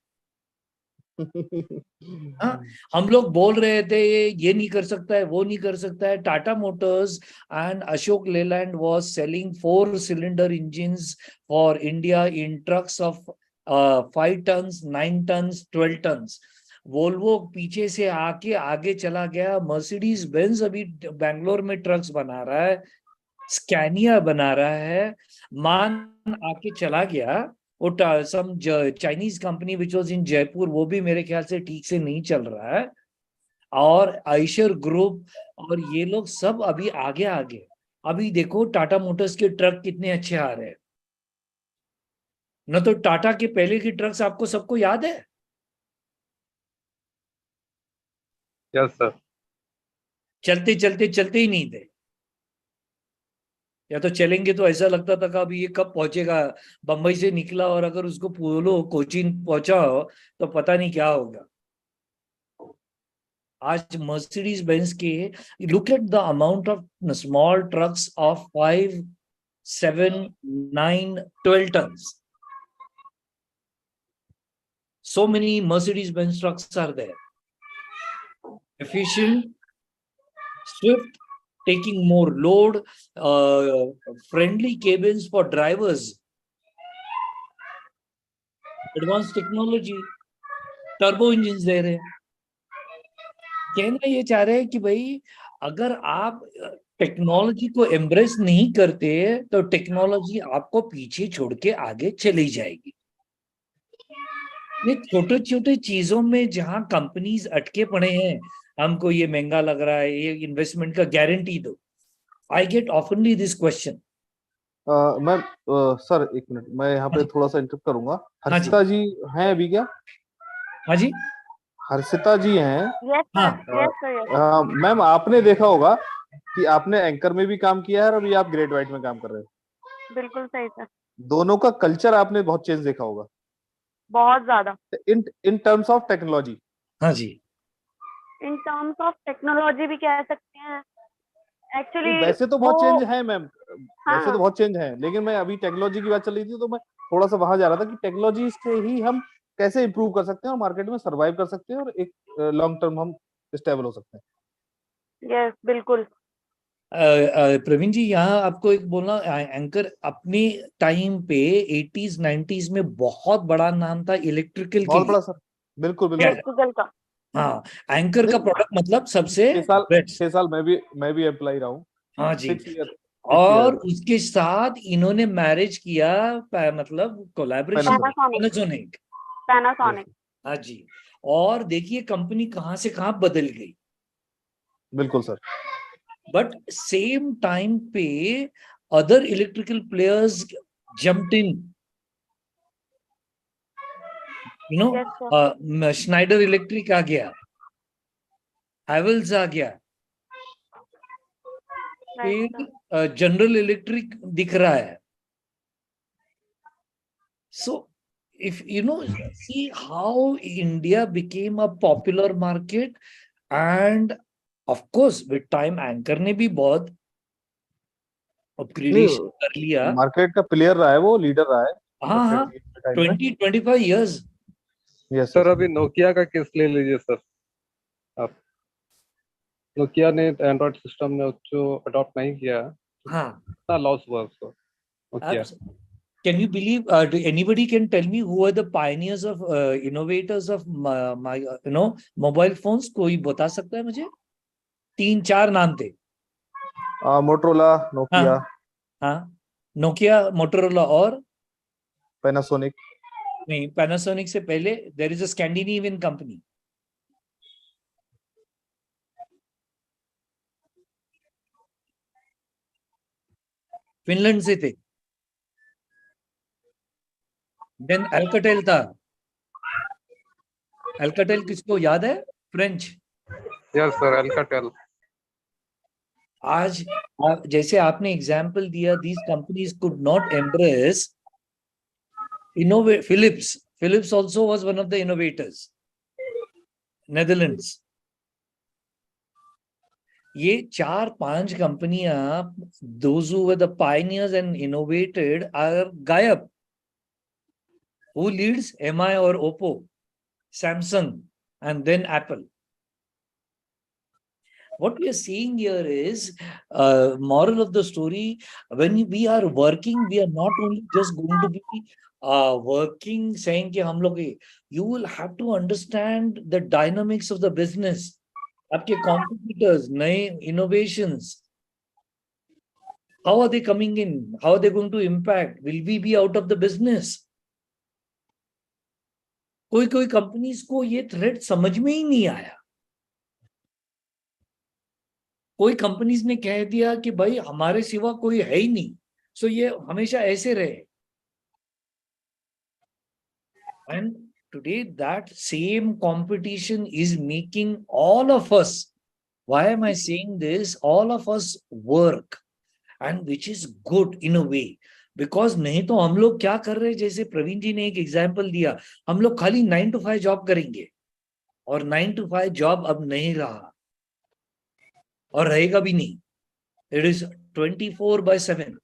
हाँ, हम लोग बोल रहे थे ये नहीं कर सकता है वो नहीं कर सकता है। Tata Motors and Ashok Leyland was selling 4 cylinder engines for India in trucks of 5 tons 9 tons 12 tons. Volvo पीछे से आके आगे चला गया। मर्सिडीज बेंज अभी बैंगलोर में ट्रक्स बना रहा है, स्कैनिया बना रहा है, मान आके चला गया। वो some Chinese company which was in Jaipur, वो भी मेरे ख्याल से ठीक से नहीं चल रहा है। और आइशर ग्रुप और ये लोग सब अभी आगे आगे। अभी देखो टाटा मोटर्स के ट्रक कितने अच्छे आ रहे हैं, न तो टाटा के पहले की ट्रक्स आपको सबको याद है, यस सर। चलते चलते चलते ही नहीं थे, या तो चलेंगे तो ऐसा लगता था कि अभी ये कब पहुंचेगा। बंबई से निकला और अगर उसको बोलो कोचीन पहुंचा हो तो पता नहीं क्या होगा। आज मर्सिडीज बेंज के, look at the amount of small trucks of 5, 7, 9, 12 tons. So many Mercedes Benz trucks are there. Efficient, swift, taking more load, friendly cabins for drivers, advanced technology, turbo engines दे रहे हैं। कहना ये चाह रहे हैं कि भाई अगर आप टेक्नोलॉजी को एम्ब्रेस नहीं करते तो टेक्नोलॉजी आपको पीछे छोड़ के आगे चली जाएगी। ये छोटे छोटे चीजों में जहां कंपनीज अटके पड़े हैं, हमको ये महंगा लग रहा है, ये इन्वेस्टमेंट का गारंटी दो, I get oftenly this question. Ma'am sir एक मिनट, मैं यहाँ पे थोड़ा सा इंटरप्ट करूंगा। हाँ जी। हर्षिता जी हैं अभी क्या? हाँ जी। हर्षिता जी हैं? Yes, sir. हाँ Yes, sir. Yes, sir. Ma'am आपने देखा होगा कि आपने एंकर में भी काम किया है और अभी आप ग्रेड वाइट में काम कर रहे हो। बिल्कुल सही सर, दोनों का कल्चर आपने बहुत चेंज देखा होगा बहुत ज्यादा। In terms of technology. हाँ जी। इन टर्म्स ऑफ टेक्नोलॉजी भी कह सकते हैं एक्चुअली। वैसे तो बहुत चेंज है मैम, वैसे तो हाँ, बहुत चेंज है, लेकिन मैं अभी टेक्नोलॉजी की बात चल रही थी तो मैं थोड़ा सा वहां जा रहा था कि टेक्नोलॉजी से ही हम कैसे इंप्रूव कर सकते हैं और मार्केट में सर्वाइव कर सकते हैं और एक लॉन्ग टर्म हम स्टेबल हो सकते हैं। यस बिल्कुल। प्रवीण जी, यहाँ आपको एक बोलना, एंकर अपने टाइम पे 80s 90s में बहुत बड़ा नाम था इलेक्ट्रिकल के बहुत लिए। बड़ा सर, बिल्कुल बिल्कुल। इलेक्ट्रिकल का हाँ, एंकर का प्रोडक्ट मतलब सबसे 6 साल बेस्ट। 6 साल मैं भी एम्प्लॉय रहा हूँ। हाँ जी। 6 ईयर और उसके साथ इन्होंने मैरिज किया, मतलब कोलैबोरेशन, पैनासोनिक। पैनासोनिक। पैनासोनिक। हाँ जी। और देखिए कंपनी कहाँ से कहाँ बदल गई। बिल्कुल सर। बट सेम टाइम पे other electrical players jumped in, you know, yes sir. Schneider Electric आ गया, हैवेल्स आ गया, राइट सर। फिर जनरल इलेक्ट्रिक दिख रहा है। So if you know, see how India became a popular market, and of course with time anchor ने भी बहुत अपग्रेडेशन कर लिया। मार्केट का प्लेयर रहा है, वो लीडर रहा है हाँ हाँ, टाइम में। 20-25 years। यस सर अभी नोकिया का केस ले लीजिए सर। आप नोकिया ने एंड्रॉइड सिस्टम में जो अडॉप्ट नहीं किया, हाँ। कितना लॉस हुआ उसको Nokia. Can you believe? Anybody can tell me who are the pioneers of innovators of my mobile phones? कोई बता सकता है मुझे? 3-4 नाम थे। मोटरोला, नोकिया, हाँ, नोकिया, मोटोरोला और पैनासोनिक। नहीं, पैनासोनिक से पहले there is a Scandinavian company, Finland से थे। देन अल्काटेल था। अल्काटेल किसको याद है? फ्रेंच। Yes sir, Alcatel. आज जैसे आपने एग्जांपल दिया, these companies could not embrace innovate. Philips also was one of the innovators, Netherlands। ये 4-5 कंपनियां, those who were the pioneers and innovated are गायब। Who leads? MI or Oppo, Samsung, and then Apple। What we are seeing here is, moral of the story, when we are working, we are not only just going to be working saying कि हम लोग, you will have to understand the dynamics of the business, आपके competitors, नए innovations, how are they coming in, how are they going to impact, will we be out of the business? कोई companies को ये threat समझ में ही नहीं आया। कोई कंपनीज ने कह दिया कि भाई हमारे सिवा कोई है ही नहीं, सो ये हमेशा ऐसे रहे। And today that same competition is making all of us, why am I saying this, all of us work, and which is good in a way, because नहीं तो हम लोग क्या कर रहे हैं, जैसे प्रवीण जी ने एक एग्जाम्पल दिया, हम लोग खाली 9 to 5 जॉब करेंगे, और 9 to 5 जॉब अब नहीं रहा और रहेगा भी नहीं। It is 24/7,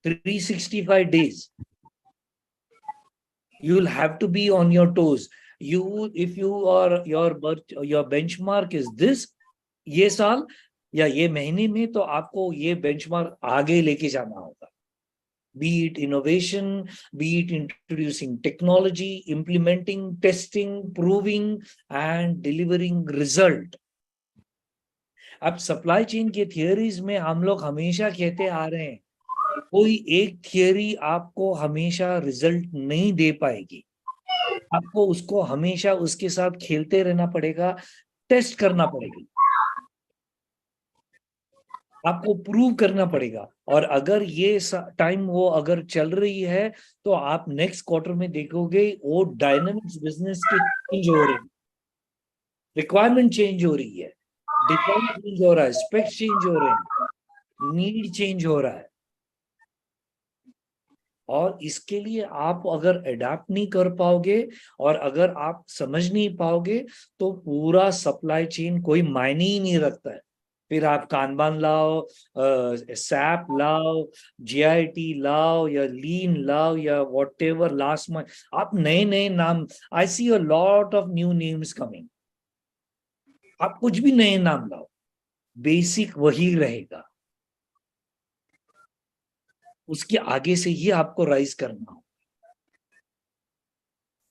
365 days. You will have to be on your toes. If you are your benchmark is this, ये साल या ये महीने में, तो आपको ये benchmark आगे लेके जाना होगा. Be it innovation, be it introducing technology, implementing, testing, proving, and delivering result. अब सप्लाई चेन के थियरीज में हम लोग हमेशा कहते आ रहे हैं, कोई एक थियरी आपको हमेशा रिजल्ट नहीं दे पाएगी, आपको उसको हमेशा उसके साथ खेलते रहना पड़ेगा, टेस्ट करना पड़ेगा। आपको प्रूव करना पड़ेगा। और अगर ये टाइम वो अगर चल रही है तो आप नेक्स्ट क्वार्टर में देखोगे वो डायनामिक्स बिजनेस के चेंज हो रहे हैं, रिक्वायरमेंट चेंज हो रही है, डिजाइन चेंज हो रहा है, स्पेक्स चेंज हो रहे हैं, नीड चेंज हो रहा है। और इसके लिए आप अगर अडेप्ट नहीं कर पाओगे और अगर आप समझ नहीं पाओगे तो पूरा सप्लाई चेन कोई मायने ही नहीं रखता है। फिर आप कानबान लाओ, सैप लाओ, जीआईटी लाओ या लीन लाओ या व्हाटएवर लास्ट में आप नए नए नाम, I see a lot of new names coming. आप कुछ भी नए नाम लाओ, बेसिक वही रहेगा, उसके आगे से ही आपको राइज करना हो।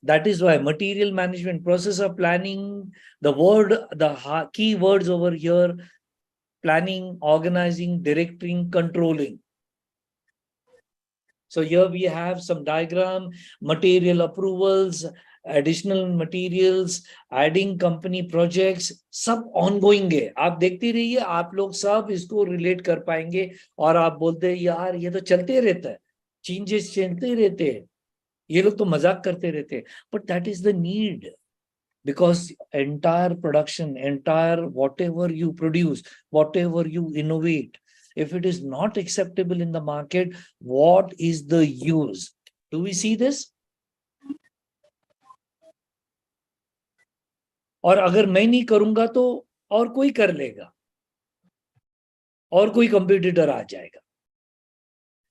That is why material management, process of planning, the key words over here: planning, organizing, directing, controlling. So here we have some diagram, material approvals, additional materials, adding company projects, सब ongoing है। आप देखते रहिए, आप लोग सब इसको relate कर पाएंगे और आप बोलते हैं यार ये तो चलते रहता है, changes चलते रहते हैं, ये लोग तो मजाक करते रहते हैं। But that is the need, because entire production, entire whatever you produce, whatever you innovate, if it is not acceptable in the market, what is the use? Do we see this? और अगर मैं नहीं करूंगा तो और कोई कर लेगा और कोई कंपटीटर आ जाएगा।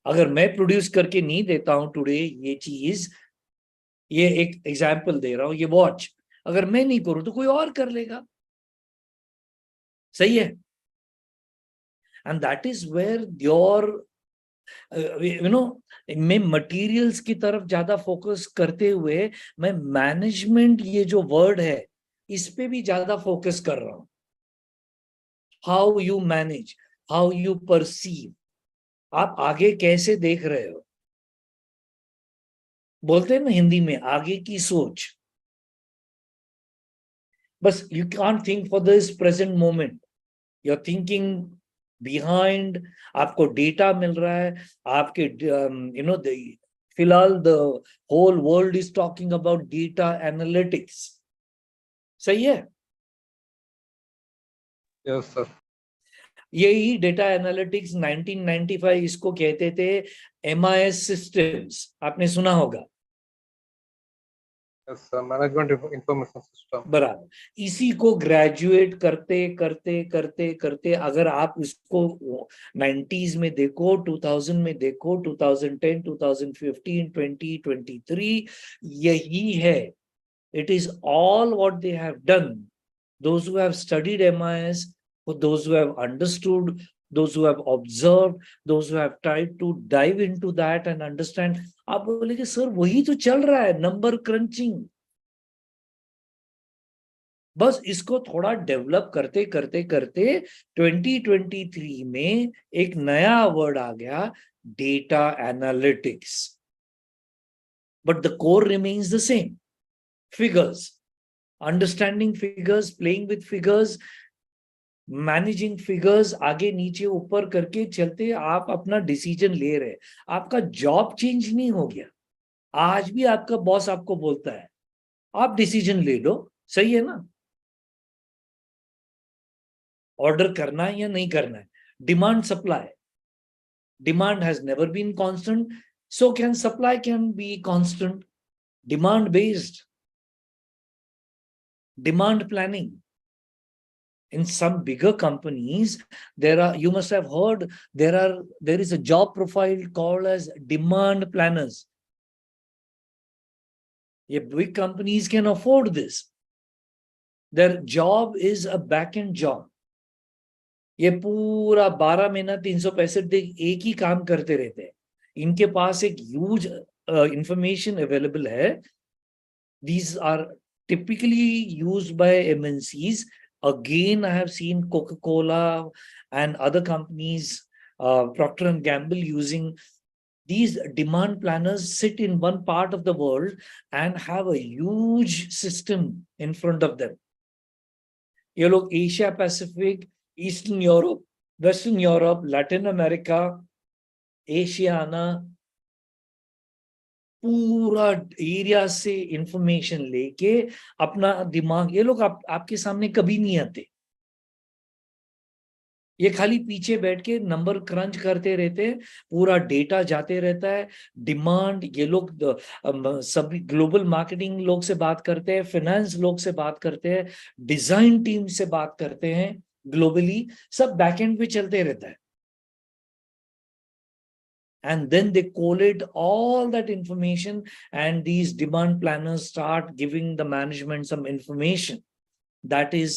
अगर मैं प्रोड्यूस करके नहीं देता हूं टुडे ये चीज, ये एक एग्जांपल दे रहा हूं, ये वॉच अगर मैं नहीं करूं तो कोई और कर लेगा। सही है? And that is where your मैं मटेरियल्स की तरफ ज्यादा फोकस करते हुए मैं मैनेजमेंट, ये जो वर्ड है, इस पे भी ज्यादा फोकस कर रहा हूं। How you manage, how you perceive, आप आगे कैसे देख रहे हो। बोलते हैं ना हिंदी में, आगे की सोच। बस you can't think for this present moment, you are thinking behind. आपको डेटा मिल रहा है, आपके फिलहाल the whole world is talking about data analytics. सही है? Yes, sir. यही डेटा एनालिटिक्स 1995 इसको कहते थे MIS सिस्टम्स, आपने सुना होगा। Yes, sir. Management Information System. बराबर। इसी को ग्रेजुएट करते करते करते करते अगर आप इसको 90s में देखो, 2000 में देखो, 2010, 2015, 2023, यही है। It is all what they have done. Those who have studied MIS, those who have understood, those who have observed, those who have tried to dive into that and understand. आप बोलेंगे sir वही तो चल रहा है, number crutching. बस इसको थोड़ा डेवलप करते करते करते 2023 में एक नया वर्ड आ गया, data analytics. But the core remains the same, figures, understanding figures, playing with figures, managing figures, आगे नीचे ऊपर करके चलते आप अपना डिसीजन ले रहे। आपका जॉब चेंज नहीं हो गया। आज भी आपका बॉस आपको बोलता है आप डिसीजन ले लो, सही है ना? ऑर्डर करना है या नहीं करना है। Demand supply, demand has never been constant, so can supply can be constant. Demand based, demand planning. In some bigger companies, you must have heard, there is a job profile called as demand planners. Yeah, big companies can afford this. Their job is a back-end job. ये पूरा 12 महीना 365 दिन एक ही काम करते रहते हैं। इनके पास एक ह्यूज इंफॉर्मेशन अवेलेबल है। These are typically used by MNCs. Again, I have seen Coca-Cola and other companies, Procter and Gamble, using these demand planners, sit in one part of the world and have a huge system in front of them. ये लोग Asia Pacific, Eastern Europe, Western Europe, Latin America, Asiana, पूरा area से information लेके अपना दिमाग, ये लोग आपके सामने कभी नहीं आते, ये खाली पीछे बैठ के नंबर क्रंच करते रहते हैं, पूरा डेटा जाते रहता है, डिमांड, ये लोग सभी ग्लोबल मार्केटिंग लोग से बात करते हैं, फाइनेंस लोग से बात करते हैं, डिजाइन टीम से बात करते हैं, ग्लोबली सब बैकएंड पे चलते रहता है। And then they collate all that information, and these demand planners start giving the management some information, that is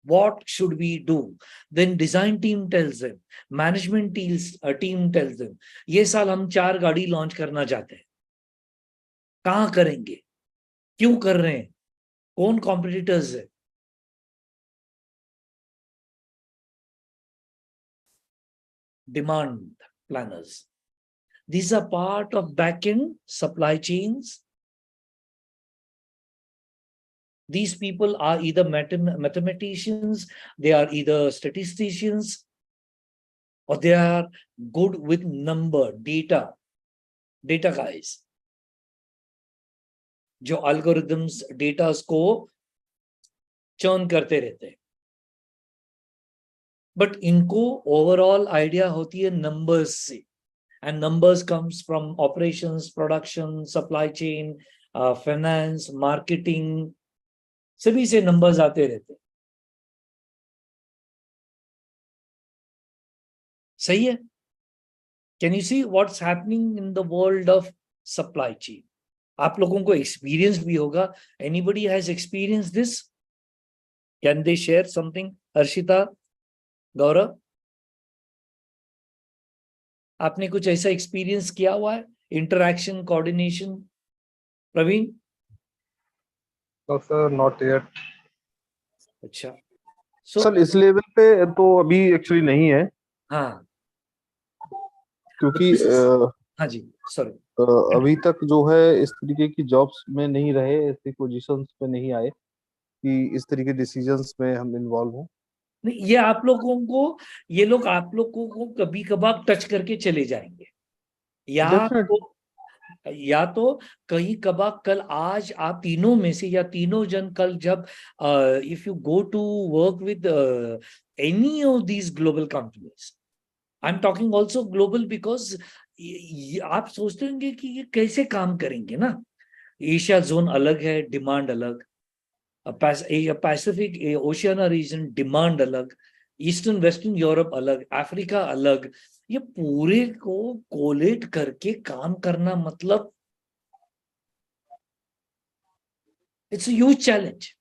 what should we do. Then design team tells them, management team tells them, ये साल हम 4 गाड़ी launch करना चाहते हैं, कहाँ करेंगे, क्यों कर रहे हैं, कौन कॉम्पिटिटर्स है। Demand planners, these are part of back-end supply chains. These people are either mathematicians, they are either statisticians, or they are good with data guys, जो algorithms data को churn करते रहते हैं। But इनको overall idea होती है numbers से, and numbers comes from operations, production, supply chain, finance, marketing, सभी से numbers आते रहते हैं। सही है? Can you see what's happening in the world of supply chain? आप लोगों को experience भी होगा. Anybody has experienced this? Can they share something? Harshita, गौरव, आपने कुछ ऐसा experience किया हुआ है? Interaction, coordination? Praveen? No sir, not yet. अच्छा. So, सर इस लेवल पे तो अभी एक्चुअली नहीं है, हाँ. क्योंकि हाँ जी, sorry. अभी तक जो है इस तरीके की जॉब्स में नहीं रहे, ऐसी पोजीशंस पे नहीं आए कि इस तरीके डिसीजंस में हम इन्वॉल्व हों। नहीं, ये आप लोगों को, ये लोग आप लोगों को कभी कभार टच करके चले जाएंगे, या तो कहीं कभार कल, आज आप तीनों में से या तीनों जन कल जब if you go to work with any of these global companies, I am talking also global, because आप सोचते होंगे कि ये कैसे काम करेंगे ना। एशिया जोन अलग है, डिमांड अलग, पैसिफिक ओशियाना रीजन डिमांड अलग, ईस्टर्न वेस्टर्न यूरोप अलग, अफ्रीका अलग, ये पूरे को कोलेट करके काम करना, मतलब it's a huge challenge.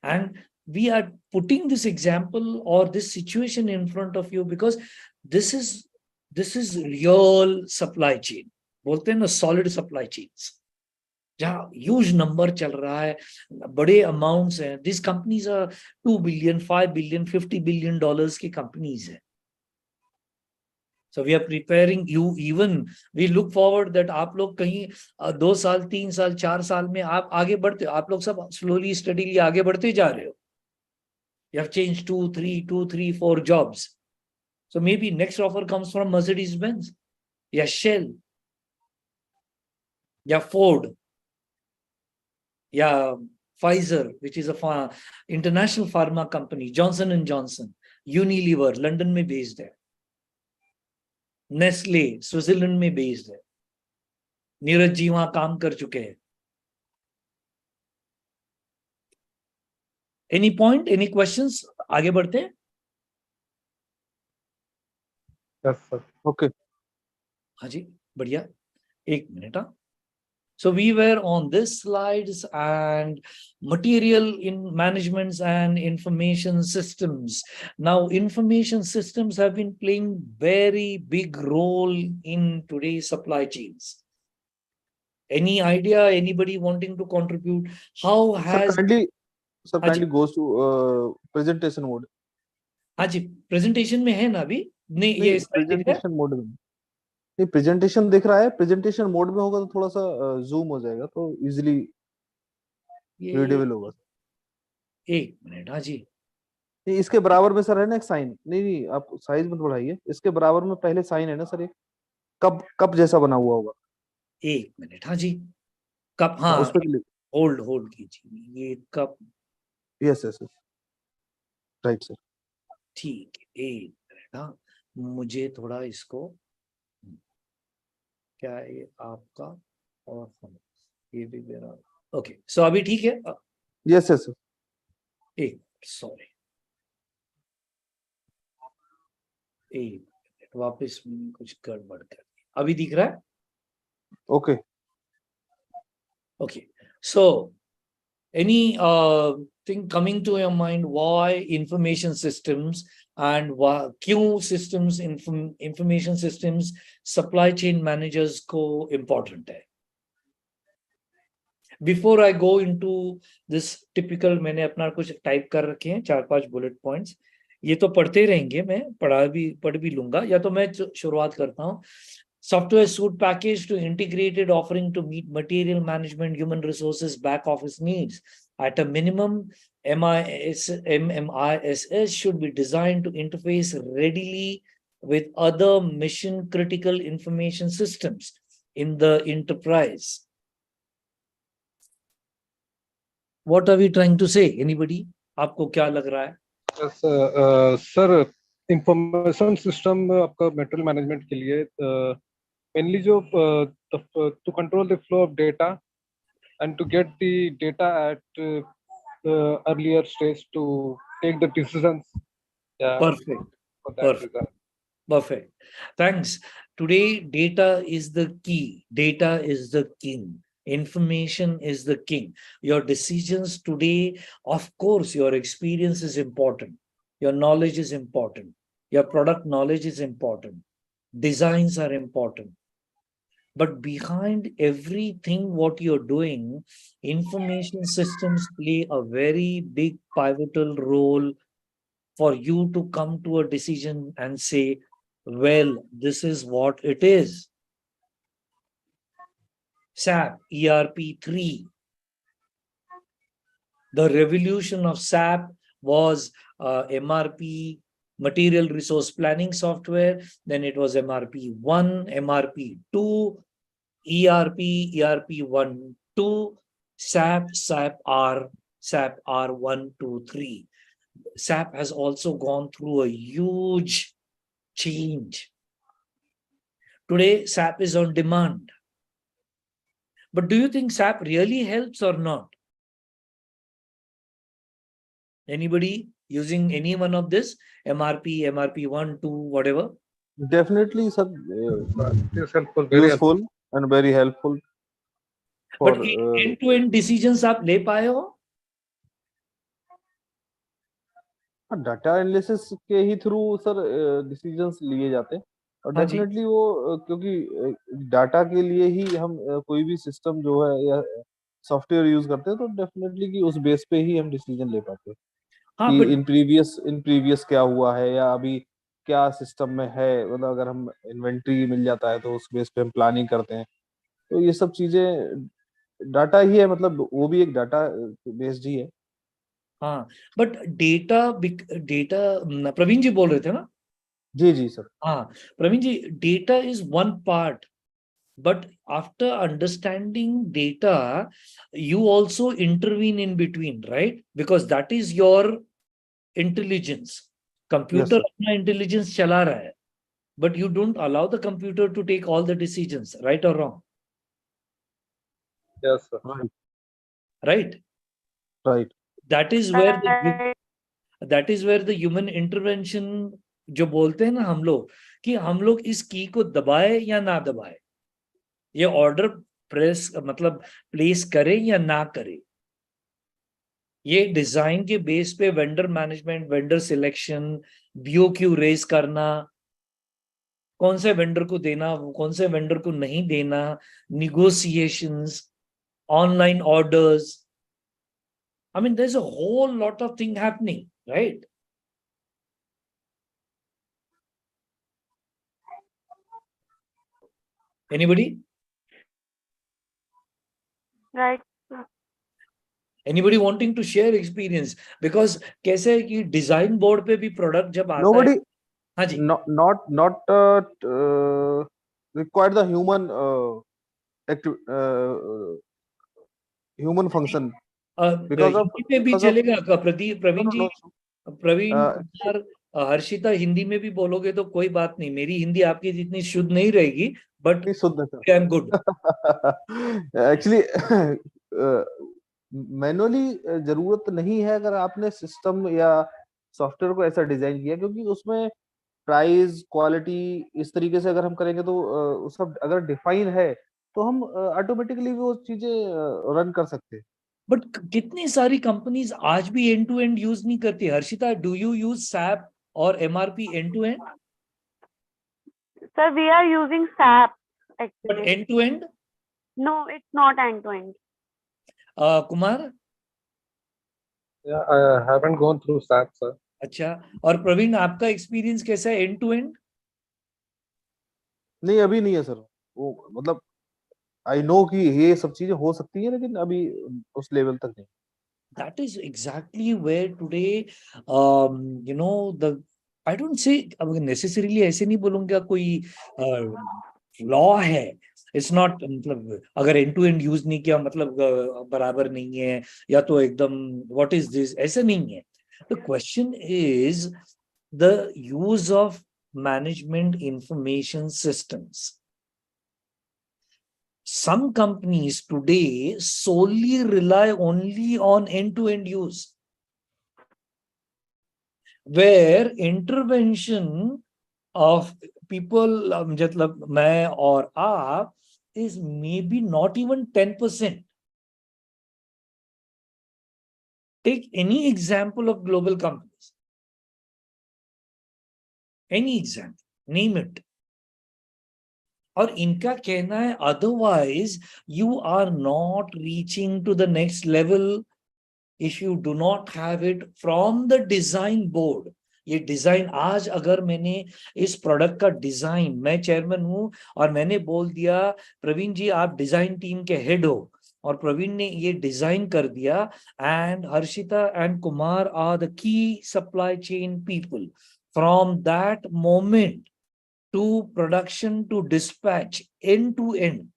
And we are putting this example or this situation in front of you because this is real supply chain, बोलते हैं ना solid supply chains, जहाँ ह्यूज नंबर चल रहा है, बड़े अमाउंट्स हैं। This companies are 2 billion, 5 billion, 50 billion dollars की कंपनीज है। So we are preparing you, even we look forward that आप लोग कहीं 2 साल, 3 साल, 4 साल में आप आगे बढ़ते, आप लोग सब स्लोली स्टडीली आगे बढ़ते जा रहे हो। You have changed 2, 3, 4 jobs. So maybe next offer comes from Mercedes-Benz, या Shell, या Ford, या Pfizer, which is a international pharma company, Johnson and Johnson, Unilever, London में बेस्ड है, नेस्ले स्विट्जरलैंड में बेस्ड है, नीरज जी वहां काम कर चुके हैं। Any point, any questions? आगे बढ़ते हैं। Yes sir. ओके, हाँ जी, बढ़िया, एक मिनट। हाँ, so we were on this slides and material in managements and information systems. Now information systems have been playing very big role in today's supply chains. Any idea, anybody wanting to contribute? How has sir kindly goes to presentation mode. हाँ जी, presentation में है ना अभी? नहीं, ये slide दिख रहा है? प्रेजेंटेशन मोड में नहीं, प्रेजेंटेशन दिख रहा है, प्रेजेंटेशन मोड में होगा तो थोड़ा सा जूम हो जाएगा तो इजीली ये रीडेबल होगा। एक मिनट। हाँ जी, नहीं, इसके बराबर में सर है ना एक साइन, नहीं नहीं आप साइज मत बढ़ाइए, इसके बराबर में पहले साइन है ना सर, एक कप कप जैसा बना हुआ होगा। 1 मिनट, हाँ जी, कप, हाँ, हाँ, उस पर क्लिक। होल्ड होल्ड कीजिए, ये cup, yes yes yes, right sir. ठीक है, 1 मिनट, हाँ, मुझे थोड़ा इसको, क्या है ये आपका, और हाँ, ये भी मेरा, ओके, सो अभी ठीक है, यस यस सर। एक, सॉरी, 1 मिनट, वापस मैंने कुछ गड़बड़ कर दी, अभी दिख रहा है? Okay. Okay, so any thing coming to your mind, why information systems and why Q systems, information systems, supply chain managers को important है? Before I go into this typical, मैंने अपना कुछ टाइप कर रखे हैं 4-5 बुलेट पॉइंट्स, ये तो पढ़ते रहेंगे, मैं पढ़ भी लूंगा, या तो मैं शुरुआत करता हूँ। Software suite package to integrated offering to meet material management, human resources, back office needs. At a minimum, MMISS should be designed to interface readily with other mission critical information systems in the enterprise. What are we trying to say? Anybody? आपको क्या लग रहा है? Sir, information system आपका material management के लिए mainly जो to control the flow of data and to get the data at earlier stage to take the decisions. Yeah, Perfect. for that Perfect. reason. Perfect. Thanks. Today, data is the key. Data is the king. Information is the king. Your decisions today, of course, your experience is important. Your knowledge is important. Your product knowledge is important. Designs are important. But behind everything what you're doing, information systems play a very big pivotal role for you to come to a decision and say, well, this is what it is. SAP ERP3. The revolution of SAP was MRP, Material Resource Planning Software. Then it was MRP1, MRP2, ERP, ERP1, 2, SAP, SAP R, SAP R1, 2, 3. SAP has also gone through a huge change. Today, SAP is on demand. But do you think SAP really helps or not? Anybody using any one of this? MRP, MRP1, 2, whatever? Definitely sir, It is helpful, very helpful. useful and very helpful for But end-to-end decisions आप ले पाए हो? Data analysis के ही through sir decisions लिए जाते हैं, और हाँ जी। डेफिनेटली वो क्योंकि डाटा के लिए ही हम कोई भी सिस्टम जो है या सॉफ्टवेयर यूज करते हैं, तो डेफिनेटली कि उस बेस पे ही हम डिसीजन ले पाते हैं हाँ, कि but इन प्रीवियस क्या हुआ है या अभी क्या सिस्टम में है, मतलब अगर हम इन्वेंट्री मिल जाता है तो उस बेस पे हम प्लानिंग करते हैं, तो ये सब चीजें डाटा ही है, मतलब वो भी एक डाटा बेस्ड ही है। हाँ, but data प्रवीण जी बोल रहे थे ना? जी जी सर। हाँ, प्रवीण जी, data is one part. But after understanding data, you also intervene in between, right? Because that is your intelligence. Yes Computer sir. अपना intelligence चला रहा है, but you don't allow the computer to take all the decisions, right or wrong? Yes, sir. Right Right? Right. That is where the human intervention, जो बोलते हैं ना हम लोग, कि हम लोग इस की को दबाए या ना दबाए, ये ऑर्डर प्रेस मतलब प्लेस करे या ना करे, ये डिजाइन के बेस पे vendor management, vendor selection, BOQ raise करना, कौन से वेंडर को देना, कौन से वेंडर को नहीं देना, negotiations, online orders, I mean there is a whole lot of thing happening, right? Anybody? Right. Anybody wanting to share experience? Because कैसे है कि design board पे भी product जब आता है, Nobody, हाँ जी, not require the human function because of Hindi में भी चलेगा का प्रवीण no, जी, no, प्रवीण uh, कुमार, हर्षिता, हिंदी में भी बोलोगे तो कोई बात नहीं, मेरी हिंदी आपकी जितनी शुद्ध नहीं रहेगी, बट नहीं शुद्ध sir. I am good. Actually manually जरूरत नहीं है अगर आपने सिस्टम या सॉफ्टवेयर को ऐसा डिजाइन किया, क्योंकि उसमें प्राइस क्वालिटी इस तरीके से अगर हम करेंगे तो उसका अगर डिफाइन है तो हम ऑटोमेटिकली वो चीजें रन कर सकते हैं. बट कितनी सारी कंपनीज आज भी एंड टू एंड यूज नहीं करती. Harshita, do you use SAP और MRP end to end? Sir, we are using SAP but actually. End to end? No, it's not end to end. Kumar? Yeah, I haven't gone through SAP, sir. अच्छा, और प्रवीण आपका experience कैसा है and to and? नहीं अभी नहीं है sir, वो मतलब आई नो कि ये सब चीजें हो सकती है लेकिन अभी उस लेवल तक नहीं. That is exactly where today, you know, I don't say necessarily ऐसे नहीं बोलूंगा कोई लॉ है. इट्स नॉट, मतलब अगर एंड टू एंड यूज नहीं किया मतलब बराबर नहीं है या तो एकदम व्हाट इज दिस, ऐसा नहीं है. The question is the use of management information systems. Some companies today solely rely only on end-to-end use, where intervention of people, मतलब मैं और आप, is maybe not even 10%. Take any example of global companies. Any example, name it. और इनका कहना है otherwise you are not reaching to the next level if you do not have it from the design board. ये design, आज अगर मैंने इस product का डिजाइन, मैं चेयरमैन हूं और मैंने बोल दिया प्रवीण जी आप डिजाइन टीम के हेड हो, और प्रवीण ने ये डिजाइन कर दिया, and Harshita and Kumar are the key supply chain people, from that moment to production to dispatch, end to end.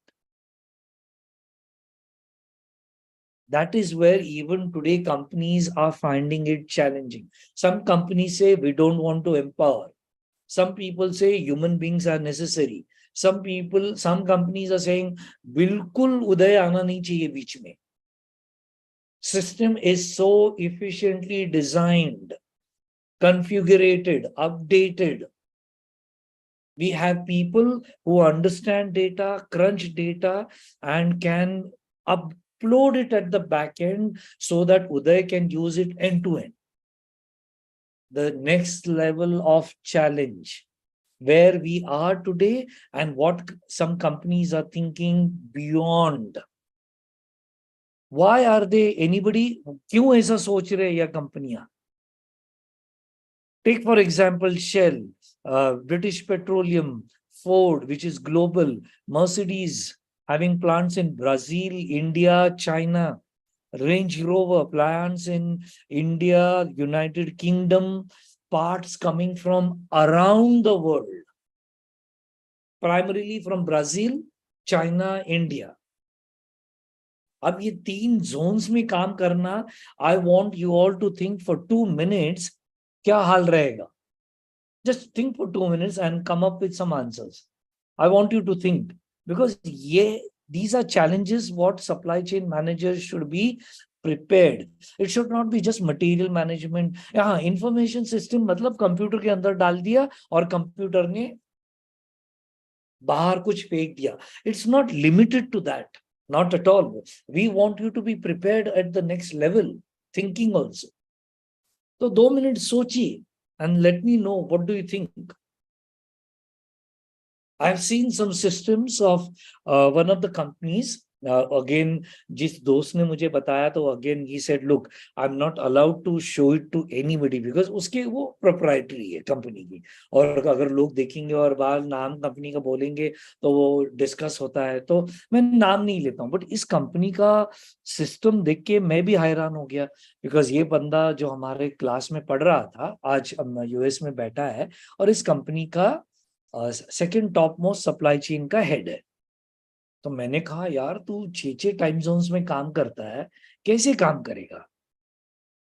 That is where even today companies are finding it challenging. Some companies say we don't want to empower. Some people say human beings are necessary. Some companies are saying बिल्कुल उदय आना नहीं चाहिए बीच में. System is so efficiently designed, configured, updated. We have people who understand data, crunch data, and can upload it at the back end so that Uday can use it end to end. The next level of challenge, where we are today and what some companies are thinking beyond. Why are they, anybody, क्यों ऐसा सोच रहे हैं ये कंपनियां? Take for example Shell, British Petroleum, Ford, which is global, Mercedes having plants in Brazil, India, China, Range Rover plants in India, United Kingdom, parts coming from around the world, primarily from Brazil, China, India. अब ये 3 zones में काम करना, I want you all to think for 2 minutes, क्या हाल रहेगा? Just think for 2 minutes and come up with some answers. I want you to think, because these are challenges what supply chain managers should be prepared. It should not be just material management. हाँ, information system मतलब computer के अंदर डाल दिया और computer ने बाहर कुछ फेंक दिया. It's not limited to that. Not at all. We want you to be prepared at the next level, thinking also. तो 2 मिनट सोचिए and let me know, what do you think? I've seen some systems of one of the companies again जिस दोस्त ने मुझे बताया तो again ही said look I am not allowed to show it to anybody because उसके वो proprietary है कंपनी की, और अगर लोग देखेंगे और बाहर नाम कंपनी का बोलेंगे तो वो डिस्कस होता है, तो मैं नाम नहीं लेता हूँ। बट इस कंपनी का सिस्टम देख के मैं भी हैरान हो गया, बिकॉज ये बंदा जो हमारे क्लास में पढ़ रहा था आज यूएस में बैठा है और इस कंपनी का second top most supply chain का हेड है। तो मैंने कहा यार तू 6 टाइम जोन्स में काम करता है, कैसे काम करेगा?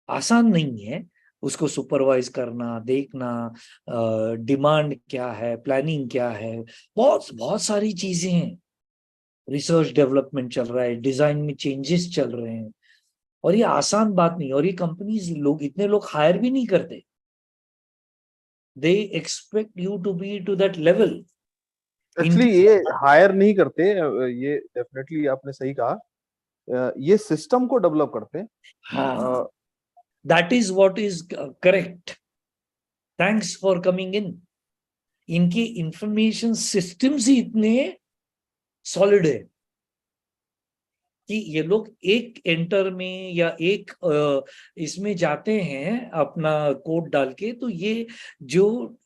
आसान नहीं है उसको सुपरवाइज करना, देखना, डिमांड क्या है, प्लानिंग क्या है, बहुत बहुत सारी चीजें हैं। रिसर्च डेवलपमेंट चल रहा है, डिजाइन में चेंजेस चल रहे हैं, और ये आसान बात नहीं। और ये कंपनीज लोग इतने लोग हायर भी नहीं करते, they expect you to be to that level. Actually ये हायर नहीं करते, ये डेफिनेटली आपने सही कहा, ये सिस्टम को डेवलप करते हैं। हाँ, that is what is correct. Thanks for coming in. इनके इंफॉर्मेशन सिस्टम्स ही इतने सॉलिड है कि ये लोग एक एंटर में या एक इसमें जाते हैं अपना कोड डाल के, तो ये जो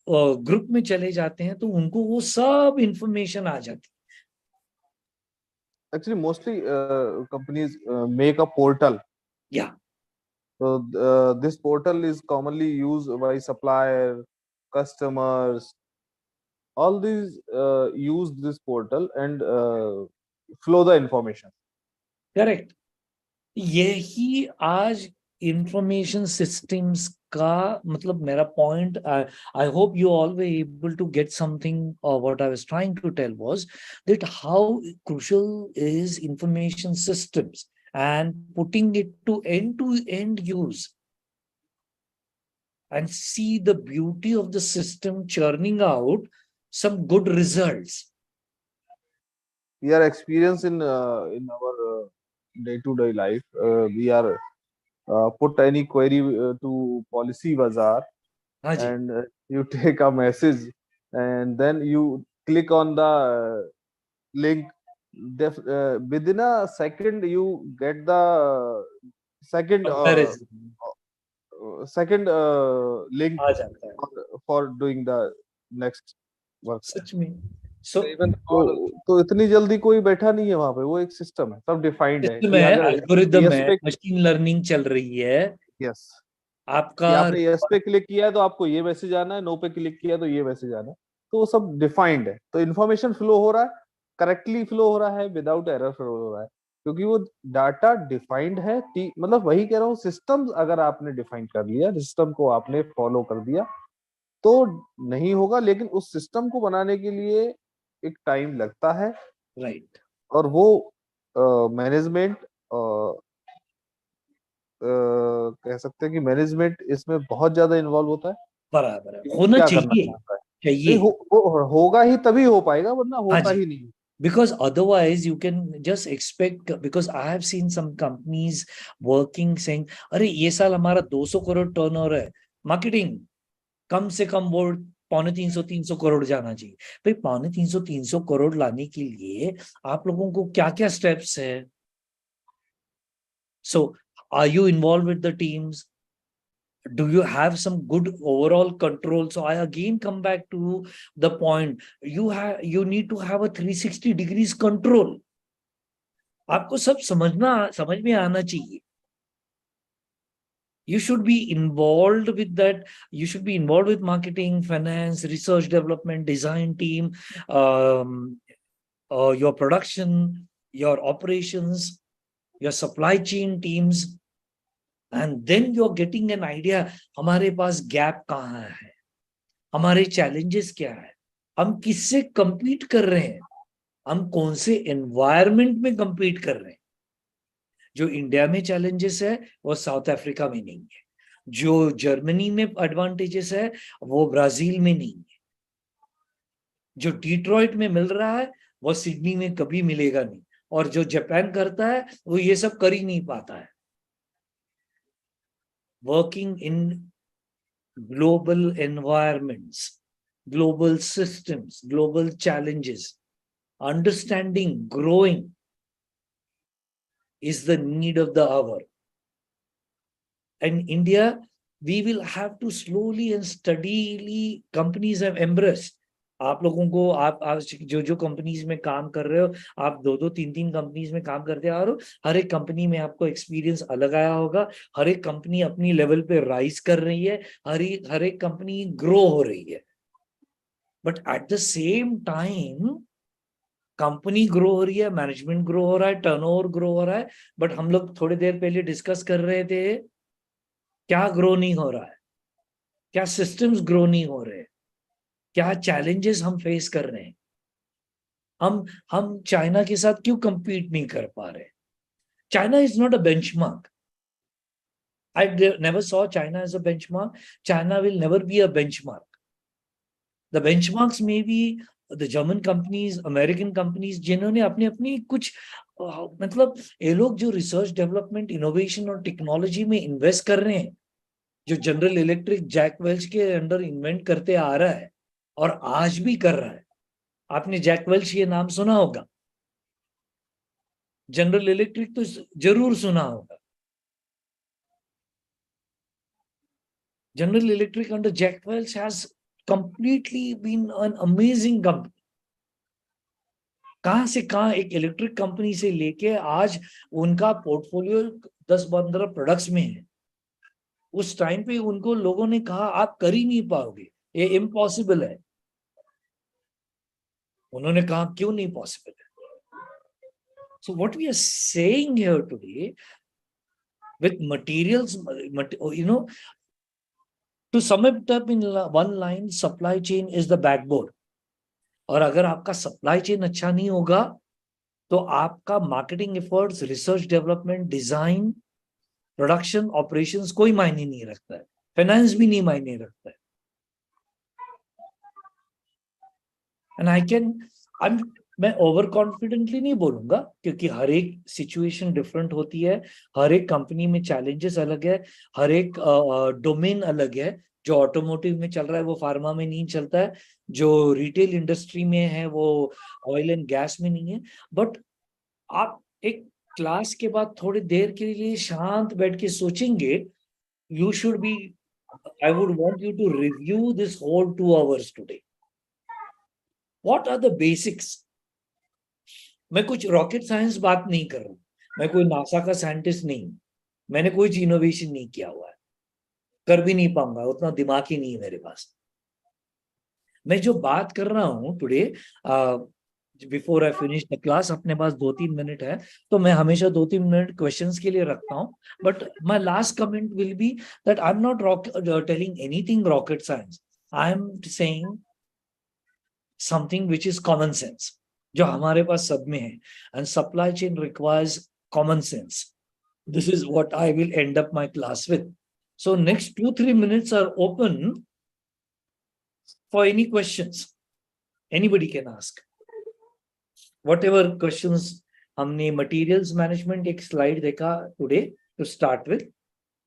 ग्रुप में चले जाते हैं तो उनको वो सब इंफॉर्मेशन आ जाती Actually, mostly companies make a portal. है। या So this portal is commonly used by supplier, customers. All these use this portal and flow the information. Correct. यही आज इंफॉर्मेशन सिस्टम्स का मतलब मेरा point. I hope you all were able to get something. What I was trying to tell was that how crucial is information systems and putting it to end use, and see the beauty of the system churning out some good results. We are experienced in our day-to-day life. We are put any query to Policy Bazaar, हाँ जी, and you take a message, and then you click on the link. Within a second, you get the second comparison second link आ जाता है for doing the next work. सच में। सो Even तो इतनी जल्दी कोई बैठा नहीं है वहां पे, वो एक सिस्टम है, सब डिफाइंड है सिस्टम कि है, अगर एल्गोरिदम यस है, पे, मशीन लर्निंग चल रही है यस, आपका। कि आपने यस पे क्लिक किया है तो आपको ये मैसेज आना है, नो पे क्लिक किया है तो ये मैसेज आना है, तो वो सब डिफाइंड है। तो इन्फॉर्मेशन फ्लो हो रहा है, करेक्टली फ्लो हो रहा है, विदाउट एरर फ्लो हो रहा है, क्योंकि वो डाटा डिफाइंड है। मतलब वही कह रहा हूँ, सिस्टम अगर आपने डिफाइन कर लिया, सिस्टम को आपने फॉलो कर दिया तो नहीं होगा, लेकिन उस सिस्टम को बनाने के लिए एक टाइम लगता है, राइट, और वो मैनेजमेंट कह सकते हैं कि मैनेजमेंट इसमें बहुत ज्यादा इन्वॉल्व होता है बराबर है, कि वो होना क्या करना चाहिए चाहता है। चाहिए। नहीं होगा ही तभी हो पाएगा, वरना हाँ होता जी, ही नहीं। because otherwise you can just expect, because I have seen some companies working saying अरे ये साल हमारा 200 करोड़ टर्नओवर है, मार्केटिंग कम से कम वो 250-300 करोड़ जाना चाहिए। भाई 250-300 करोड़ लाने के लिए आप लोगों को क्या क्या स्टेप्स है? So are you involved with the teams? Do you have some good overall control? So I again come back to the point, you need to have a 360 degrees control. आपको सब समझ में आना चाहिए। You should be involved with that. You should be involved with marketing, finance, research development, design team, your production, your operations, your supply chain teams, and then you're getting an idea हमारे पास gap कहाँ है, हमारे challenges क्या है, हम किससे compete कर रहे हैं, हम कौन से एनवायरमेंट में compete कर रहे हैं। जो इंडिया में चैलेंजेस है वो साउथ अफ्रीका में नहीं है, जो जर्मनी में एडवांटेजेस है वो ब्राजील में नहीं है, जो डिट्रॉइट में मिल रहा है वो सिडनी में कभी मिलेगा नहीं, और जो जापान करता है वो ये सब कर ही नहीं पाता है। Working in global environments, global systems, global challenges, understanding, growing, is the need of the hour. And India, we will have to slowly and steadily, companies have embraced. आप लोगों को आप जो जो कंपनीज में काम कर रहे हो, आप दो दो तीन तीन कंपनीज में काम करते आ रहे हो, हर एक कंपनी में आपको एक्सपीरियंस अलग आया होगा, हर एक कंपनी अपनी लेवल पे राइज कर रही है, हर एक कंपनी ग्रो हो रही है. But at the same time company grow हो रही है, मैनेजमेंट ग्रो हो रहा है, टर्नओवर ग्रो हो रहा है, बट हम लोग थोड़ी देर पहले डिस्कस कर रहे थे, क्या ग्रो नहीं हो रहा है, क्या सिस्टम्स ग्रो नहीं हो रहे, क्या चैलेंजेस हम फेस कर रहे हैं. हम चाइना के साथ क्यों compete नहीं कर पा रहे. China is not a benchmark. I never saw China as a benchmark. China will never be a benchmark. The benchmarks may be the German companies, American companies, जिन्होंने अपनी अपनी कुछ मतलब ये लोग जो रिसर्च डेवलपमेंट इनोवेशन और टेक्नोलॉजी में इन्वेस्ट कर रहे हैं, जो जनरल इलेक्ट्रिक जैक वेल्च के अंडर इन्वेंट करते आ रहा है और आज भी कर रहा है. आपने जैक वेल्च ये नाम सुना होगा, जनरल इलेक्ट्रिक तो जरूर सुना होगा. General Electric under Jack Welch has completely been an amazing company. कहां से कहां एक इलेक्ट्रिक कंपनी से लेके आज उनका पोर्टफोलियो 10-15 प्रोडक्ट्स में है. उस टाइम पे उनको लोगों ने कहा आप कर ही नहीं पाओगे, ये इम्पॉसिबल है. उन्होंने कहा क्यों नहीं पॉसिबल है. So what we are saying here today with materials, you know, to sum it up in one line, supply chain is the backbone. और अगर आपका सप्लाई चेन अच्छा नहीं होगा तो आपका marketing efforts, research development, design, production, operations कोई मायने नहीं रखता है, फाइनेंस भी नहीं मायने रखता है. एंड मैं ओवर कॉन्फिडेंटली नहीं बोलूंगा क्योंकि हर एक सिचुएशन डिफरेंट होती है, हर एक कंपनी में चैलेंजेस अलग है, हर एक डोमेन अलग है. जो ऑटोमोटिव में चल रहा है वो फार्मा में नहीं चलता है, जो रिटेल इंडस्ट्री में है वो ऑयल एंड गैस में नहीं है. बट आप एक क्लास के बाद थोड़ी देर के लिए शांत बैठ के सोचेंगे, you should be, I would want you to review this whole 2 hours today. What are the basics. मैं कुछ रॉकेट साइंस बात नहीं कर रहा हूं, मैं कोई नासा का साइंटिस्ट नहीं, मैंने कोई इनोवेशन नहीं किया हुआ है, कर भी नहीं पाऊंगा, उतना दिमाग ही नहीं है मेरे पास. मैं जो बात कर रहा हूं today, before I finish the class, अपने पास 2-3 मिनट है तो मैं हमेशा 2-3 मिनट क्वेश्चंस के लिए रखता हूं. But my last comment will be that I am not telling anything rocket science, I am saying something which is common sense, जो हमारे पास सब में है. And supply chain requires common sense. This is what I will and up my class with. So next 2-3 minutes are open for any questions. Anybody can ask. Whatever questions. हमने materials management एक slide देखा today to start with.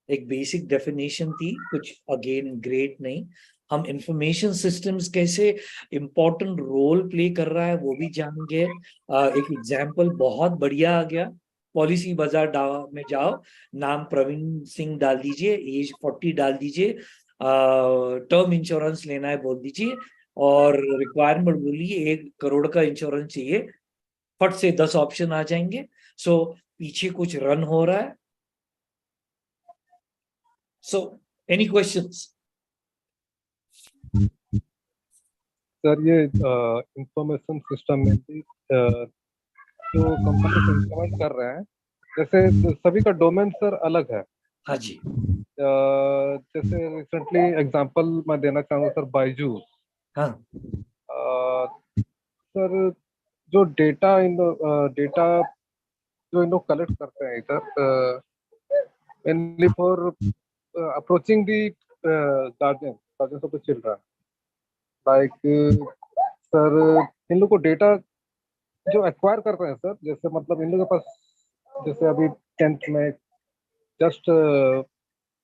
एक basic definition थी, कुछ again great नहीं. हम information systems कैसे important role play कर रहा है वो भी जानेंगे. एक example बहुत बढ़िया आ गया. पॉलिसी बाजार में जाओ, नाम प्रवीण सिंह डाल दीजिए, एज 40 डाल दीजिए, टर्म इंश्योरेंस लेना है बोल दीजिए और रिक्वायरमेंट बोलिए 1 करोड़ का इंश्योरेंस चाहिए, फट से 10 ऑप्शन आ जाएंगे. सो पीछे कुछ रन हो रहा है. So any questions. सर ये इंफॉर्मेशन सिस्टम में भी जो कंपनी इम्प्लीमेंट कर रहे हैं, जैसे सभी का डोमेन सर अलग है. हाँ जी. जैसे रिसेंटली एग्जांपल मैं देना चाहूँगा सर, बायजूस. हाँ. सर जो डेटा डेटा जो इन लोग कलेक्ट करते हैं इधर, mainly for approaching the guardians of the children, like sir इन लोग को डेटा जो एक्वायर कर रहे हैं सर, जैसे मतलब इन लोगों के पास जैसे अभी 10th में जस्ट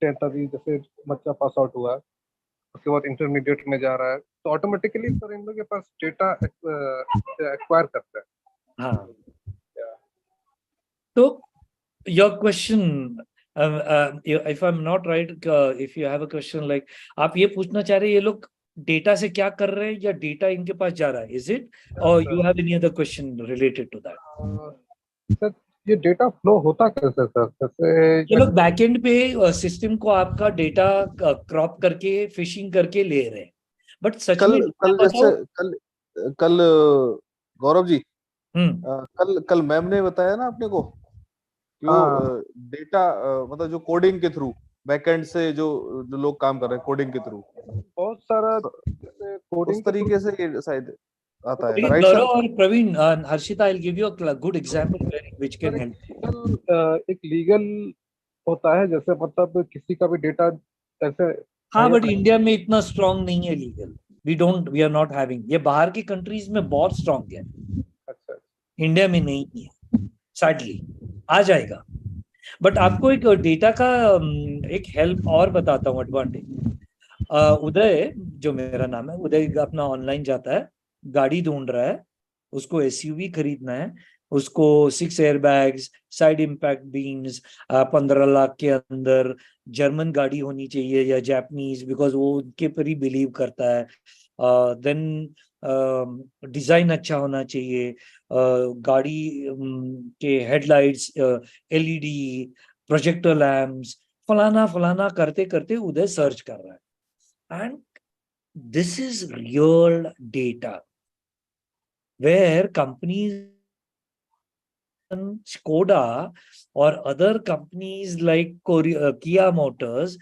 10th अभी जैसे बच्चा पास आउट हुआ, उसके बाद इंटरमीडिएट में जा रहा है, तो ऑटोमेटिकली सर इन लोगों के पास डेटा एक्वायर करते हैं. हाँ. तो your question, if I'm not right, if you have a question like, आप ये पूछना चाह रहे हैं ये लोग डेटा से क्या कर रहे हैं या डेटा इनके पास जा रहा है, is it? Or you have any other question related to that? Sir ये डेटा फ्लो होता कैसे सर, ये जैसे लोग बैकएंड पे सिस्टम को आपका डेटा क्रॉप करके फिशिंग करके ले रहे हैं, बट सच कल में कल जैसे कल कल गौरव जी, कल मैम ने बताया ना अपने को कि वो डेटा मतलब जो कोडिंग के थ्रू बैकएंड से जो जो लोग काम कर रहे हैं कोडिंग के थ्रू, बहुत सारा कोडिंग उस तरीके से ये शायद आता है, लेकिन राइट गौरव सर? और Praveen, Harshita, I'll give you a good example which can help. एक लीगल होता है, जैसे मतलब किसी का भी डेटा ऐसे। हाँ, बट इंडिया में इतना स्ट्रांग नहीं है legal, we are not having, ये बाहर की कंट्रीज में बहुत स्ट्रांग है, अच्छा, इंडिया में नहीं है, सैडली आ जाएगा। बट आपको एक डेटा का एक हेल्प और बताता हूँ, एडवांटेज। उदय, जो मेरा नाम है उदय, अपना ऑनलाइन जाता है, गाड़ी ढूंढ रहा है, उसको एसयूवी खरीदना है, उसको 6 airbags, side impact beams, 15 lakh के अंदर जर्मन गाड़ी होनी चाहिए या जापानीज, बिकॉज वो उनके पर ही बिलीव करता है। देन डिजाइन अच्छा होना चाहिए, गाड़ी के हेडलाइट्स एलईडी, प्रोजेक्टर लैम्प्स, फलाना फलाना करते करते उधर सर्च कर रहा है। And this is real data where companies Skoda or other companies like Kia Motors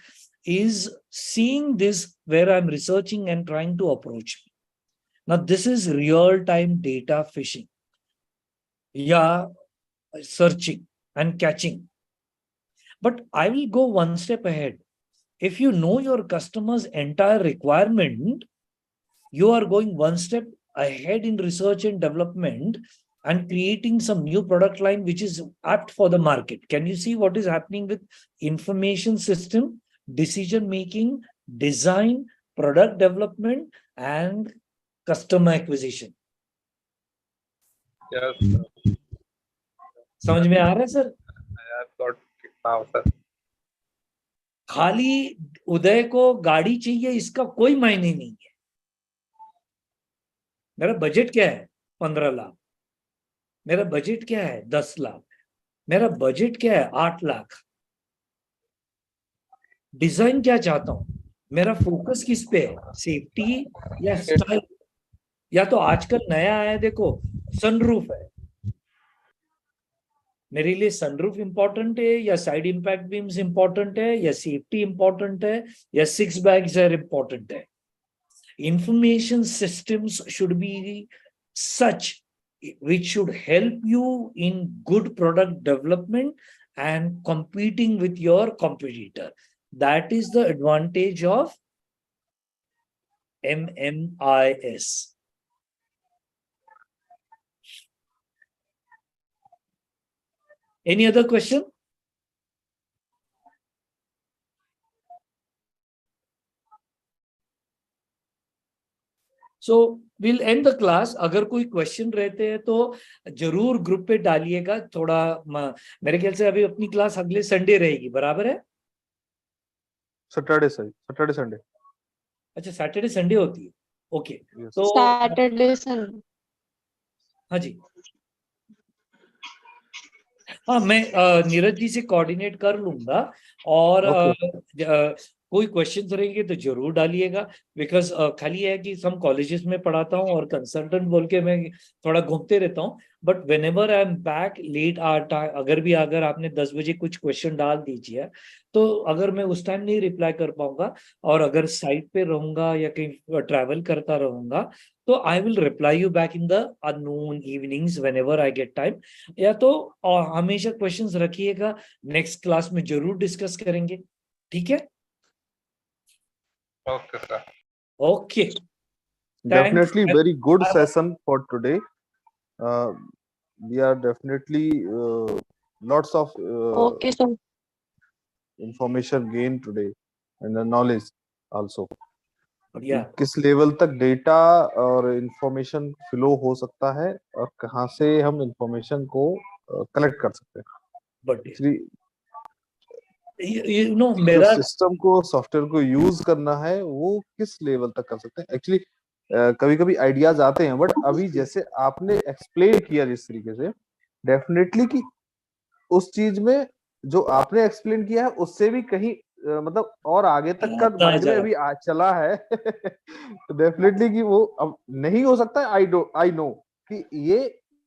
is seeing this, where I'm researching and trying to approach me. Now, this is real-time data fishing. Yeah, searching and catching. But I will go one step ahead. If you know your customer's entire requirement, you are going one step ahead in research and development and creating some new product line which is apt for the market. Can you see what is happening with information system, decision making, design, product development, and customer acquisition? yes, समझ में आ रहा है sir? I have got it now, sir. खाली उदय को गाड़ी चाहिए इसका कोई मायने नहीं है। मेरा बजट क्या है? 15 लाख। मेरा बजट क्या है? 10 लाख। मेरा बजट क्या है? 8 लाख। डिजाइन क्या चाहता हूं? मेरा फोकस किस पे है? सेफ्टी या स्टाइल? या तो आजकल नया आया देखो, सनरूफ है, मेरे लिए सनरूफ इंपॉर्टेंट है या साइड इंपैक्ट बीम्स इंपॉर्टेंट है या सेफ्टी इंपॉर्टेंट है या 6 बैग्स है इंपॉर्टेंट है? Information systems should be such which should help you in good product development and competing with your competitor. That is the advantage of MMIS. Any other question? So we'll end the class. अगर कोई question रहते हैं तो जरूर group पे डालिएगा। थोड़ा मेरे ख्याल से अभी अपनी क्लास अगले संडे रहेगी, बराबर है? Saturday Sunday. अच्छा, सैटरडे संडे होती है, ओके। तो सैटरडे संडे, हाँ जी, हाँ, मैं नीरज जी से कोऑर्डिनेट कर लूंगा, और कोई क्वेश्चंस रहेंगे तो जरूर डालिएगा, बिकॉज खाली है कि सम कॉलेजेस में पढ़ाता हूँ और कंसल्टेंट बोल के मैं थोड़ा घूमते रहता हूँ, but whenever I am back late अगर आपने 10 बजे कुछ क्वेश्चन डाल दीजिए, तो अगर मैं उस टाइम नहीं रिप्लाई कर पाऊंगा और अगर साइट पे रहूंगा या कहीं ट्रैवल करता रहूंगा, तो I will reply you back in the Noon evenings when ever I get time. या तो हमेशा क्वेश्चंस रखिएगा, नेक्स्ट क्लास में जरूर डिस्कस करेंगे, ठीक है? Okay, sir. Okay. Definitely very good session for today. We are definitely lots of okay sir, information gained today and the knowledge also. Yeah. किस लेवल तक डेटा और इंफॉर्मेशन फ्लो हो सकता है और कहाँ से हम इंफॉर्मेशन को कलेक्ट कर सकते हैं। बट एक्चुअली यू नो जो मेरा सिस्टम को सॉफ्टवेयर को यूज करना है वो किस लेवल तक कर सकते हैं एक्चुअली कभी कभी आइडियाज आते हैं बट अभी जैसे आपने एक्सप्लेन किया जिस तरीके से डेफिनेटली कि उस चीज में जो आपने एक्सप्लेन किया है उससे भी कहीं मतलब और आगे तक का आता माइंड में जा अभी चला है तो डेफिनेटली कि वो अब नहीं हो सकता आई नो कि ये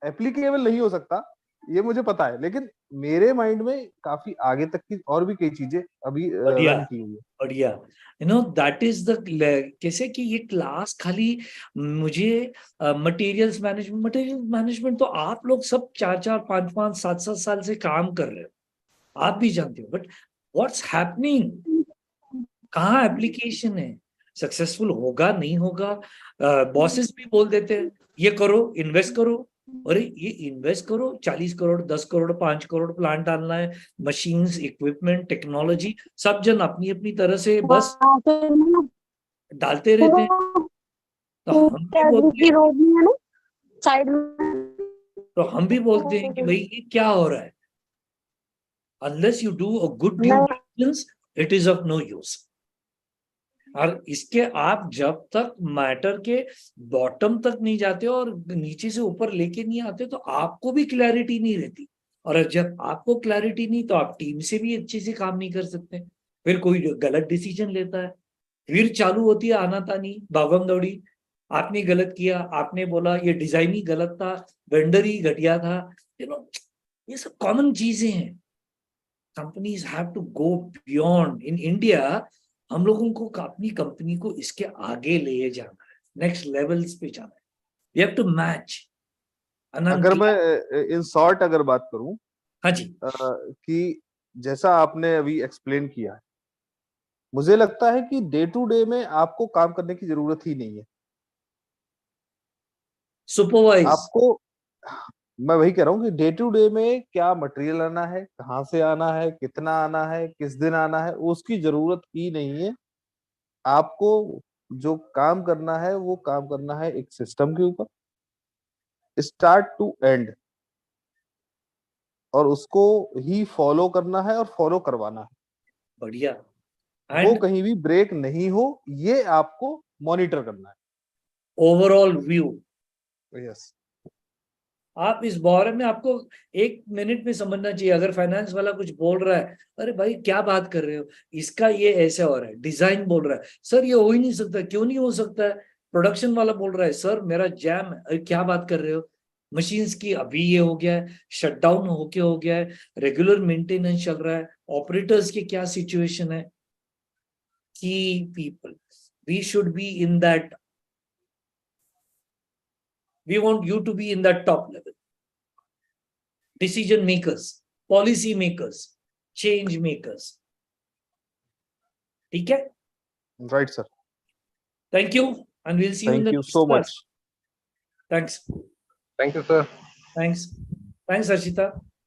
एप्लीकेबल नहीं हो सकता ये मुझे पता है लेकिन मेरे माइंड में काफी आगे तक की और भी कई चीजें अभी बढ़िया रन की हुई है बढ़िया you know that is the कैसे कि ये क्लास खाली मुझे मटेरियल मैनेजमेंट तो आप लोग सब 4-4 5-5 7-7 साल से काम कर रहे हो आप भी जानते हो बट व्हाट्स हैपनिंग कहाँ एप्लीकेशन है सक्सेसफुल होगा नहीं होगा बॉसेस भी बोल देते हैं ये करो इन्वेस्ट करो अरे ये इन्वेस्ट करो 40 करोड़ 10 करोड़ 5 करोड़ प्लांट डालना है मशीन्स इक्विपमेंट टेक्नोलॉजी सब जन अपनी अपनी तरह से बस डालते रहते हैं तो हम भी बोलते हैं रोड में है ना साइड में तो हम भी बोलते हैं कि भाई ये क्या हो रहा है unless you do a good due diligence it is of no use और इसके आप जब तक मैटर के बॉटम तक नहीं जाते और नीचे से ऊपर लेके नहीं आते तो आपको भी क्लैरिटी नहीं रहती और जब आपको क्लैरिटी नहीं तो आप टीम से भी अच्छे से काम नहीं कर सकते फिर कोई गलत डिसीजन लेता है फिर चालू होती है आनातानी भागम दौड़ी आपने गलत किया आपने बोला ये डिजाइन ही गलत था वेंडर ही घटिया था यू नो ये सब कॉमन चीजें हैं companies have to go beyond in India हम लोगों को अपनी कंपनी को इसके आगे ले जाना है नेक्स्ट लेवल्स पे जाना है वी हैव टू मैच अगर मैं इन शॉर्ट अगर बात करूं हाँ जी कि जैसा आपने अभी एक्सप्लेन किया है मुझे लगता है कि डे टू डे में आपको काम करने की जरूरत ही नहीं है सुपरवाइज आपको मैं वही कह रहा हूँ कि डे टू डे में क्या मटेरियल आना है कहाँ से आना है कितना आना है किस दिन आना है उसकी जरूरत ही नहीं है आपको जो काम करना है वो काम करना है एक सिस्टम के ऊपर स्टार्ट टू एंड और उसको ही फॉलो करना है और फॉलो करवाना है बढ़िया वो एंड कहीं भी ब्रेक नहीं हो ये आपको मॉनिटर करना ओवरऑल व्यू है यस आप इस बारे में आपको 1 मिनट में समझना चाहिए अगर फाइनेंस वाला कुछ बोल रहा है अरे भाई क्या बात कर रहे हो इसका ये ऐसे हो रहा है डिजाइन बोल रहा है सर ये हो ही नहीं सकता क्यों नहीं हो सकता है प्रोडक्शन वाला बोल रहा है सर मेरा जैम है अरे क्या बात कर रहे हो मशीन्स की अभी ये हो गया है शटडाउन होके हो गया है रेगुलर मेंटेनेंस चल रहा है ऑपरेटर्स की क्या सिचुएशन है की people we should be in that we want you to be in that top level decision makers policy makers change makers ठीक है right sir thank you and we'll see you in thank the you next so class much thanks Thank you, sir. thanks thanks Harshita